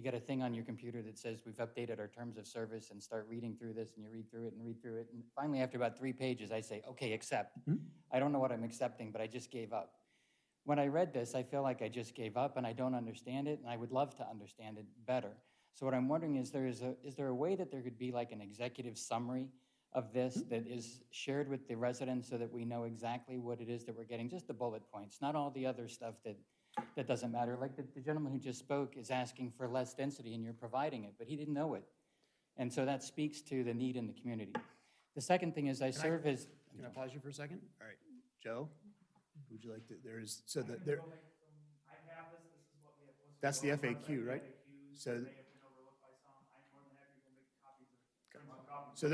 get a thing on your computer that says we've updated our terms of service, and start reading through this, and you read through it and read through it. And finally, after about 3 pages, I say, okay, accept. I don't know what I'm accepting, but I just gave up. When I read this, I feel like I just gave up and I don't understand it, and I would love to understand it better. So what I'm wondering is there a way that there could be like an executive summary of this that is shared with the residents so that we know exactly what it is that we're getting, just the bullet points, not all the other stuff that doesn't matter. Like the gentleman who just spoke is asking for less density and you're providing it, but he didn't know it. And so that speaks to the need in the community. The second thing is I serve as... Can I pause you for a second? All right, Joe, would you like to, there is, so that there, I have this is what we have posted. that's the on our FAQ, website, right? FAQs, So- they have been overlooked by some. I'm more than happy to go make copies of copies. So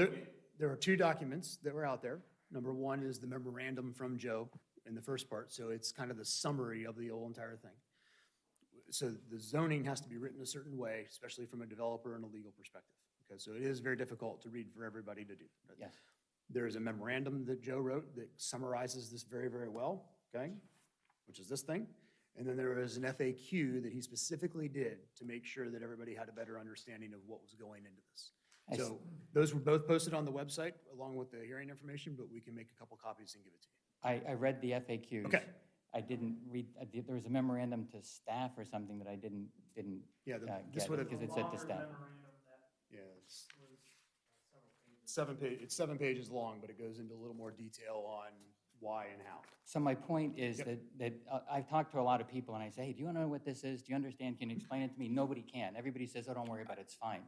there are 2 documents that were out there. Number 1 is the memorandum from Joe in the first part, so it's kind of the summary of the whole entire thing. So the zoning has to be written a certain way, especially from a developer and a legal perspective. Okay, so it is very difficult to read for everybody to do. Yes. There is a memorandum that Joe wrote that summarizes this very, very well, okay? Which is this thing. And then there is an FAQ that he specifically did to make sure that everybody had a better understanding of what was going into this. So those were both posted on the website along with the hearing information, but we can make a couple copies and give it to you. I read the FAQs. Okay. I didn't read, there was a memorandum to staff or something that I didn't Yeah, this get would have. because it said to staff. Yeah, it's 7 pages long, but it goes into a little more detail on why and how. So my point is that I've talked to a lot of people and I say, hey, do you know what this is? Do you understand? Can you explain it to me? Nobody can. Everybody says, oh, don't worry about it, it's fine.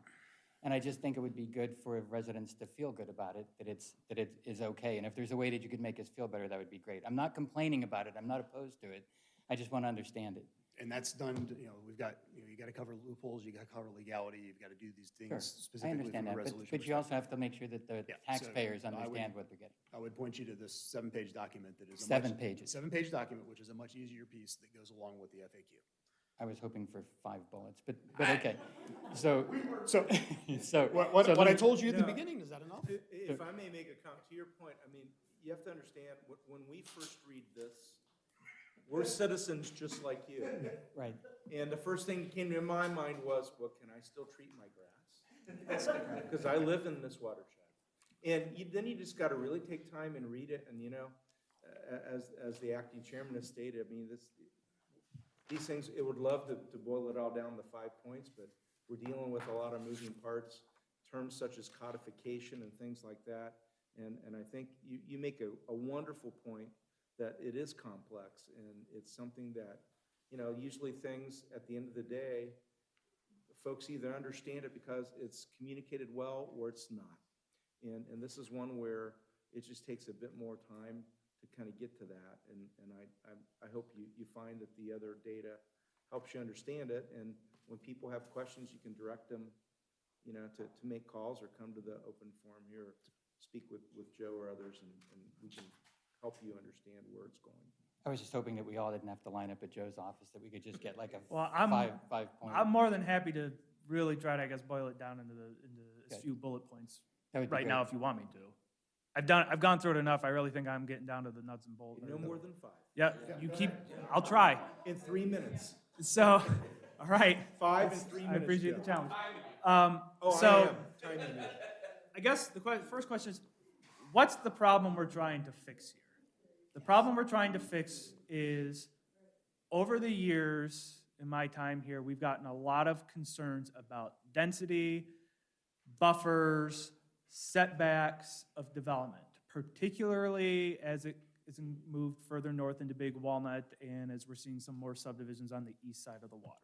And I just think it would be good for residents to feel good about it, that it is okay. And if there's a way that you could make us feel better, that would be great. I'm not complaining about it. I'm not opposed to it. I just want to understand it. And that's done, we've got, you gotta cover loopholes, you gotta cover legality, you've gotta do these Sure, things I specifically understand from a that, resolution. but you also perspective. have to make sure that the Yeah, so taxpayers I would- understand what they're getting. I would point you to this 7-page document that is. 7 pages. 7-page document, which is a much easier piece that goes along with the FAQ. I was hoping for 5 bullets, but okay. So, So, so. what so I let me- told you at the No. beginning, is that enough? If I may make a comment, to your point, I mean, you have to understand, when we first read this, we're citizens just like you. Right. And the first thing that came to my mind was, well, can I still treat my grass? Because I live in this watershed. And then you just gotta really take time and read it, and as the acting chairman has stated, I mean, these things, it would love to boil it all down to 5 points, but we're dealing with a lot of moving parts, terms such as codification and things like that. And I think you make a wonderful point that it is complex, and it's something that, usually things at the end of the day, folks either understand it because it's communicated well or it's not. And this is one where it just takes a bit more time to kind of get to that. And I hope you find that the other data helps you understand it. And when people have questions, you can direct them, to make calls or come to the open forum here, speak with Joe or others, and we can help you understand where it's going. I was just hoping that we all didn't have to line up at Joe's office, that we could just get like a Well, five point. I'm more than happy to really try to, I guess, boil it down into a Okay. few bullet points That would be right now great. if you want me to. I've gone through it enough. I really think I'm getting down to the nuts and bolts. No more than 5. Yeah, you keep, I'll try. In 3 minutes. So, all right. 5 and 3 I minutes. appreciate the Joe. challenge. Oh, I So, am timing you. I guess the first question is, what's the problem we're trying to fix here? The problem we're trying to fix is, over the years, in my time here, we've gotten a lot of concerns about density, buffers, setbacks of development, particularly as it is moved further north into Big Walnut and as we're seeing some more subdivisions on the east side of the water.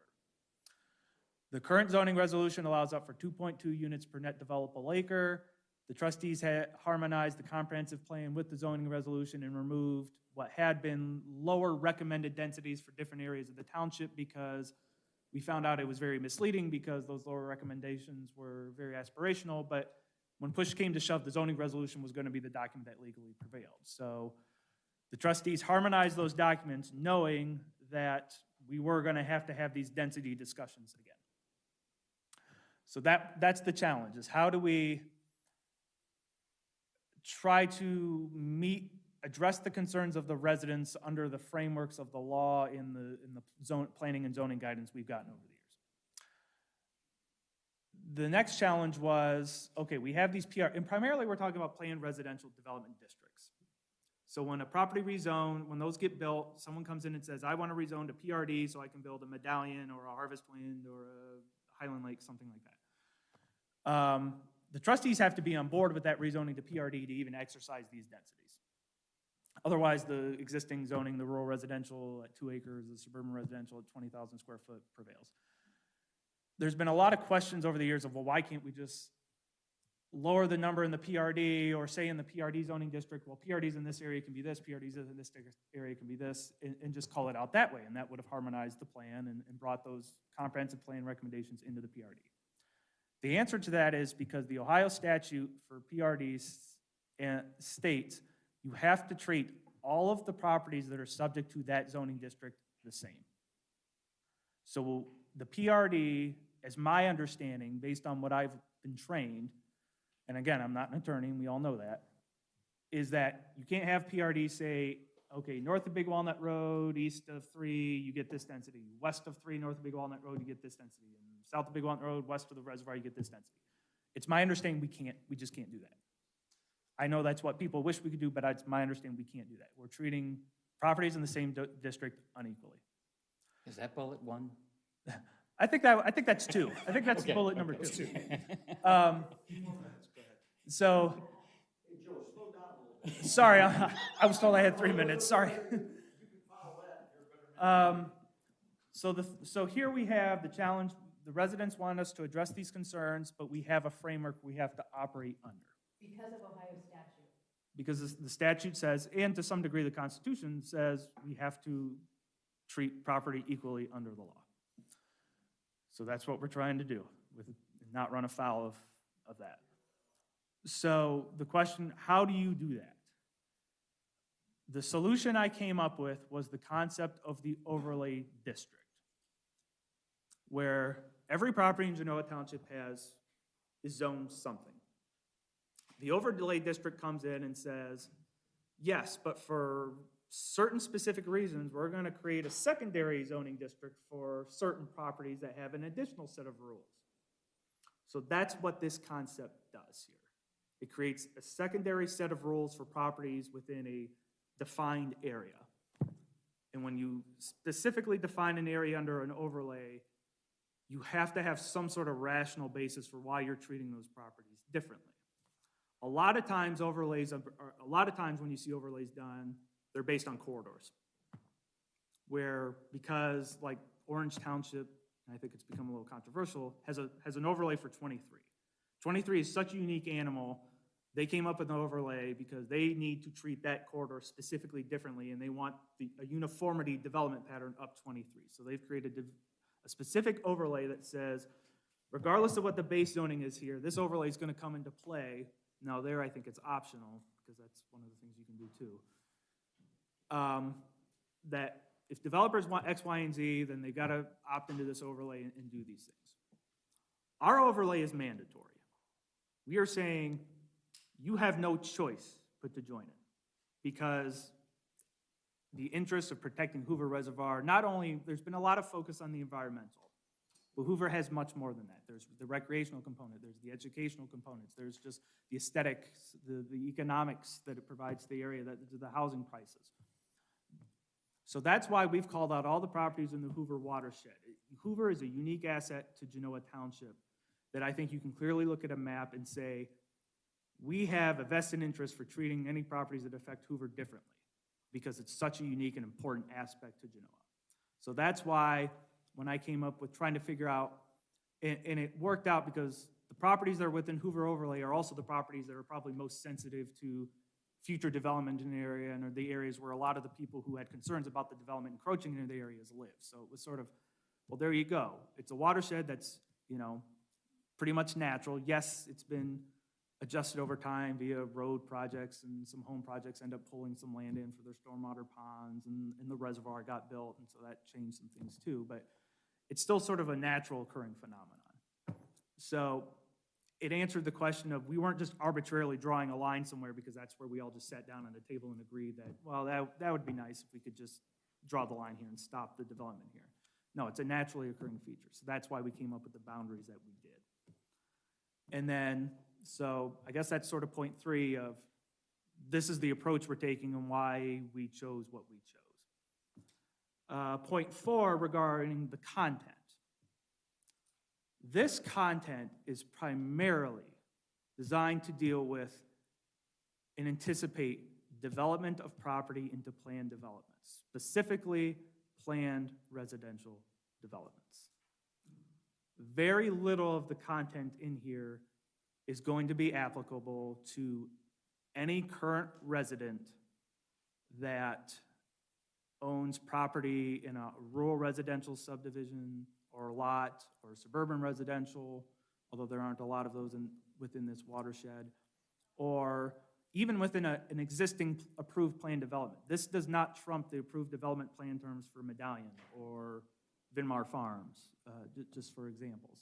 The current zoning resolution allows up for 2.2 units per net developable acre. The trustees had harmonized the comprehensive plan with the zoning resolution and removed what had been lower recommended densities for different areas of the township because we found out it was very misleading because those lower recommendations were very aspirational, but when push came to shove, the zoning resolution was going to be the document that legally prevailed. So the trustees harmonized those documents knowing that we were going to have these density discussions again. So that's the challenge, is how do we try to address the concerns of the residents under the frameworks of the law in the zone planning and zoning guidance we've gotten over the years. The next challenge was, okay, we have these PR, and primarily we're talking about planned residential development districts. So when a property rezone, when those get built, someone comes in and says, I want to rezone to PRD so I can build a Medallion or a Harvest Wind or a Highland Lake, something like that. The trustees have to be on board with that rezoning to PRD to even exercise these densities. Otherwise, the existing zoning, the rural residential at 2 acres, the suburban residential at 20,000 square foot prevails. There's been a lot of questions over the years of, well, why can't we just lower the number in the PRD or say in the PRD zoning district, well, PRDs in this area can be this, PRDs in this area can be this, and just call it out that way. And that would have harmonized the plan and brought those comprehensive plan recommendations into the PRD. The answer to that is because the Ohio statute for PRDs states you have to treat all of the properties that are subject to that zoning district the same. So the PRD, as my understanding, based on what I've been trained, and again, I'm not an attorney, and we all know that, is that you can't have PRD say, okay, north of Big Walnut Road, east of 3, you get this density. West of 3, north of Big Walnut Road, you get this density. And south of Big Walnut Road, west of the reservoir, you get this density. It's my understanding we just can't do that. I know that's what people wish we could do, but it's my understanding we can't do that. We're treating properties in the same district unequally. Is that bullet 1? I think that's 2. I think that's Okay, bullet number okay. 2. So, sorry, I was told I had 3 minutes, sorry. So here we have the challenge. The residents want us to address these concerns, but we have a framework we have to operate under. Because of Ohio statute. Because the statute says, and to some degree the Constitution says, we have to treat property equally under the law. So that's what we're trying to do, with not run afoul of that. So the question, how do you do that? The solution I came up with was the concept of the overlay district, where every property in Genoa Township is zoned something. The overlay district comes in and says, yes, but for certain specific reasons, we're going to create a secondary zoning district for certain properties that have an additional set of rules. So that's what this concept does here. It creates a secondary set of rules for properties within a defined area. And when you specifically define an area under an overlay, you have to have some sort of rational basis for why you're treating those properties differently. A lot of times when you see overlays done, they're based on corridors. Where, because like Orange Township, and I think it's become a little controversial, has an overlay for 23. 23 is such a unique animal, they came up with an overlay because they need to treat that corridor specifically differently, and they want a uniformity development pattern up 23. So they've created a specific overlay that says, regardless of what the base zoning is here, this overlay is going to come into play. Now there, I think it's optional, because that's one of the things you can do too. That if developers want X, Y, and Z, then they got to opt into this overlay and do these things. Our overlay is mandatory. We are saying you have no choice but to join it, because the interests of protecting Hoover Reservoir, not only, there's been a lot of focus on the environmental, but Hoover has much more than that. There's the recreational component, there's the educational components, there's just the aesthetics, the economics that it provides to the area, the housing prices. So that's why we've called out all the properties in the Hoover watershed. Hoover is a unique asset to Genoa Township that I think you can clearly look at a map and say, we have a vested interest for treating any properties that affect Hoover differently, because it's such a unique and important aspect to Genoa. So that's why when I came up with trying to figure out, and it worked out because the properties that are within Hoover overlay are also the properties that are probably most sensitive to future development in the area, and are the areas where a lot of the people who had concerns about the development encroaching into the areas live. So it was sort of, well, there you go. It's a watershed that's, pretty much natural. Yes, it's been adjusted over time via road projects, and some home projects end up pulling some land in for their stormwater ponds, and the reservoir got built, and so that changed some things too. But it's still sort of a natural occurring phenomenon. So it answered the question of, we weren't just arbitrarily drawing a line somewhere because that's where we all just sat down at a table and agreed that, well, that would be nice if we could just draw the line here and stop the development here. No, it's a naturally occurring feature. So that's why we came up with the boundaries that we did. And then, so I guess that's sort of point 3 of, this is the approach we're taking and why we chose what we chose. Point 4 regarding the content. This content is primarily designed to deal with and anticipate development of property into planned developments, specifically planned residential developments. Very little of the content in here is going to be applicable to any current resident that owns property in a rural residential subdivision or lot or suburban residential, although there aren't a lot of those within this watershed, or even within an existing approved plan development. This does not trump the approved development plan terms for Medallion or Vinmar Farms, just for examples.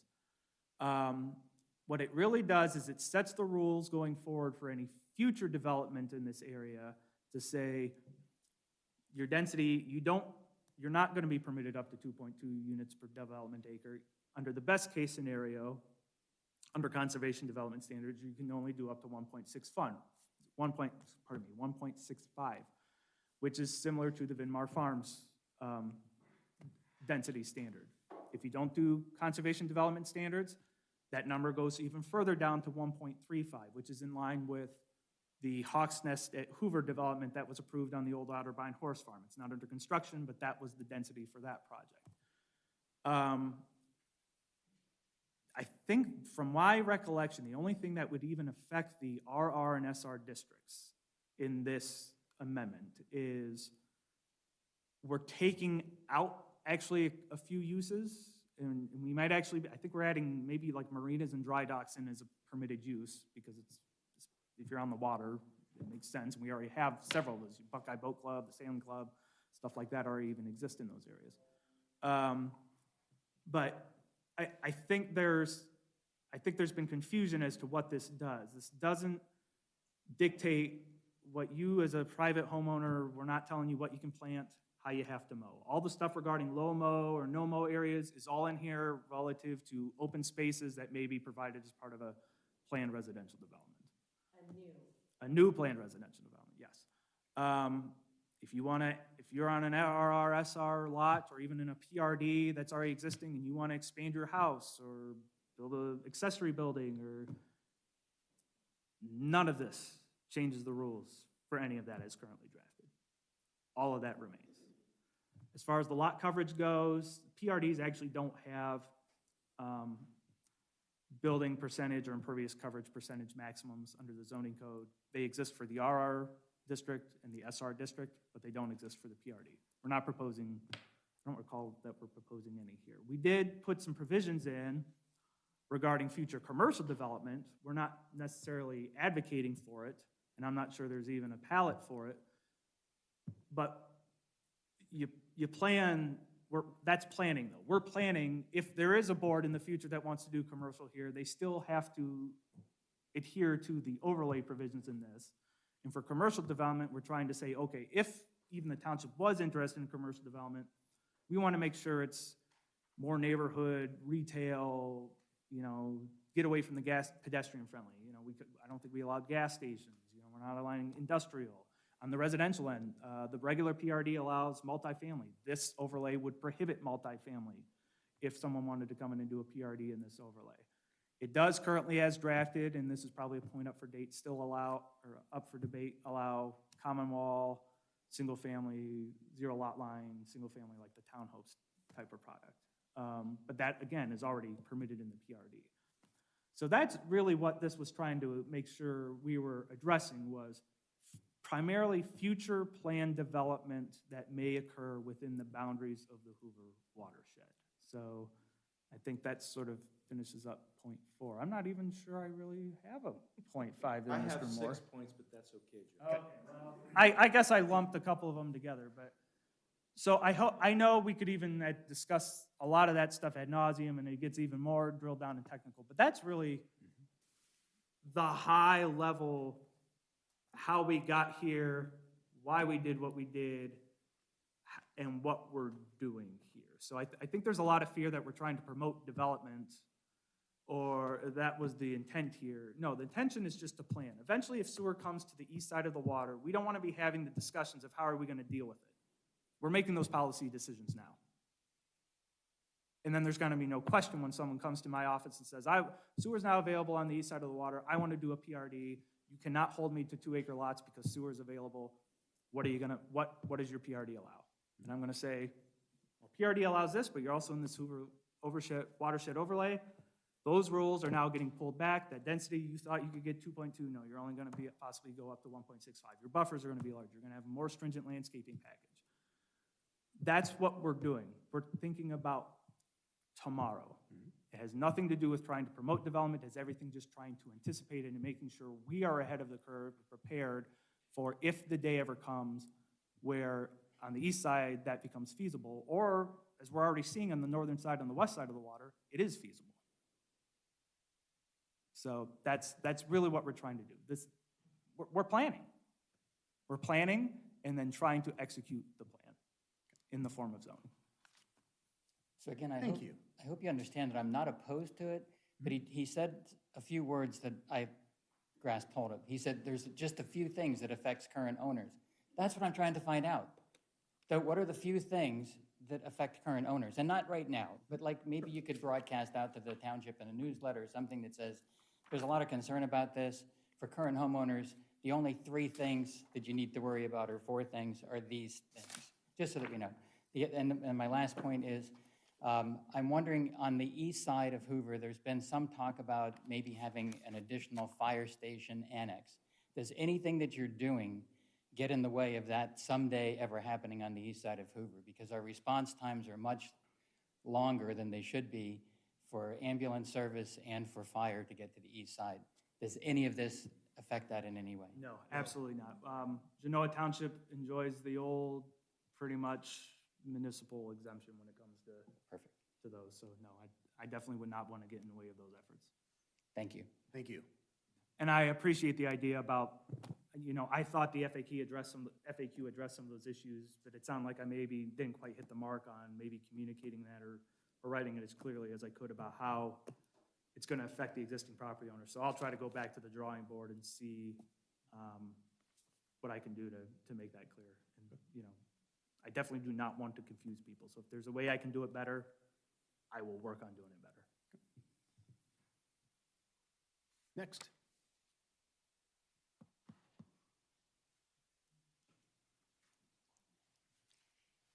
What it really does is it sets the rules going forward for any future development in this area to say your density, you're not going to be permitted up to 2.2 units per development acre. Under the best case scenario, under conservation development standards, you can only do up to 1.65, which is similar to the Vinmar Farms density standard. If you don't do conservation development standards, that number goes even further down to 1.35, which is in line with the Hawks Nest at Hoover development that was approved on the old Otterbein horse farm. It's not under construction, but that was the density for that project. I think from my recollection, the only thing that would even affect the RR and SR districts in this amendment is we're taking out actually a few uses, and we might actually, I think we're adding maybe like marinas and dry docks in as a permitted use, because if you're on the water, it makes sense. We already have several of those, Buckeye Boat Club, the Sailing Club, stuff like that already even exist in those areas. But I think there's been confusion as to what this does. This doesn't dictate what you as a private homeowner, we're not telling you what you can plant, how you have to mow. All the stuff regarding low mow or no mow areas is all in here relative to open spaces that may be provided as part of a planned residential development. A new planned residential development, yes. If you're on an RRSR lot or even in a PRD that's already existing and you want to expand your house or build an accessory building, or none of this changes the rules for any of that as currently drafted. All of that remains. As far as the lot coverage goes, PRDs actually don't have building percentage or impervious coverage percentage maximums under the zoning code. They exist for the RR district and the SR district, but they don't exist for the PRD. We're not proposing, I don't recall that we're proposing any here. We did put some provisions in regarding future commercial development. We're not necessarily advocating for it, and I'm not sure there's even a palette for it, but you plan, that's planning though. We're planning, if there is a board in the future that wants to do commercial here, they still have to adhere to the overlay provisions in this. And for commercial development, we're trying to say, okay, if even the township was interested in commercial development, we want to make sure it's more neighborhood, retail, get away from the gas, pedestrian friendly. I don't think we allowed gas stations. We're not allowing industrial. On the residential end, the regular PRD allows multifamily. This overlay would prohibit multifamily if someone wanted to come in and do a PRD in this overlay. It does currently, as drafted, and this is probably a point up for date, still allow, or up for debate, allow common wall, single family, zero lot line, single family like the townhouse type of product. But that, again, is already permitted in the PRD. So that's really what this was trying to make sure we were addressing, was primarily future planned development that may occur within the boundaries of the Hoover watershed. So I think that sort of finishes up point 4. I'm not even sure I really have a point 5 there, I Mr. have Moore. 6 points, but that's okay, Joe. Okay, well, I guess I lumped a couple of them together, but, so I know we could even discuss a lot of that stuff ad nauseum, and it gets even more drilled down and technical, but that's really the high level, how we got here, why we did what we did, and what we're doing here. So I think there's a lot of fear that we're trying to promote development, or that was the intent here. No, the intention is just to plan. Eventually, if sewer comes to the east side of the water, we don't want to be having the discussions of how are we going to deal with it. We're making those policy decisions now. And then there's going to be no question when someone comes to my office and says, sewer's now available on the east side of the water, I want to do a PRD. You cannot hold me to 2-acre lots because sewer is available. What does your PRD allow? And I'm going to say, well, PRD allows this, but you're also in this Hoover watershed overlay. Those rules are now getting pulled back. That density, you thought you could get 2.2, no, you're only going to possibly go up to 1.65. Your buffers are going to be larger. You're going to have a more stringent landscaping package. That's what we're doing. We're thinking about tomorrow. It has nothing to do with trying to promote development. It has everything just trying to anticipate it and making sure we are ahead of the curve, prepared for if the day ever comes where on the east side that becomes feasible, or as we're already seeing on the northern side, on the west side of the water, it is feasible. So that's really what we're trying to do. We're planning. We're planning and then trying to execute the plan in the form of zoning. So again, I Thank you. hope you understand that I'm not opposed to it, but he said a few words that I grasped hold of. He said there's just a few things that affects current owners. That's what I'm trying to find out. So what are the few things that affect current owners? And not right now, but like maybe you could broadcast out to the township in a newsletter, something that says there's a lot of concern about this. For current homeowners, the only 3 things that you need to worry about, or 4 things, are these things, just so that we know. And my last point is, I'm wondering, on the east side of Hoover, there's been some talk about maybe having an additional fire station annex. Does anything that you're doing get in the way of that someday ever happening on the east side of Hoover, because our response times are much longer than they should be for ambulance service and for fire to get to the east side. Does any of this affect that in any way? No, absolutely not. Genoa Township enjoys the old, pretty much municipal exemption when it comes to. Perfect. To those, so no, I definitely would not want to get in the way of those efforts. Thank you. Thank you. And I appreciate the idea about, I thought the FAQ addressed some of those issues, but it sounded like I maybe didn't quite hit the mark on maybe communicating that or writing it as clearly as I could about how it's going to affect the existing property owner. So I'll try to go back to the drawing board and see what I can do to make that clear. And, I definitely do not want to confuse people. So if there's a way I can do it better, I will work on doing it better. Next.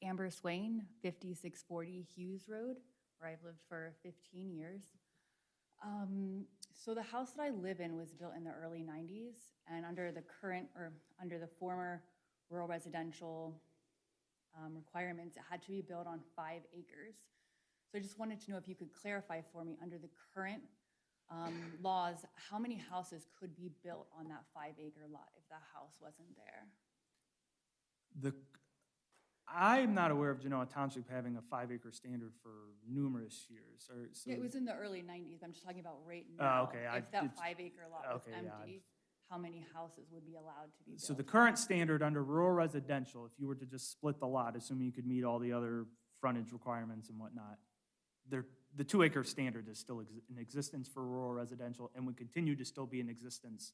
Amber Swain, 5640 Hughes Road, where I've lived for 15 years. So the house that I live in was built in the early 90s, and under the former rural residential requirements, it had to be built on 5 acres. So I just wanted to know if you could clarify for me, under the current laws, how many houses could be built on that 5-acre lot if the house wasn't there? I'm not aware of Genoa Township having a 5-acre standard for numerous years. Yeah, it was in the early 90s. I'm just talking about right now. Okay, If that 5-acre lot was okay, yeah, empty, how many houses would be allowed to be built? So the current standard under rural residential, if you were to just split the lot, assuming you could meet all the other frontage requirements and whatnot, the 2-acre standard is still in existence for rural residential and would continue to still be in existence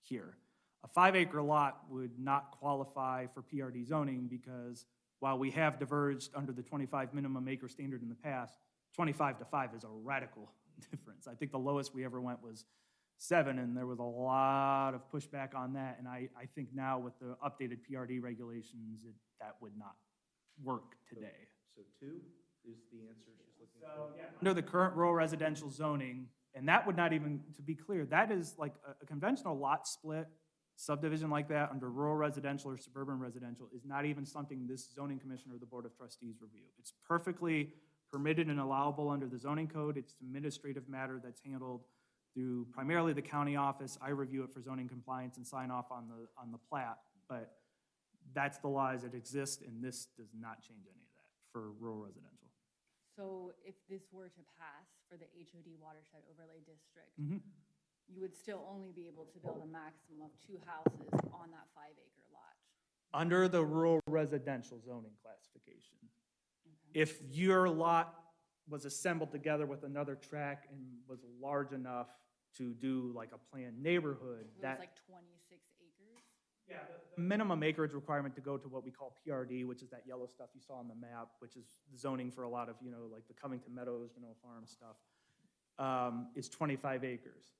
here. A 5-acre lot would not qualify for PRD zoning because while we have diverged under the 25 minimum acre standard in the past, 25 to 5 is a radical difference. I think the lowest we ever went was 7, and there was a lot of pushback on that. And I think now with the updated PRD regulations, that would not work today. So 2 is the answer she's looking for? Yeah. Under the current rural residential zoning, and that would not even, to be clear, that is like a conventional lot split subdivision like that under rural residential or suburban residential is not even something this zoning commission or the board of trustees review. It's perfectly permitted and allowable under the zoning code. It's an administrative matter that's handled through primarily the county office. I review it for zoning compliance and sign off on the plat, but that's the laws that exist, and this does not change any of that for rural residential. So if this were to pass for the HOD watershed overlay district, Mhm. you would still only be able to build a maximum of 2 houses on that 5-acre lot. Under the rural residential zoning classification. If your lot was assembled together with another tract and was large enough to do like a planned neighborhood, It was that like 26 acres? Yeah, the minimum acreage requirement to go to what we call PRD, which is that yellow stuff you saw on the map, which is zoning for a lot of, like the Covington Meadows, farm stuff, is 25 acres.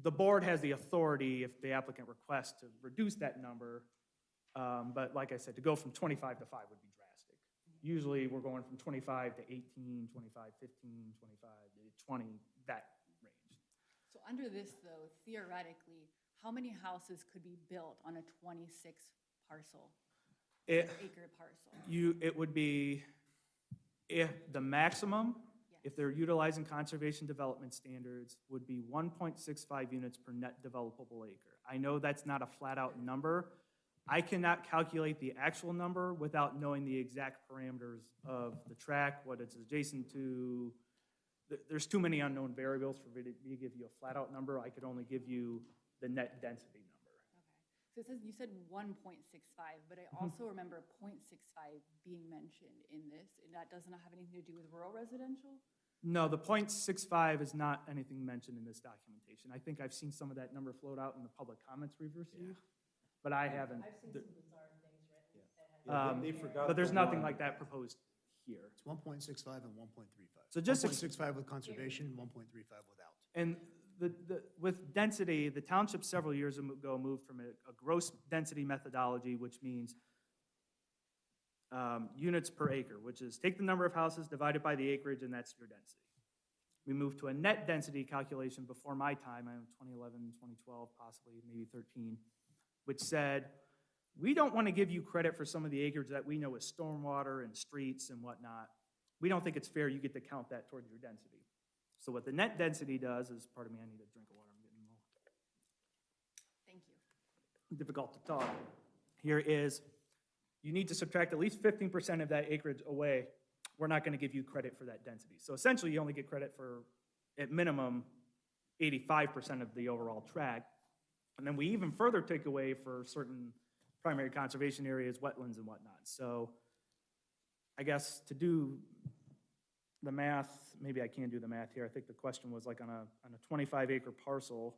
The board has the authority, if the applicant requests, to reduce that number. But like I said, to go from 25 to 5 would be drastic. Usually, we're going from 25 to 18, 25, 15, 25, 20, that range. So under this, though, theoretically, how many houses could be built on a 26 acre parcel? It would be, if the maximum, if they're utilizing conservation development standards, would be 1.65 units per net developable acre. I know that's not a flat-out number. I cannot calculate the actual number without knowing the exact parameters of the tract, what it's adjacent to. There's too many unknown variables for me to give you a flat-out number. I could only give you the net density number. So it says, you said 1.65, but I also remember 0.65 being mentioned in this, and that does not have anything to do with rural residential? No, the 0.65 is not anything mentioned in this documentation. I think I've seen some of that number float out in the public comments we've received, but I haven't. I've seen some bizarre things written. They forgot But there's the nothing one. like that proposed here. It's 1.65 and 1.35. So just 1.65 with conservation, 1.35 without. And with density, the township several years ago moved from a gross density methodology, which means units per acre, which is take the number of houses divided by the acreage, and that's your density. We moved to a net density calculation before my time, 2011, 2012, possibly, maybe 13, which said we don't want to give you credit for some of the acreage that we know is stormwater and streets and whatnot. We don't think it's fair you get to count that towards your density. So what the net density does is, pardon me, I need a drink of water, I'm getting a little Thank you. difficult to talk. Here is, you need to subtract at least 15% of that acreage away. We're not going to give you credit for that density. So essentially, you only get credit for, at minimum, 85% of the overall tract. And then we even further take away for certain primary conservation areas, wetlands and whatnot. So I guess to do the math, maybe I can't do the math here. I think the question was like on a 25-acre parcel.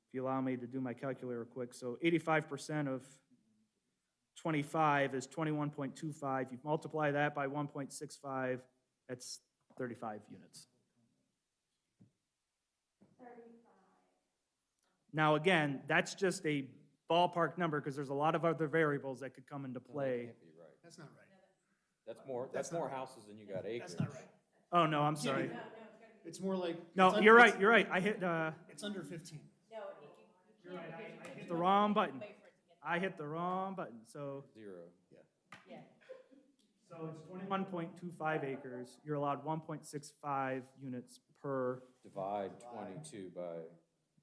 If you allow me to do my calculator quick. So 85% of 25 is 21.25. You multiply that by 1.65, that's 35 units. Now, again, that's just a ballpark number because there's a lot of other variables that could come into play. Can't be right. That's not right. That's more houses than you got acres. That's not right. Oh, no, I'm sorry. It's more like. No, you're right, you're right. I hit, It's under 15. you're right, I hit the wrong button. I hit the wrong button, so. 0. So it's 21.25 acres. You're allowed 1.65 units per, Divide 22 by,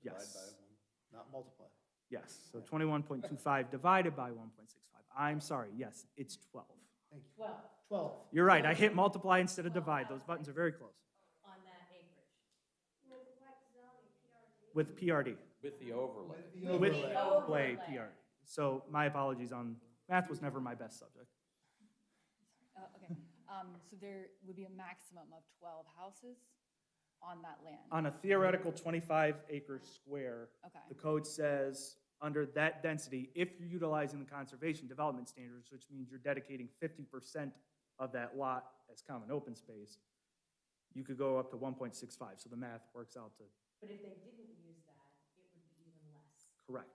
yes. Not multiply. Yes, so 21.25 divided by 1.65. I'm sorry, yes, it's 12. Thank you. 12. You're right, I hit multiply instead of divide. Those buttons are very close. On that acreage. With PRD. with the overlay. With overlay PRD. So my apologies on, math was never my best subject. Okay, so there would be a maximum of 12 houses on that land? On a theoretical 25-acre square, Okay. the code says, under that density, if you're utilizing the conservation development standards, which means you're dedicating 50% of that lot as common open space, you could go up to 1.65, so the math works out to But if they didn't use that, it would be even less. correct.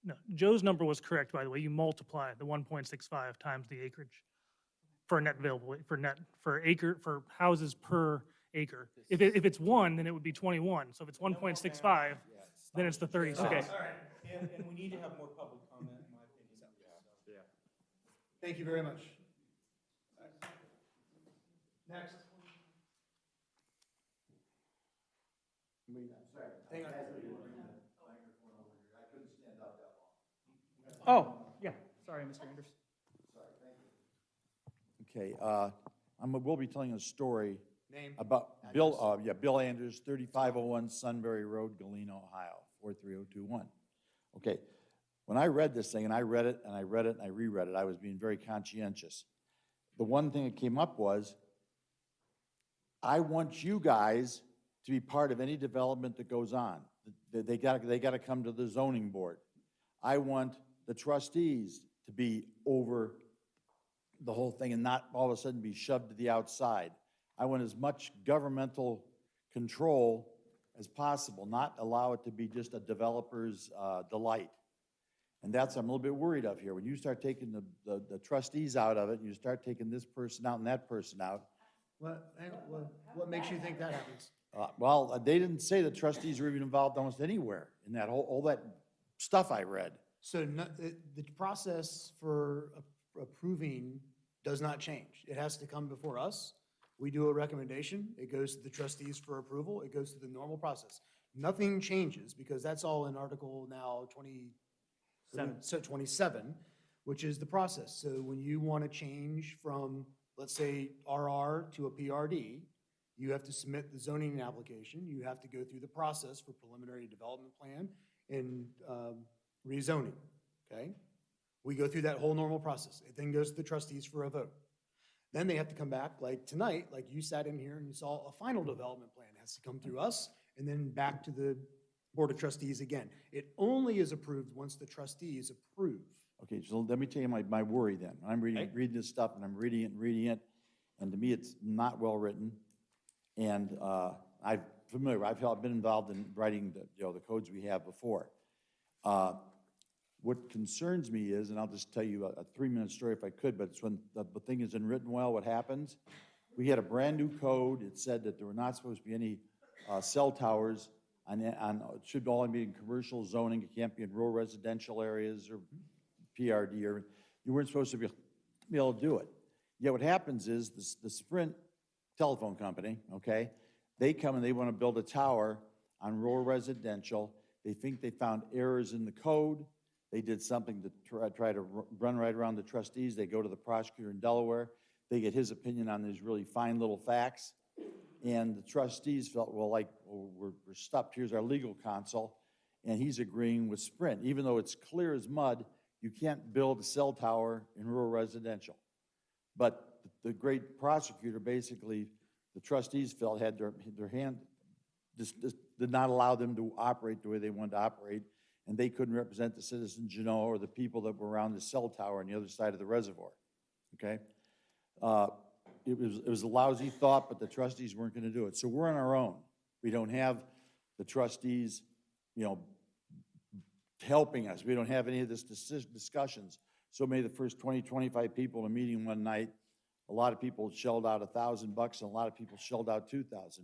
No, Joe's number was correct, by the way. You multiply the 1.65 times the acreage for net available, for houses per acre. If it's 1, then it would be 21. So if it's 1.65, then it's the 36. Okay. And we need to have more public comment, in my opinion. Yeah. Thank you very much. Next. Hang on. Oh, yeah, sorry, Mr. Anders. Okay, we'll be telling a story Name. about Bill Anders, 3501 Sunbury Road, Galena, Ohio, 43021. Okay, when I read this thing, and I read it, and I read it, and I reread it, I was being very conscientious. The one thing that came up was, I want you guys to be part of any development that goes on. They got to come to the zoning board. I want the trustees to be over the whole thing and not all of a sudden be shoved to the outside. I want as much governmental control as possible, not allow it to be just a developer's delight. And that's what I'm a little bit worried of here. When you start taking the trustees out of it, and you start taking this person out and that person out. What makes you think that happens? Well, they didn't say the trustees were even involved almost anywhere in that all that stuff I read. So the process for approving does not change. It has to come before us. We do a recommendation. It goes to the trustees for approval. It goes to the normal process. Nothing changes because that's all in Article now 27, which is the process. So when you want to change from, let's say, RR to a PRD, you have to submit the zoning application. You have to go through the process for preliminary development plan and rezoning, okay? We go through that whole normal process. It then goes to the trustees for a vote. Then they have to come back, like tonight, like you sat in here and you saw a final development plan. It has to come through us and then back to the Board of Trustees again. It only is approved once the trustees approve. Okay, so let me tell you my worry then. I'm reading this stuff and I'm reading it, and to me it's not well written. And I've been involved in writing the codes we have before. What concerns me is, and I'll just tell you a 3-minute story if I could, but it's when the thing isn't written well, what happens? We had a brand new code. It said that there were not supposed to be any cell towers it should only be in commercial zoning. It can't be in rural residential areas or PRD, or you weren't supposed to be able to do it. Yet what happens is the Sprint telephone company, okay, they come and they want to build a tower on rural residential. They think they found errors in the code. They did something to try to run right around the trustees. They go to the prosecutor in Delaware. They get his opinion on these really fine little facts. And the trustees felt, well, like, well, we're stopped. Here's our legal counsel. And he's agreeing with Sprint. Even though it's clear as mud, you can't build a cell tower in rural residential. But the great prosecutor, basically, the trustees felt had their hand, just did not allow them to operate the way they wanted to operate, and they couldn't represent the citizens of Genoa or the people that were around the cell tower on the other side of the reservoir, okay? It was a lousy thought, but the trustees weren't going to do it. So we're on our own. We don't have the trustees, you know, helping us. We don't have any of this discussions. So maybe the first 20, 25 people in a meeting one night, a lot of people shelled out $1,000 and a lot of people shelled out $2,000.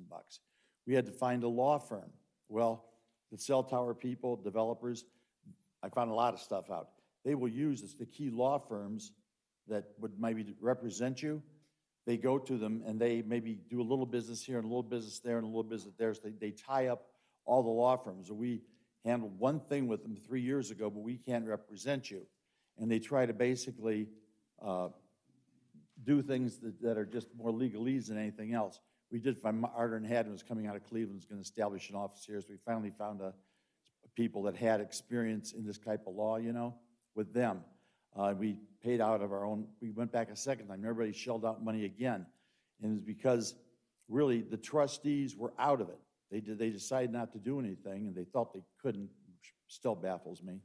We had to find a law firm. Well, the cell tower people, developers, I found a lot of stuff out. They will use the key law firms that would maybe represent you. They go to them and they maybe do a little business here and a little business there and a little business there. So they tie up all the law firms. We handled one thing with them 3 years ago, but we can't represent you. And they try to basically do things that are just more legalese than anything else. We did find Arter and Haddon was coming out of Cleveland, was going to establish an office here. So we finally found people that had experience in this type of law, you know, with them. We paid out of our own, we went back a second time. Everybody shelled out money again. And it's because really the trustees were out of it. They decided not to do anything and they thought they couldn't, which still baffles me.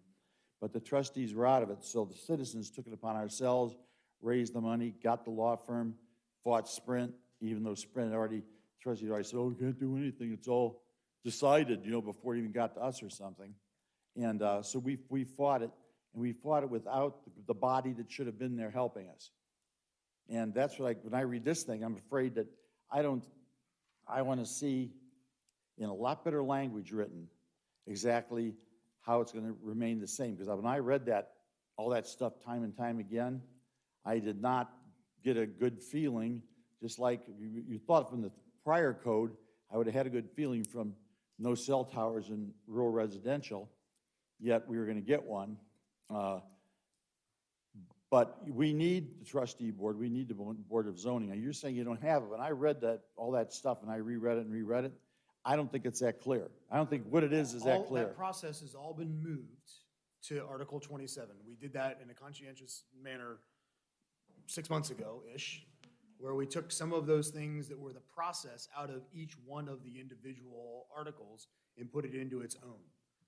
But the trustees were out of it. So the citizens took it upon ourselves, raised the money, got the law firm, fought Sprint, even though Sprint trustees already said, oh, we can't do anything. It's all decided, you know, before it even got to us or something. And so we fought it, and we fought it without the body that should have been there helping us. And that's what when I read this thing, I'm afraid that I want to see in a lot better language written exactly how it's going to remain the same. Because when I read all that stuff time and time again, I did not get a good feeling, just like you thought from the prior code, I would have had a good feeling from no cell towers in rural residential, yet we were going to get one. But we need the trustee board, we need the board of zoning. Now, you're saying you don't have it, but I read all that stuff and I reread it, I don't think it's that clear. I don't think what it is that clear. That process has all been moved to Article 27. We did that in a conscientious manner 6 months ago-ish, where we took some of those things that were the process out of each one of the individual articles and put it into its own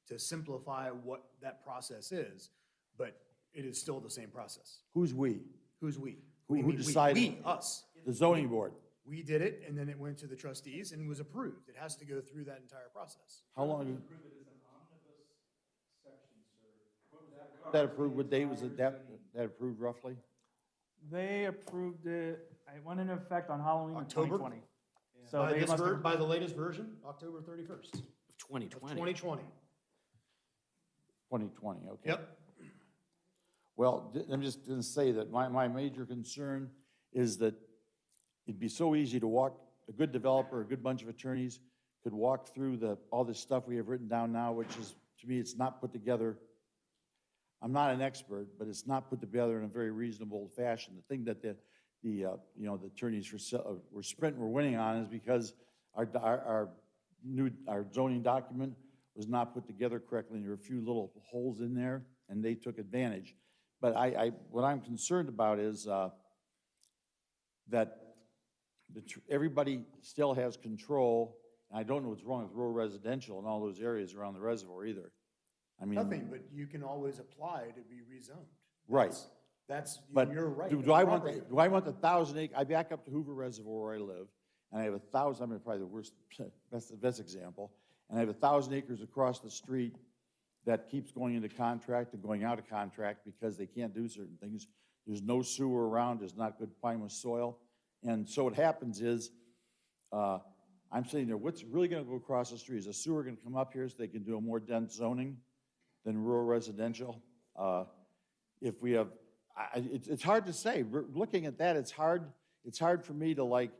to simplify what that process is, but it is still the same process. Who's we? Who's we? Who decided? We, us. The zoning board. We did it, and then it went to the trustees and was approved. It has to go through that entire process. How long? That approved, what day was it that approved roughly? They approved it, it went into effect on Halloween of October? 2020. So they must have, By the latest version, October 31st. Of 2020. 2020. 2020, okay. Yep. Well, I'm just going to say that my major concern is that it'd be so easy to walk, a good developer, a good bunch of attorneys could walk through all this stuff we have written down now, which is, to me, it's not put together. I'm not an expert, but it's not put together in a very reasonable fashion. The thing that the attorneys for Sprint were winning on is because our zoning document was not put together correctly, and there were a few little holes in there, and they took advantage. But what I'm concerned about is that everybody still has control, and I don't know what's wrong with rural residential in all those areas around the reservoir either. I mean, Nothing, but you can always apply to be rezoned. right. But You're right. do I want the 1,000 acre? I back up to Hoover Reservoir where I live, and I have 1,000. I'm probably the worst, that's the best example. And I have 1,000 acres across the street that keeps going into contract and going out of contract because they can't do certain things. There's no sewer around. There's not good fine with soil, and so what happens is, I'm sitting there. What's really going to go across the street? Is a sewer going to come up here so they can do a more dense zoning than rural residential? if we have, it's hard to say. Looking at that, it's hard for me to like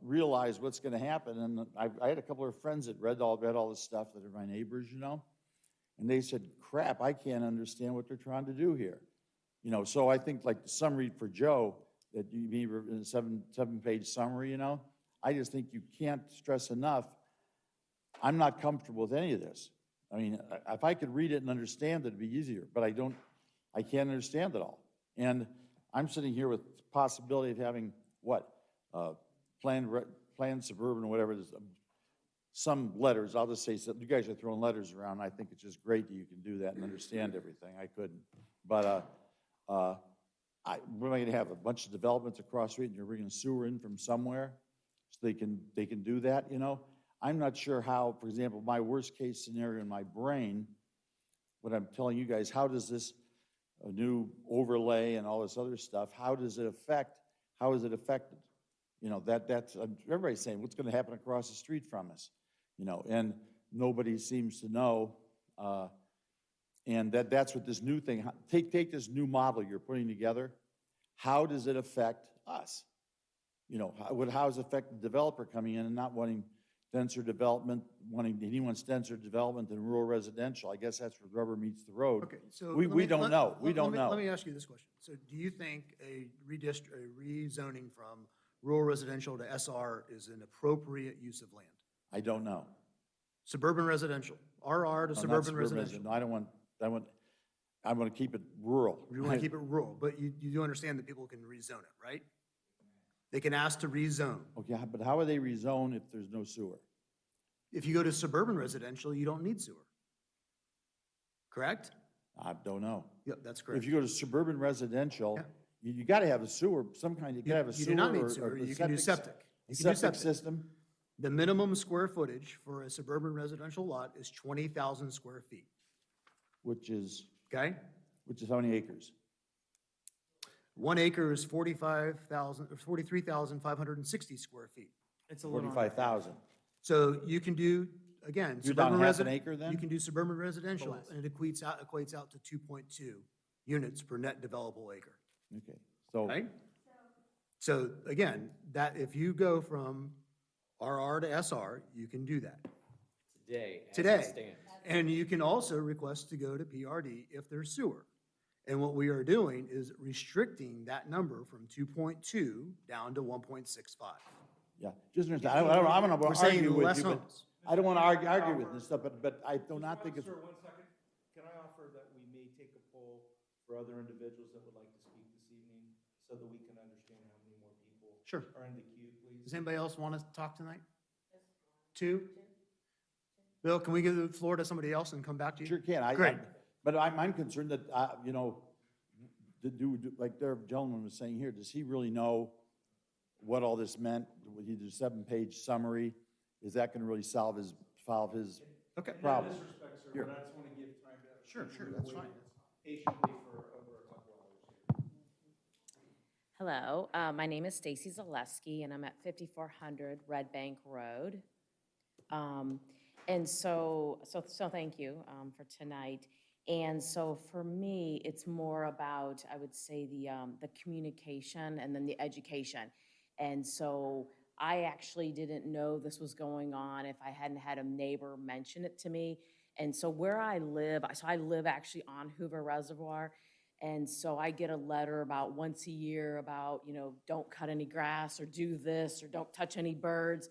realize what's going to happen. And I had a couple of friends that read all this stuff that are my neighbors, you know, and they said, crap, I can't understand what they're trying to do here. You know, so I think like the summary for Joe, that you mean in a seven-page summary, you know, I just think you can't stress enough, I'm not comfortable with any of this. I mean, if I could read it and understand it, it'd be easier, but I can't understand it all. And I'm sitting here with the possibility of having, what, planned suburban, whatever it is, some letters, I'll just say, so you guys are throwing letters around, I think it's just great that you can do that and understand everything. I couldn't. But what am I gonna have, a bunch of developments across the street and you're bringing sewer in from somewhere so they can do that, you know? I'm not sure how, for example, my worst case scenario in my brain, what I'm telling you guys, how does this a new overlay and all this other stuff, how is it affected? You know, that's, everybody's saying, what's gonna happen across the street from us? You know, and nobody seems to know, and that's what this new thing, take this new model you're putting together, how does it affect us? You know, how does it affect the developer coming in and not wanting denser development, he wants denser development than rural residential? I guess that's where the rubber meets the road. Okay, so. We don't know. Let me ask you this question. So do you think a rezoning from rural residential to SR is an appropriate use of land? I don't know. Suburban residential, RR to No, not suburban residential. No, I want to keep it rural. You want to keep it rural, but you do understand that people can rezone it, right? They can ask to rezone. Okay, but how are they rezoned if there's no sewer? If you go to suburban residential, you don't need sewer. Correct? I don't know. Yep, that's correct. If you go to suburban residential, you got to have a sewer, some kind, you got to have a sewer. You do not need or sewer, a you can do septic. You can do Septic septic. system, The minimum square footage for a suburban residential lot is 20,000 square feet, which is okay? how many acres? 1 acre is 43,560 square feet. It's a little. 45,000. So you can do, again, You're down suburban half an acre then? You can do suburban residential, and it equates out to 2.2 units per net developable acre, Okay, so. right? So again, that, if you go from RR to SR, you can do that Today, as it today. stands. And you can also request to go to PRD if there's sewer. And what we are doing is restricting that number from 2.2 down to 1.65. Yeah, just understand, I'm gonna We're saying argue with less you, but homes. I don't want to argue with this stuff, but I do not think it's. Sir, 1 second. Can I offer that we may take a poll for other individuals that would like to speak this evening so that we can understand how many more people Sure. are in the queue, please? Does anybody else want to talk tonight? Two? Bill, can we give the floor to somebody else and come back to you? Sure can. Great. But I'm concerned that, you know, like their gentleman was saying here, does he really know what all this meant? He did a 7-page summary. Is that going to really solve his Okay. problem? No disrespect, sir, Here. but I just want to give time to. Sure, that's fine. Patiently for over a couple hours here. Hello, my name is Stacy Zaleski, and I'm at 5400 Red Bank Road. And so thank you for tonight. And so for me, it's more about, I would say, the communication and then the education. And so I actually didn't know this was going on if I hadn't had a neighbor mention it to me. And so where I live, I live actually on Hoover Reservoir. And so I get a letter about once a year about, you know, don't cut any grass or do this or don't touch any birds.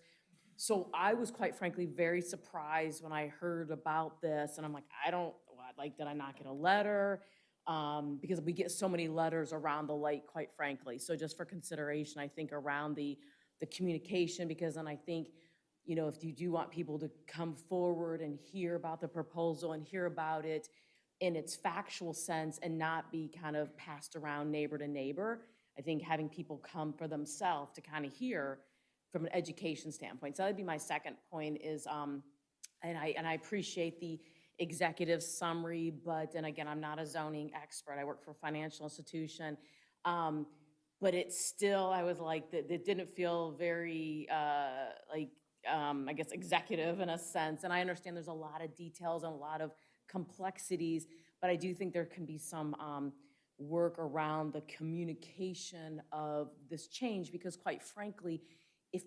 So I was quite frankly very surprised when I heard about this. And I'm like, did I not get a letter? Because we get so many letters around the lake, quite frankly. So just for consideration, I think around the communication, because then I think, you know, if you do want people to come forward and hear about the proposal and hear about it in its factual sense and not be kind of passed around neighbor to neighbor, I think having people come for themselves to kind of hear from an education standpoint. So that'd be my second point is, and I appreciate the executive summary, but, and again, I'm not a zoning expert. I work for a financial institution. But it's still, I was like, it didn't feel very, I guess, executive in a sense. And I understand there's a lot of details and a lot of complexities, but I do think there can be some work around the communication of this change, because quite frankly, if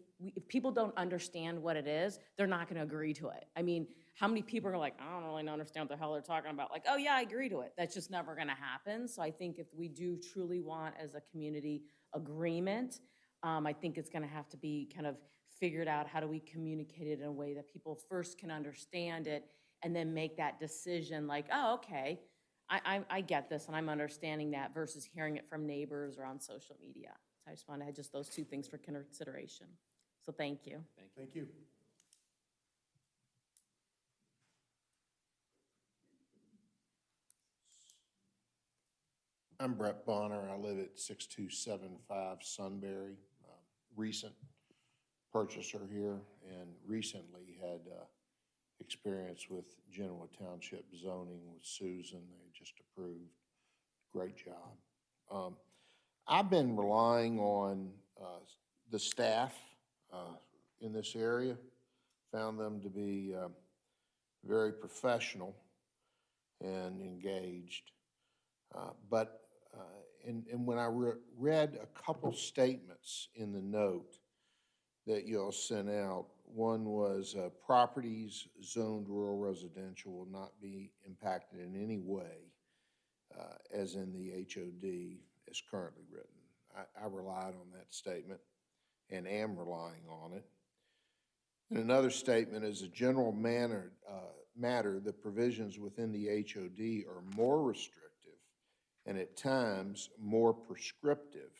people don't understand what it is, they're not gonna agree to it. I mean, how many people are like, I don't really understand what the hell they're talking about? Like, oh yeah, I agree to it. That's just never gonna happen. So I think if we do truly want as a community agreement, I think it's gonna have to be kind of figured out, how do we communicate it in a way that people first can understand it and then make that decision like, oh, okay, I get this and I'm understanding that, versus hearing it from neighbors or on social media. So I just want to add just those two things for consideration. So thank you. Thank you. I'm Brett Bonner. I live at 6275 Sunbury. Recent purchaser here, and recently had experience with Genoa Township zoning with Susan. They just approved. Great job. I've been relying on the staff in this area. Found them to be very professional and engaged. And when I read a couple statements in the note that y'all sent out, one was properties zoned rural residential will not be impacted in any way, as in the HOD as currently written. I relied on that statement and am relying on it. And another statement is a general matter, the provisions within the HOD are more restrictive and at times more prescriptive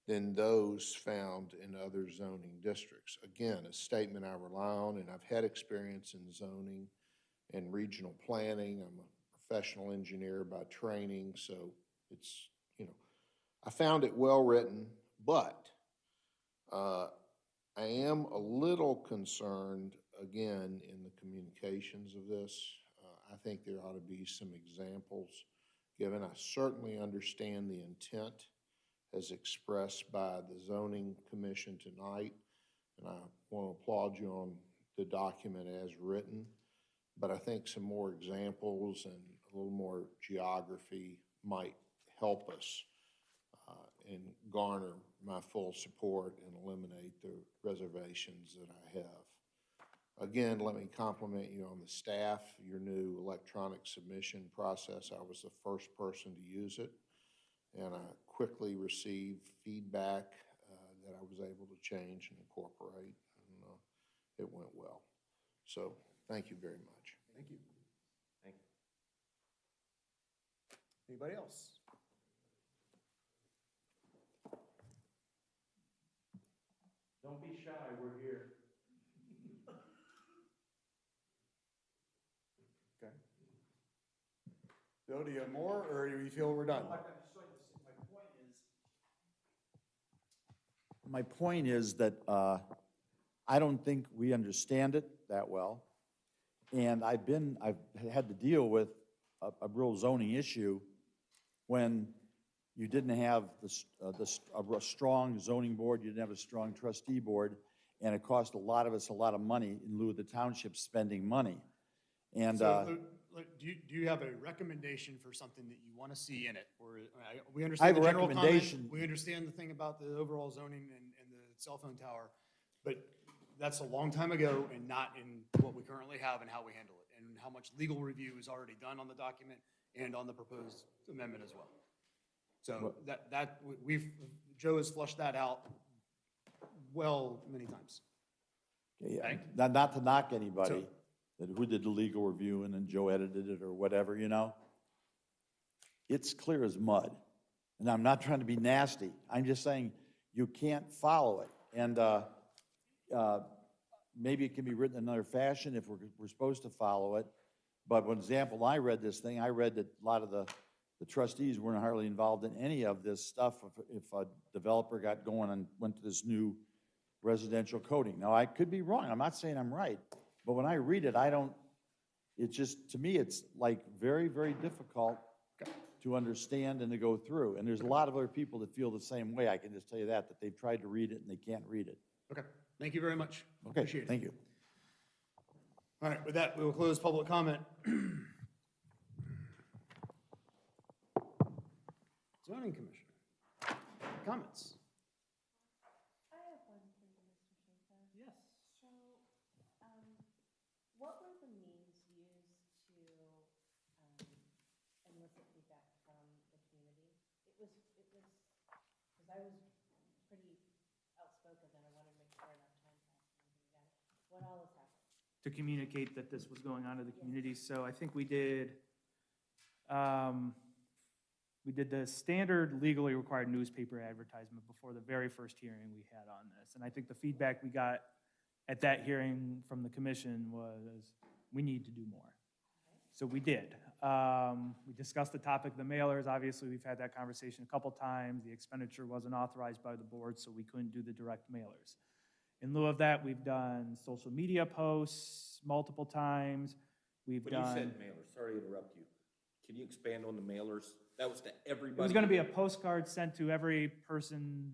than those found in other zoning districts. Again, a statement I rely on, and I've had experience in zoning and regional planning. I'm a professional engineer by training, so it's, I found it well written, but I am a little concerned, again, in the communications of this. I think there ought to be some examples given. I certainly understand the intent as expressed by the zoning commission tonight, and I want to applaud you on the document as written, but I think some more examples and a little more geography might help us and garner my full support and eliminate the reservations that I have. Again, let me compliment you on the staff, your new electronic submission process. I was the first person to use it, and I quickly received feedback that I was able to change and incorporate, and it went well. So thank you very much. Thank you. Thank you. Anybody else? Don't be shy, we're here. Okay. Bill, do you have more, or do you feel we're done? My point is that I don't think we understand it that well. And I've had to deal with a real zoning issue when you didn't have a strong zoning board, you didn't have a strong trustee board, and it cost a lot of us a lot of money in lieu of the township spending money. And So, do you have a recommendation for something that you want to see in it? Or we I understand have the a general comment, recommendation. we understand the thing about the overall zoning and the cell phone tower, but that's a long time ago and not in what we currently have and how we handle it, and how much legal review is already done on the document and on the proposed amendment as well. So Joe has flushed that out many times. Yeah, not to knock anybody, who did the legal review and then Joe edited it or whatever, It's clear as mud. And I'm not trying to be nasty. I'm just saying you can't follow it. And maybe it can be written in another fashion if we're supposed to follow it. But for example, I read this thing, I read that a lot of the trustees weren't hardly involved in any of this stuff if a developer got going and went to this new residential coding. Now, I could be wrong. I'm not saying I'm right. But when I read it, to me, it's like very, very difficult to understand and to go through. And there's a lot of other people that feel the same way. I can just tell you that they've tried to read it and they can't read it. Okay, thank you very much. Okay, Appreciate it. thank you. All right, with that, we will close public comment. Zoning Commissioner. Comments? I have one for you, Mr. Schaefer. Yes. So, what were the means used to elicit feedback from the community? It was, because I was pretty outspoken and I wanted to make sure enough time passed and everything got it. What all has happened? To communicate that this was going on to the community. So I think we did the standard legally required newspaper advertisement before the very first hearing we had on this. And I think the feedback we got at that hearing from the commission was, we need to do more. So we did. We discussed the topic of the mailers. Obviously, we've had that conversation a couple times. The expenditure wasn't authorized by the board, so we couldn't do the direct mailers. In lieu of that, we've done social media posts multiple times. We've When done. you said mailers, sorry to interrupt you, can you expand on the mailers? That was to everybody? It was going to be a postcard sent to every person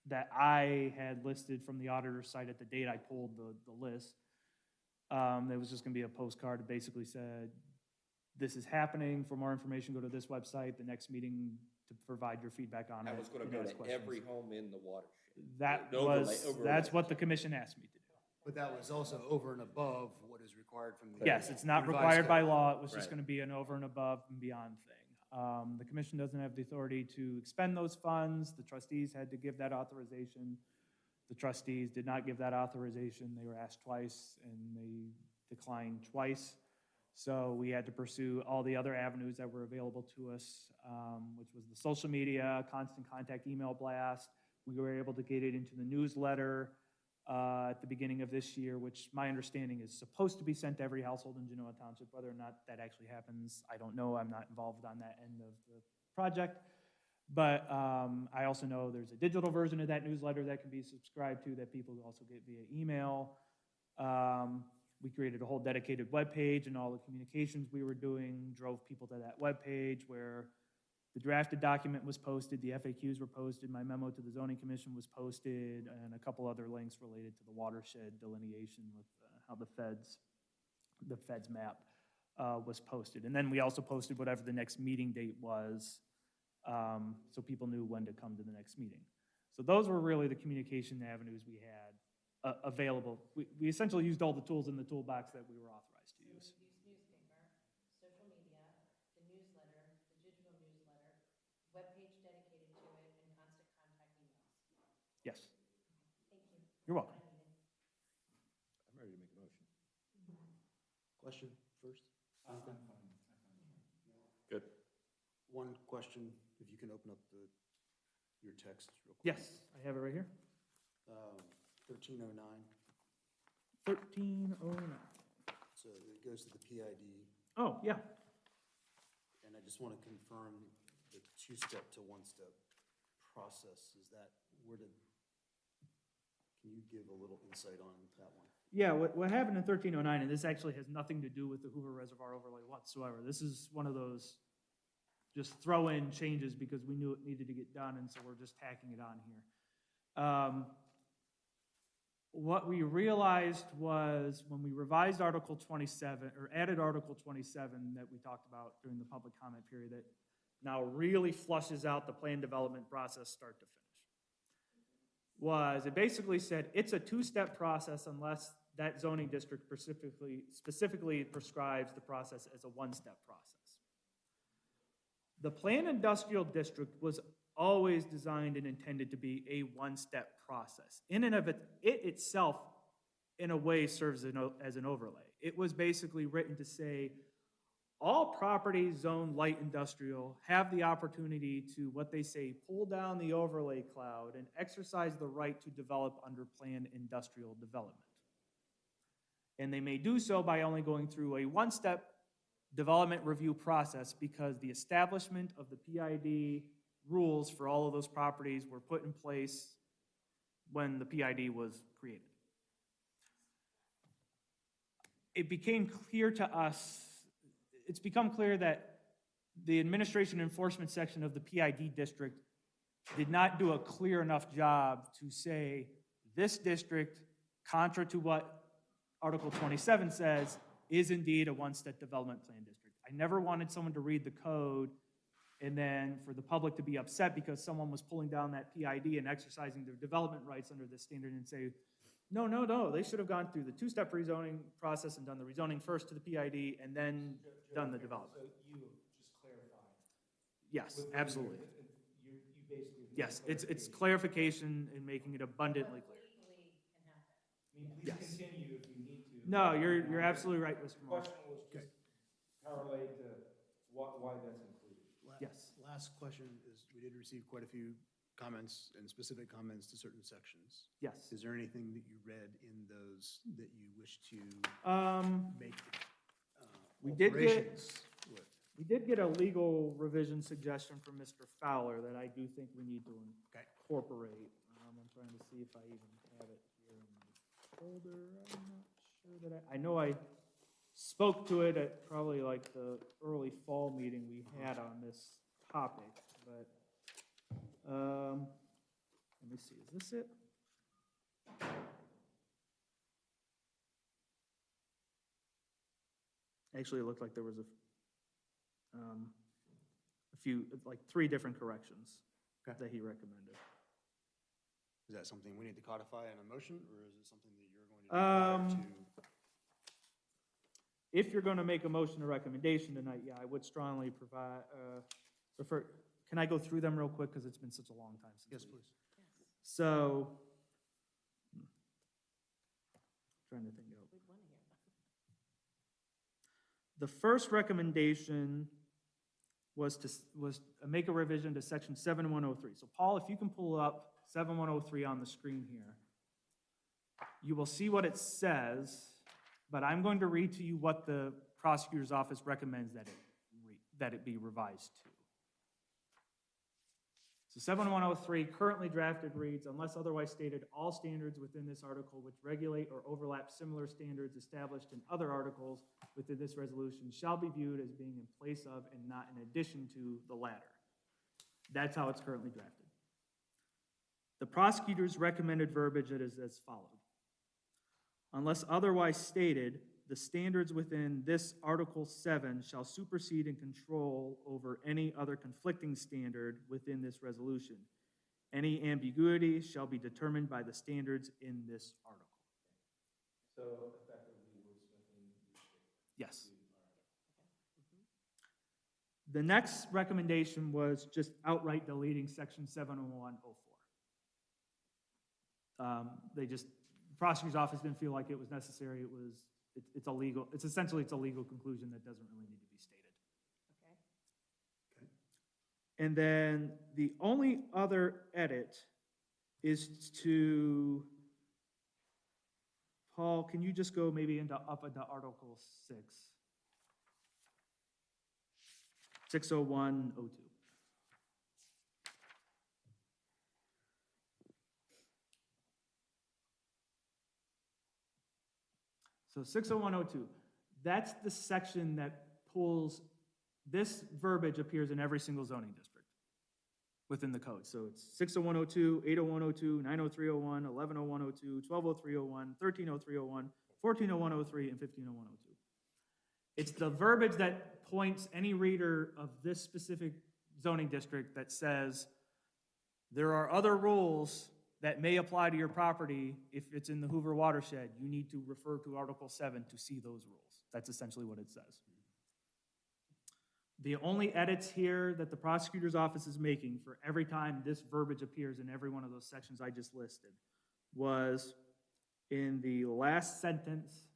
that I had listed from the auditor's site at the date I pulled the list. There was just going to be a postcard that basically said, this is happening. For more information, go to this website. The next meeting to provide your feedback on it. That was going to go to every home in the watershed. That's what the commission asked me to do. But that was also over and above what is required from the. Yes, it's not revised required by code. law. It was just Right. going to be an over and above and beyond thing. The commission doesn't have the authority to expend those funds. The trustees had to give that authorization. The trustees did not give that authorization. They were asked twice and they declined twice. So we had to pursue all the other avenues that were available to us, which was the social media, constant contact email blast. We were able to get it into the newsletter at the beginning of this year, which my understanding is supposed to be sent to every household in Genoa Township. Whether or not that actually happens, I don't know. I'm not involved on that end of the project. But I also know there's a digital version of that newsletter that can be subscribed to that people also get via email. We created a whole dedicated webpage, and all the communications we were doing drove people to that webpage where the drafted document was posted, the FAQs were posted, my memo to the zoning commission was posted, and a couple other links related to the watershed delineation with how the feds map was posted. And then we also posted whatever the next meeting date was, so people knew when to come to the next meeting. So those were really the communication avenues we had available. We essentially used all the tools in the toolbox that we were authorized to use. Newspaper, social media, the newsletter, the digital newsletter, webpage dedicated to it, and constant contact emails. Yes. Thank you. You're welcome. I'm ready to make a motion. Question first? Good. One question, if you can open up your text real quick. Yes, I have it right here. 1309. 1309. So it goes to the PID. Oh, yeah. And I just want to confirm the two-step to one-step process. Is that, can you give a little insight on that one? Yeah, what happened in 1309, and this actually has nothing to do with the Hoover Reservoir overlay whatsoever. This is one of those just throw in changes because we knew it needed to get done, and so we're just tacking it on here. What we realized was when we revised Article 27, or added Article 27 that we talked about during the public comment period, that now really flushes out the plan development process start to finish, was it basically said it's a two-step process unless that zoning district specifically prescribes the process as a one-step process. The planned industrial district was always designed and intended to be a one-step process. In and of it itself, in a way, serves as an overlay. It was basically written to say, all properties zoned light industrial have the opportunity to, what they say, pull down the overlay cloud and exercise the right to develop under planned industrial development. And they may do so by only going through a one-step development review process because the establishment of the PID rules for all of those properties were put in place when the PID was created. It became clear to us, it's become clear that the administration enforcement section of the PID district did not do a clear enough job to say this district, contra to what Article 27 says, is indeed a one-step development plan district. I never wanted someone to read the code And then for the public to be upset because someone was pulling down that PID and exercising their development rights under this standard and say, no, no, no, they should have gone through the two-step rezoning process and done the rezoning first to the PID and then done the development. So you just clarify. Yes, absolutely. You basically. Yes, it's clarification and making it abundantly clear. I mean, please Yes. continue if you need to. No, you're absolutely right, Mr. Moore. Question was just correlate to why that's included. Yes. Last question is, we did receive quite a few comments and specific comments to certain sections. Yes. Is there anything that you read in those that you wish to make We did get, alterations with? we did get a legal revision suggestion from Mr. Fowler that I do think we need to incorporate. I'm trying to see if I even have it here in the folder. I'm not sure that I know I spoke to it at probably like the early fall meeting we had on this topic, but, let me see, is this it? Actually, it looked like there was a few, like 3 different corrections that he recommended. Is that something we need to codify in a motion, or is it something that you're going to do prior to? If you're going to make a motion or recommendation tonight, yeah, I would strongly prefer, can I go through them real quick, because it's been such a long time since. Yes, please. So, trying to think out. The first recommendation was to make a revision to section 7103. So Paul, if you can pull up 7103 on the screen here, you will see what it says, but I'm going to read to you what the prosecutor's office recommends that it be revised to. So 7103 currently drafted reads, unless otherwise stated, all standards within this article which regulate or overlap similar standards established in other articles within this resolution shall be viewed as being in place of and not in addition to the latter. That's how it's currently drafted. The prosecutor's recommended verbiage is as follows. Unless otherwise stated, the standards within this Article 7 shall supersede and control over any other conflicting standard within this resolution. Any ambiguity shall be determined by the standards in this article. So effectively, wordsmithing. Yes. The next recommendation was just outright deleting section 70104. The prosecutor's office didn't feel like it was necessary. It's essentially a legal conclusion that doesn't really need to be stated. Okay. And then the only other edit is to, Paul, can you just go maybe up into Article 6? 60102. So 60102, that's the section that pulls, this verbiage appears in every single zoning district within the code. So it's 60102, 80102, 90301, 110102, 120301, 130301, 140103, and 150102. It's the verbiage that points any reader of this specific zoning district that says there are other rules that may apply to your property if it's in the Hoover watershed. You need to refer to Article 7 to see those rules. That's essentially what it says. The only edits here that the prosecutor's office is making for every time this verbiage appears in every one of those sections I just listed was in the last sentence,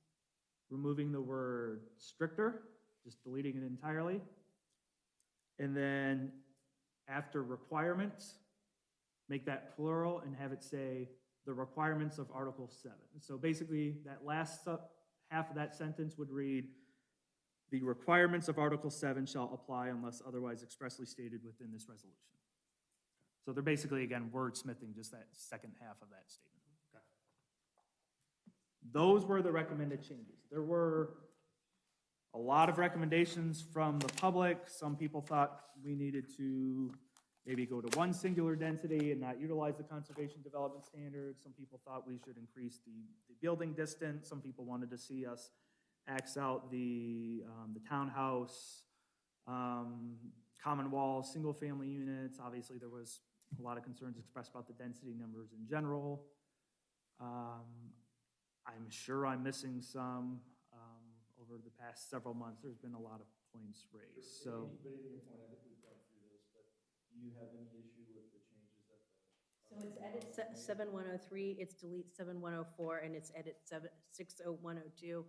removing the word stricter, just deleting it entirely. And then after requirements, make that plural and have it say the requirements of Article 7. So basically, that last half of that sentence would read, the requirements of Article 7 shall apply unless otherwise expressly stated within this resolution. So they're basically, again, wordsmithing just that second half of that statement. Okay. Those were the recommended changes. There were a lot of recommendations from the public. Some people thought we needed to maybe go to one singular density and not utilize the conservation development standards. Some people thought we should increase the building distance. Some people wanted to see us ax out the townhouse common walls, single-family units. Obviously, there was a lot of concerns expressed about the density numbers in general. I'm sure I'm missing some. Over the past several months, there's been a lot of points raised, so. But in your point, I think we've gone through this, but do you have any issue with the changes that the? So it's edit 7103, it's delete 7104, and it's edit 60102,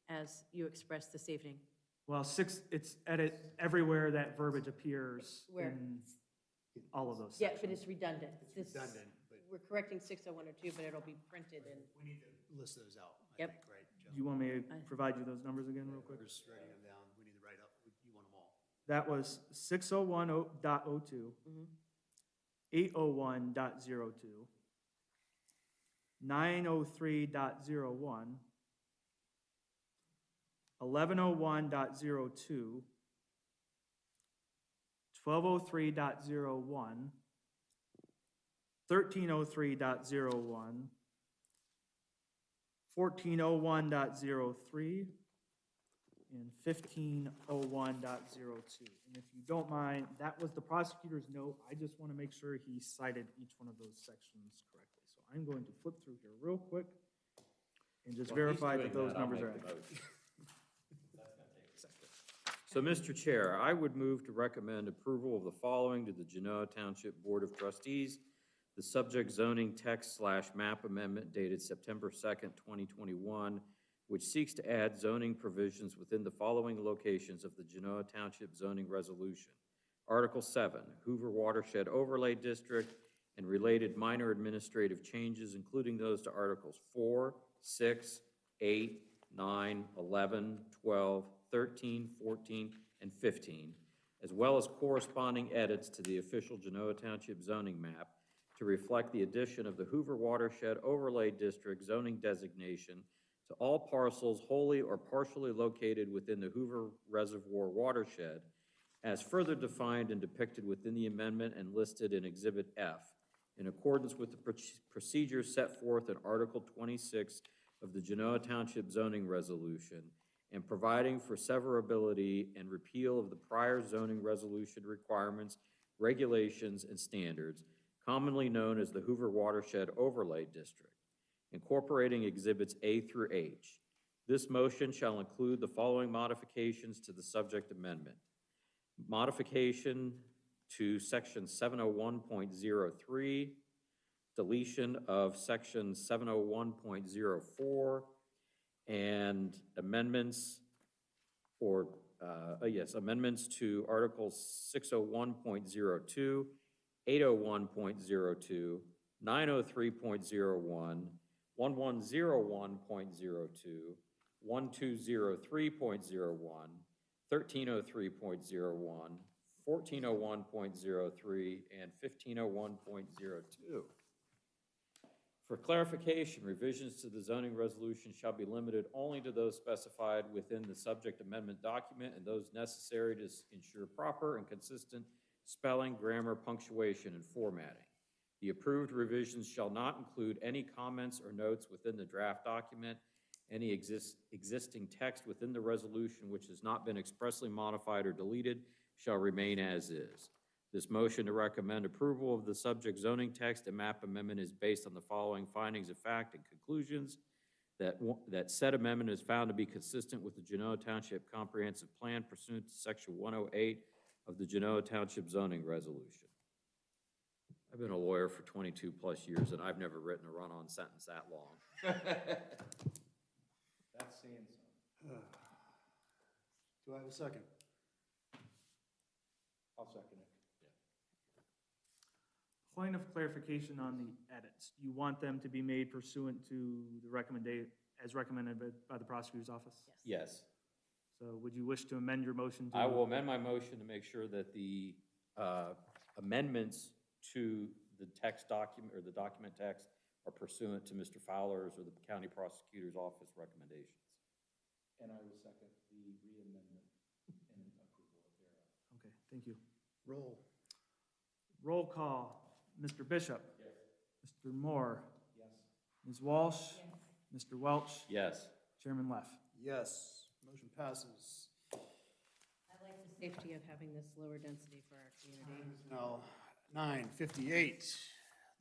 as you expressed this evening. Well, it's edit everywhere that verbiage appears Where? in all of those Yeah, sections. but it's redundant. It's redundant, but We're correcting 60102, but it'll be printed in. we need to list those out, I Yep. think, right? Joe? Do you want me to provide you those numbers again real quick? We're just writing them down. We need to write up, you want them all. That was 601.02, Mhm. 801.02, 903.01, 1101.02, 1203.01, 1303.01, 1401.03, and 1501.02. And if you don't mind, that was the prosecutor's note. I just want to make sure he cited each one of those sections correctly. So I'm going to flip through here real quick and just While he's verify doing that those I'll numbers make are the accurate. motion. So, Mr. Chair, I would move to recommend approval of the following to the Genoa Township Board of Trustees. The subject zoning text/map amendment dated September 2nd, 2021, which seeks to add zoning provisions within the following locations of the Genoa Township zoning resolution. Article 7, Hoover Watershed Overlay District, and related minor administrative changes, including those to Articles 4, 6, 8, 9, 11, 12, 13, 14, and 15, as well as corresponding edits to the official Genoa Township zoning map to reflect the addition of the Hoover Watershed Overlay District zoning designation to all parcels wholly or partially located within the Hoover Reservoir watershed, as further defined and depicted within the amendment and listed in Exhibit F, in accordance with the procedures set forth in Article 26 of the Genoa Township zoning resolution, and providing for severability and repeal of the prior zoning resolution requirements, regulations, and standards, commonly known as the Hoover Watershed Overlay District, incorporating Exhibits A through H. This motion shall include the following modifications to the subject amendment. Modification to Section 701.03, deletion of Section 701.04, and amendments amendments to Articles 601.02, 801.02, 903.01, 1101.02, 1203.01, 1303.01, 1401.03, and 1501.02. For clarification, revisions to the zoning resolution shall be limited only to those specified within the subject amendment document and those necessary to ensure proper and consistent spelling, grammar, punctuation, and formatting. The approved revisions shall not include any comments or notes within the draft document. Any existing text within the resolution which has not been expressly modified or deleted shall remain as is. This motion to recommend approval of the subject zoning text and map amendment is based on the following findings of fact and conclusions: that said amendment is found to be consistent with the Genoa Township Comprehensive Plan pursuant to Section 108 of the Genoa Township zoning resolution. I've been a lawyer for 22 plus years, and I've never written a run-on sentence that long. That's saying something. Do I have a second? I'll second it. Point of clarification on the edits. You want them to be made pursuant to the as recommended by the prosecutor's office? Yes. So would you wish to amend your motion to? I will amend my motion to make sure that the amendments to the text document, or the document text, are pursuant to Mr. Fowler's or the county prosecutor's office recommendations. And I will second the re-amendment and approval thereof. Okay, thank you. Roll. Roll call. Mr. Bishop. Yes. Mr. Moore. Yes. Ms. Walsh. Mr. Welch. Yes. Chairman Leff. Yes, motion passes. I'd like to Safety of having this lower density for our community. Now, 9:58.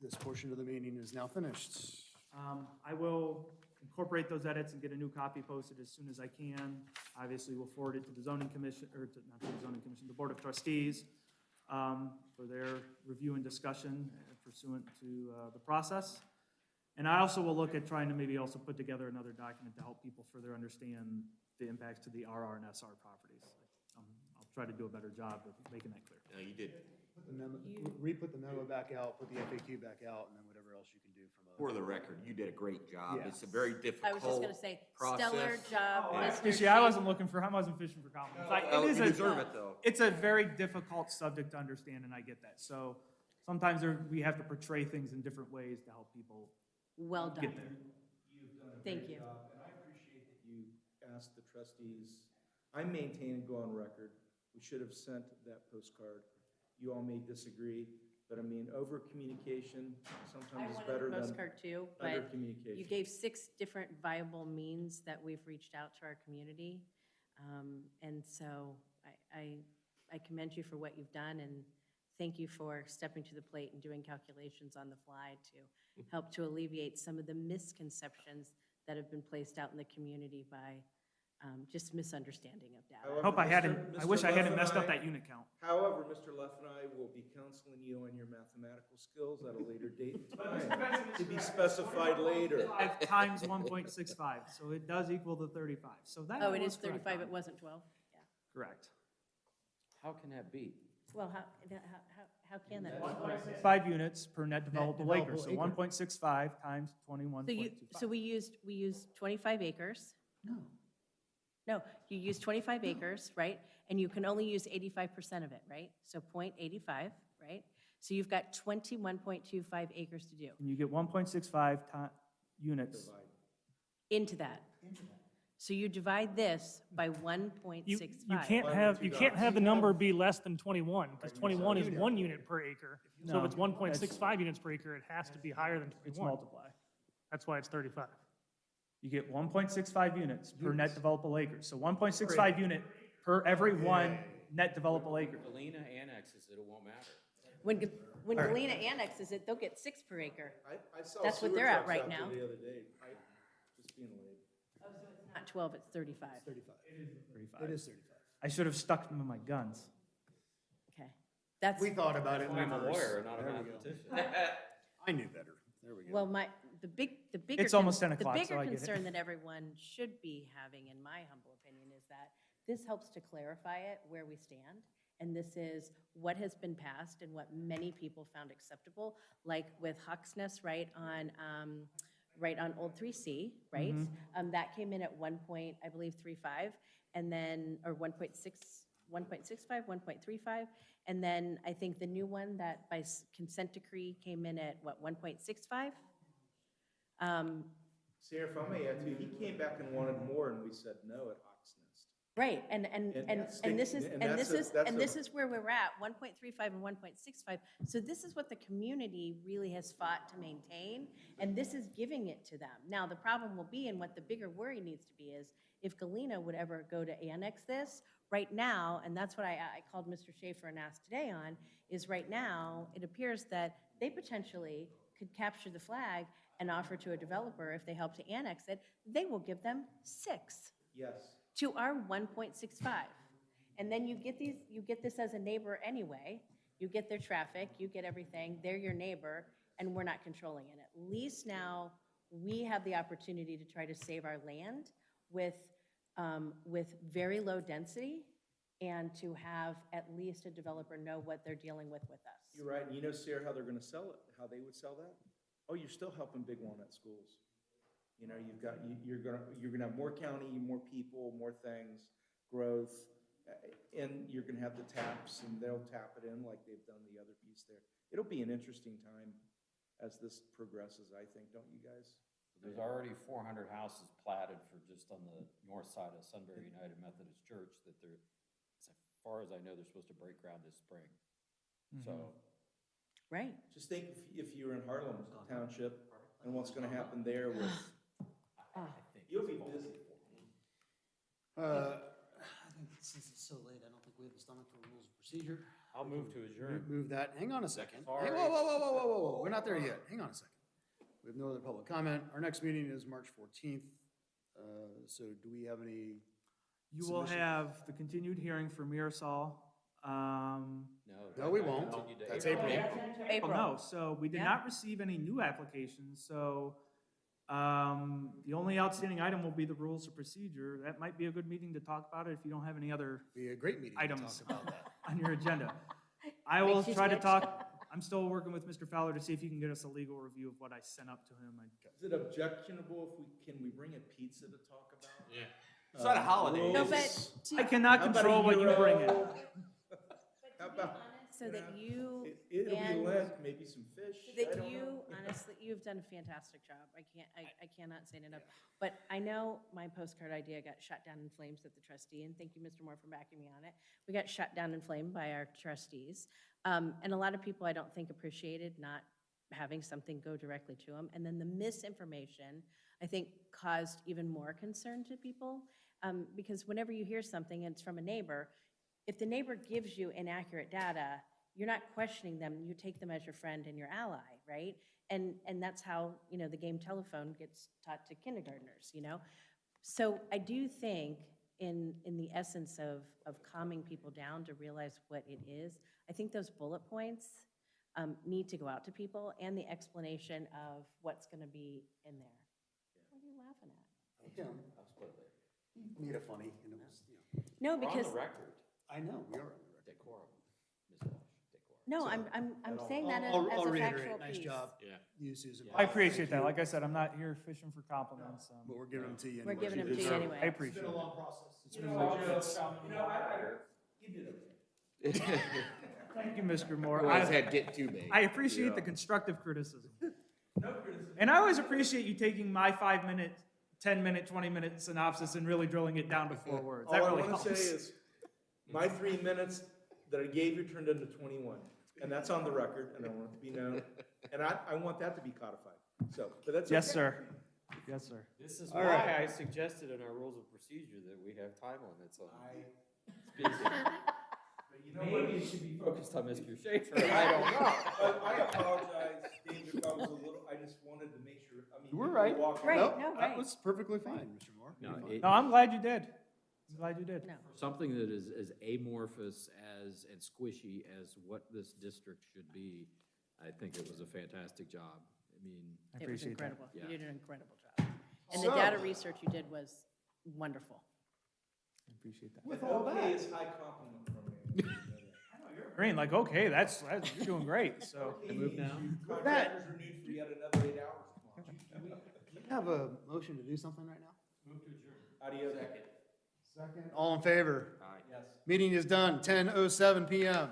This portion of the meeting is now finished. I will incorporate those edits and get a new copy posted as soon as I can. Obviously, we'll forward it to the zoning commission, or to, not to the zoning commission, the board of trustees, for their review and discussion pursuant to the process. And I also will look at trying to maybe also put together another document to help people further understand the impacts to the RR and SR properties. I'll try to do a better job of making that clear. No, you did. Put the memo, re-put the memo back out, put the FAQ back out, and then whatever else you can do from a. For the record, you did a great job. Yeah. It's a very difficult I was just gonna say, process. stellar job, Mr. You see, I wasn't fishing for compliments. Well, It is you a- deserve it, though. It's a very difficult subject to understand, and I get that. So sometimes we have to portray things in different ways to help people Well done. get there. You've done a Thank great you. job, and I appreciate that you asked the trustees. I maintain and go on record, we should have sent that postcard. You all may disagree, but I mean, over-communication sometimes is better than Postcard too, but under-communication. you gave 6 different viable means that we've reached out to our community. And so I commend you for what you've done, and thank you for stepping to the plate and doing calculations on the fly to help to alleviate some of the misconceptions that have been placed out in the community by just misunderstanding of data. However, I hope I hadn't, I wish I Mr. hadn't Leff messed and up I- that unit count. However, Mr. Leff and I will be counseling you on your mathematical skills at a later date and time, to be specified later. 5 times 1.65, so it does equal the 35. So that Oh, it was is correct 35, on. it wasn't 12? Yeah. Correct. How can that be? Well, how can that be? 5 units per net developable acre, so developable acre. 1.65 times 21.25. So we used 25 acres. No, you use 25 acres, right? And you can only use 85% of it, right? So 0.85, right? So you've got 21.25 acres to do And you get 1.65 units. into that. So you divide this by 1.65. You can't have the number be less than 21, because 21 is 1 unit per acre. So No, if it's 1.65 units per acre, it has to be higher than 21. It's multiply. That's why it's 35. You get 1.65 units per net developable acre. So 1.65 unit per every 1 net developable acre. Galena annexes it, it won't matter. When Galena annexes it, they'll get 6 per acre. I saw That's what sewer they're at trucks right out there now. The other day, just being late. Not 12, it's 35. 35. 35. It is 35. I should have stuck to my guns. Okay. That's, We thought about it in I'm a reverse. lawyer, not a There we go. mathematician. I knew better. There we go. well, the bigger. It's almost 10 o'clock, The so I bigger get it. concern that everyone should be having, in my humble opinion, is that this helps to clarify it where we stand. And this is what has been passed and what many people found acceptable, like with Hucksness right on Old 3C, right? That came in at 1.35, and then, or 1.65, 1.35, and then I think the new one that by consent decree came in at, what, 1.65? Sarah, if I may add too, he came back and wanted more, and we said no at Hawks Nest. Right, and this is, and and that's this a- is, that's and a- this is where we're at, 1.35 and 1.65. So this is what the community really has fought to maintain, and this is giving it to them. Now, the problem will be, and what the bigger worry needs to be is, if Galena would ever go to annex this, right now, and that's what I called Mr. Schaefer and asked today on, is right now, it appears that they potentially could capture the flag and offer to a developer, if they help to annex it, they will give them 6 Yes. to our 1.65. And then you get this as a neighbor anyway. You get their traffic, you get everything, they're your neighbor, and we're not controlling it. At least now, we have the opportunity to try to save our land with very low density, and to have at least a developer know what they're dealing with us. You're right, and you know, Sarah, how they're gonna sell it, how they would sell that? Oh, you're still helping Big Walnut schools. You know, you're gonna have more county, more people, more things, growth, and you're gonna have the taps, and they'll tap it in like they've done the other piece there. It'll be an interesting time as this progresses, I think, don't you guys? There's already 400 houses platted for just on the north side of Sunbury United Methodist Church that they're, as far as I know, they're supposed to break ground this spring. So. Right. Just think if you're in Harlem Township, and what's gonna happen there with, you'll be busy. I think since it's so late, I don't think we have a stomach for rules of procedure. I'll move to adjourn. Move that, hang on a second. Sorry. Hey, whoa, whoa, whoa, whoa, whoa, whoa, whoa, we're not there yet, hang on a second. We have no other public comment. Our next meeting is March 14th. So do we have any? You will submission? have the continued hearing for Mirasol. No, we won't. That's April. Well, no, so we did Yeah. not receive any new applications, so the only outstanding item will be the rules of procedure. That might be a good meeting to talk about it if you don't have any other Be a great meeting to items talk about that. on your agenda. I will Makes you try to twitch. talk, I'm still working with Mr. Fowler to see if he can get us a legal review of what I sent up to him. Is it objectionable if can we bring a pizza to talk about? Yeah. It's not a holiday. No, but I cannot How about a control what you euro? bring in. How about, so that you it'll be and Lent, maybe some fish, so I that don't you, know. honestly, you've done a fantastic job. I cannot say it enough. But I know my postcard idea got shut down in flames at the trustee, and thank you, Mr. Moore, for backing me on it. We got shut down in flame by our trustees. And a lot of people I don't think appreciated not having something go directly to them. And then the misinformation, I think, caused even more concern to people. Because whenever you hear something and it's from a neighbor, if the neighbor gives you inaccurate data, you're not questioning them, you take them as your friend and your ally, right? And that's how, the game telephone gets taught to kindergartners, So I do think in the essence of calming people down to realize what it is, I think those bullet points need to go out to people and the explanation of what's gonna be in there. What are you laughing at? Tim, I'll split it. you made it funny, and it was, No, We're on because, the record. I know, we are on the record. Decorum, Ms. Walsh, decorum. no, So, I'm saying that as I'll a factual reiterate, nice piece. job, Yeah. you, Susan. I appreciate that. Like I said, I'm not here fishing for compliments. But we're giving them to you We're anyway. giving them to you deserve it. anyway. I appreciate it. process. It's You been know, long. you did okay. Thank you, Mr. Moore. Otherwise, I'd get too big. I appreciate the constructive criticism. And I always appreciate you taking my 5-minute, 10-minute, 20-minute synopsis and really drilling it down to 4 words. That All I really want to helps. say is, my 3 minutes that I gave you turned into 21, and that's on the record, and I want it to be known, and I want that to be codified, so, but that's. Yes, okay. sir. Yes, sir. This is All why right. I suggested in our rules of procedure that we have time limits on speaking. Maybe it should be focused on Mr. Schaefer, I don't know. But I apologize, David, if I was a little, I just wanted to make sure, I mean. You were you right. walk Right, out. no, That right. was perfectly fine, Mr. Moore. No, You're fine. it- No, I'm glad you did. I'm glad you did. No. Something that is as amorphous as, and squishy as what this district should be, I think it was a fantastic job. I mean, I It was appreciate that. incredible. You Yeah. did an incredible job. And the So- data research you did was wonderful. I appreciate that. With all Okay, that, is high compliment from me. Green, like, okay, that's, you're doing great, so. I move now? Contractors renewed for yet another 8 hours tomorrow. do you have a motion to do something right now? Move to adjourn. Adios. Second. All in favor? Aye. Yes. Meeting is done, 10:07 PM.